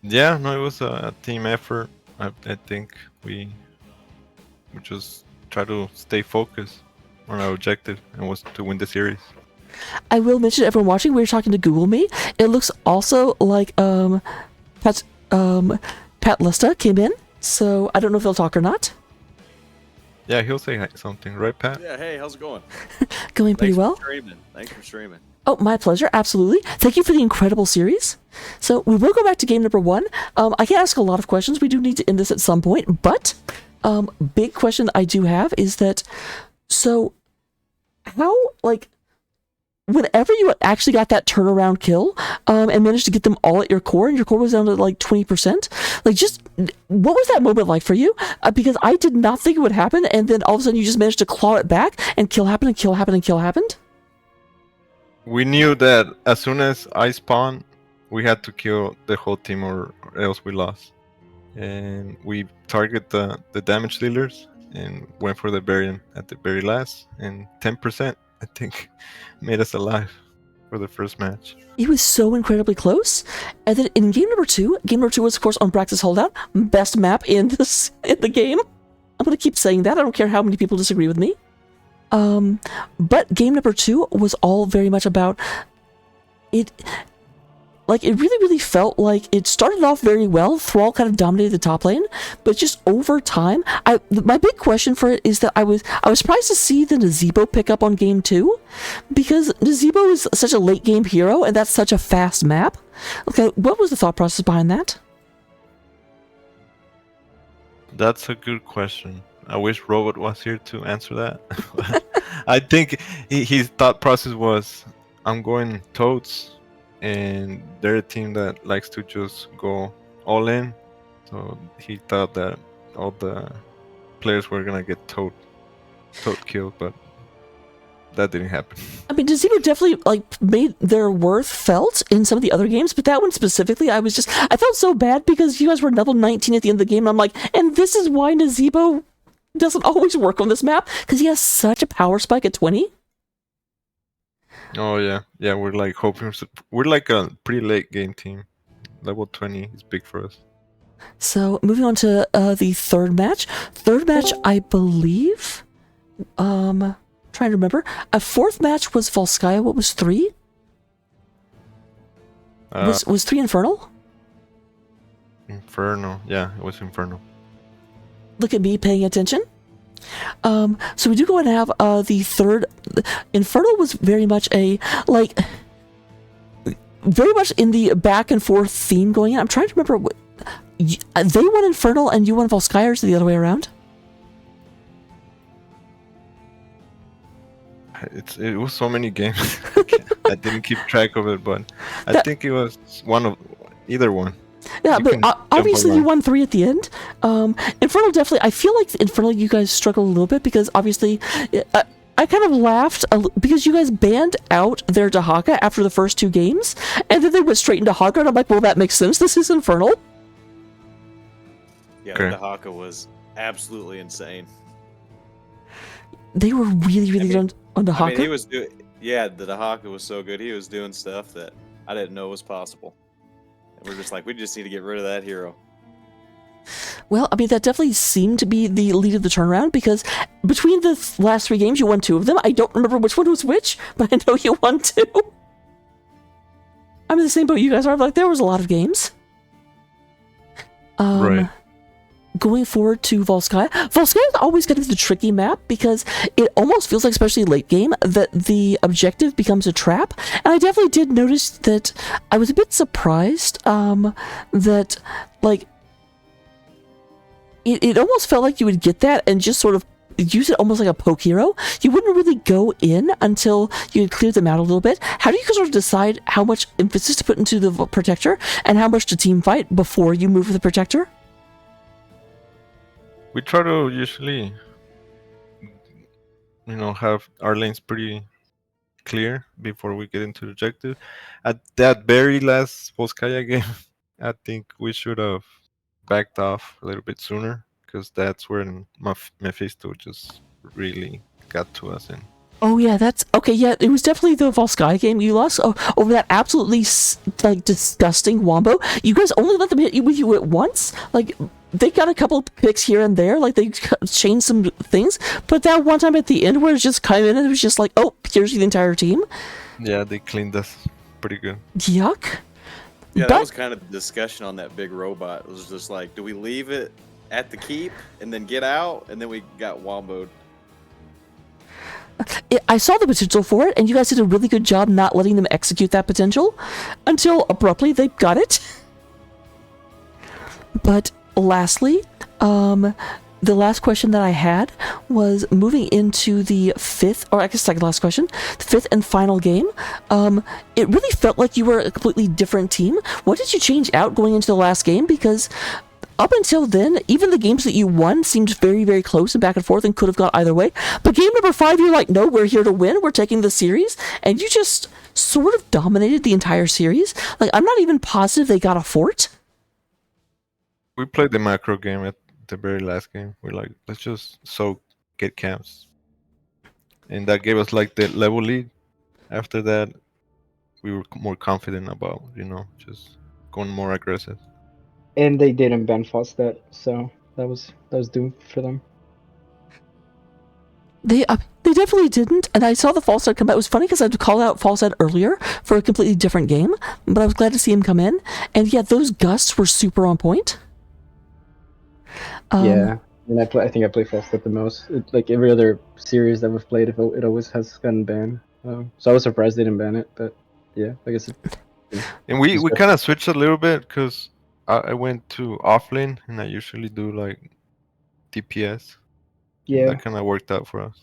Yeah, no, it was a team effort. I think we just try to stay focused on our objective, and was to win the series. I will mention to everyone watching, we were talking to Google Me. It looks also like Pat Lesta came in, so I don't know if they'll talk or not. Yeah, he'll say something, right, Pat? Yeah, hey, how's it going? Going pretty well. Thanks for streaming. Oh, my pleasure. Absolutely. Thank you for the incredible series. So we will go back to game number 1. I can ask a lot of questions. We do need to end this at some point, but big question I do have is that, so how, like, whenever you actually got that turnaround kill and managed to get them all at your core, and your core was down to like 20%, like, just what was that moment like for you? Because I did not think it would happen, and then all of a sudden you just managed to claw it back, and kill happened, and kill happened, and kill happened. We knew that as soon as I spawned, we had to kill the whole team, or else we lost. And we target the damage dealers and went for the Varian at the very last, and 10%, I think, made us alive for the first match. It was so incredibly close. And then in game number 2 was of course on Praxis Holdout, best map in the game. I'm gonna keep saying that. I don't care how many people disagree with me. But game number 2 was all very much about it. Like, it really felt like it started off very well. Thrall kind of dominated the top lane, but just over time, my big question for it is that I was surprised to see the Nazeebo pick up on game 2, because Nazeebo is such a late game hero, and that's such a fast map. Okay, what was the thought process behind that? That's a good question. I wish Robot was here to answer that. I think his thought process was, I'm going toads, and they're a team that likes to just go all in. So he thought that all the players were gonna get toad killed, but that didn't happen. I mean, Dezebo definitely like made their worth felt in some of the other games, but that one specifically, I felt so bad because you guys were level 19 at the end of the game, and I'm like, and this is why Dezebo doesn't always work on this map, because he has such a power spike at 20. Oh yeah, we're like hoping we're like a pretty late game team. Level 20 is big for us. So moving on to the third match. Third match, I believe. Trying to remember. A fourth match was Volskaya. What was 3? Was 3 Infernal? Inferno. Yeah, it was Inferno. Look at me paying attention. So we do go and have the third. Infernal was very much very much in the back and forth theme going in. I'm trying to remember what they won Infernal and you won Volskaya, or is it the other way around? It was so many games. I didn't keep track of it, but I think it was either one. Yeah, You but can jump obviously you around. won 3 at the end. Infernal definitely, I feel like Infernal you guys struggled a little bit because obviously I kind of laughed because you guys banned out their Dahaka after the first 2 games, and then they went straight into Haka, and I'm like, well, that makes sense. This is Infernal. Yeah, Okay. the Haka was absolutely insane. They were really, really good on Dahaka. I mean, he was doing. Yeah, the Dahaka was so good. He was doing stuff that I didn't know was possible. And we're just like, we just need to get rid of that hero. Well, I mean, that definitely seemed to be the lead of the turnaround because between the last 3 games, you won 2 of them. I don't remember which one was which, but I know you won 2. I'm in the same boat you guys are. Like, there was a lot of games. Right. Going forward to Volskaya. Volskaya is always going to be the tricky map because it almost feels like, especially late game, that the objective becomes a trap. And I definitely did notice that I was a bit surprised that, like, it almost felt like you would get that and just sort of use it almost like a poke hero. You wouldn't really go in until you had cleared them out a little bit. How do you sort of decide how much emphasis to put into the Protector and how much to team fight before you move with the Protector? We try to usually, have our lanes pretty clear before we get into the objective. At that very last Volskaya game, I think we should have backed off a little bit sooner because that's when Mephisto just really got to us. And Oh yeah, that's okay. Yeah, it was definitely the Volskaya game you lost over that absolutely disgusting wombo. You guys only let them hit you with you at once. Like they got a couple picks here and there, like they changed some things, but that one time at the end where it just came in and it was just like, oh, here's the entire team. yeah, they cleaned us pretty good. Yuck. Yeah, But- that was kind of the discussion on that big robot. It was just like, do we leave it at the keep and then get out? And then we got womboed. I saw the potential for it, and you guys did a really good job not letting them execute that potential until abruptly they got it. But lastly, the last question that I had was moving into the fifth, or I guess second last question, the 5th and final game. It really felt like you were a completely different team. What did you change out going into the last game? Because up until then, even the games that you won seemed very, very close and back and forth and could have gone either way. But game number 5, you're like, no, we're here to win. We're taking the series. And you just sort of dominated the entire series. Like, I'm not even positive they got a fort. We played the macro game at the very last game. We're like, let's just get camps. And that gave us like the level lead. After that, we were more confident about, just going more aggressive. And they didn't ban Fostet, so that was doomed for them. They definitely didn't, and I saw the Falstad come out. It was funny because I'd called out Falstad earlier for a completely different game, but I was glad to see him come in. And yeah, those gusts were super on point. Yeah, and I think I play Fostet the most. Like every other series that we've played, it always has gotten banned. So I was surprised they didn't ban it, but yeah, I guess. And we kind of switched a little bit because I went to offlane and I usually do like DPS. Yeah. That kind of worked out for us.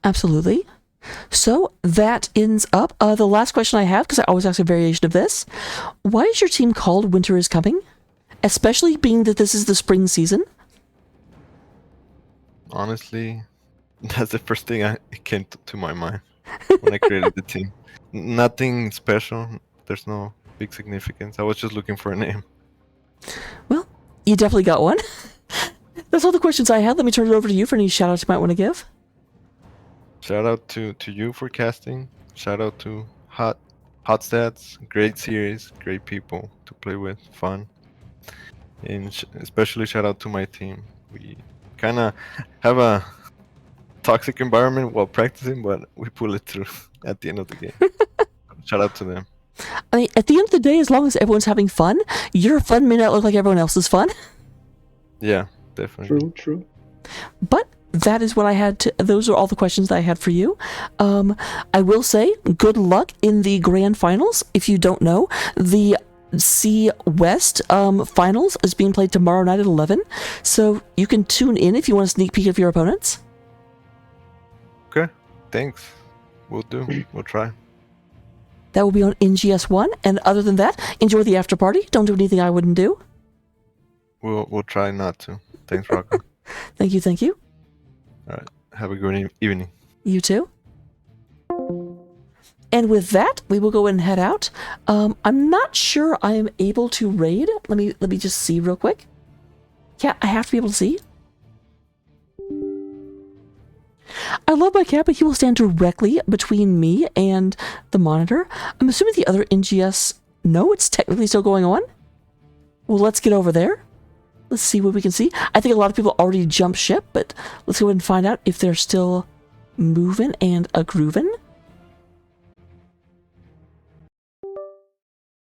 Absolutely. So that ends up the last question I have, because I always ask a variation of this. Why is your team called Winter is Coming? Especially being that this is the spring season. Honestly, that's the first thing it came to my mind when I created the team. Nothing special. There's no big significance. I was just looking for a name. Well, you definitely got one. That's all the questions I had. Let me turn it over to you for any shout-outs you might want to give. Shout out to you for casting. Shout out to Hot Stats. Great series. Great people to play with. Fun. And especially shout out to my team. We kind of have a toxic environment while practicing, but we pull it through at the end of the game. Shout out to them. I mean, at the end of the day, as long as everyone's having fun, your fun may not look like everyone else's fun. Yeah, definitely. True. But that is what I had to, those are all the questions that I had for you. I will say good luck in the grand finals. If you don't know, the C West finals is being played tomorrow night at 11. So you can tune in if you want a sneak peek of your opponents. Okay, thanks. We'll do. We'll try. That will be on NGS 1. And other than that, enjoy the after party. Don't do anything I wouldn't do. We'll try not to. Thanks, Rocco. Thank you. All right. Have a good evening. You too. And with that, we will go and head out. I'm not sure I am able to raid. Let me just see real quick. Yeah, I have to be able to see. I love my cat, but he will stand directly between me and the monitor. I'm assuming the other NGS... No, it's technically still going on. Well, let's get over there. Let's see what we can see. I think a lot of people already jumped ship, but let's go ahead and find out if they're still moving and a-grooving.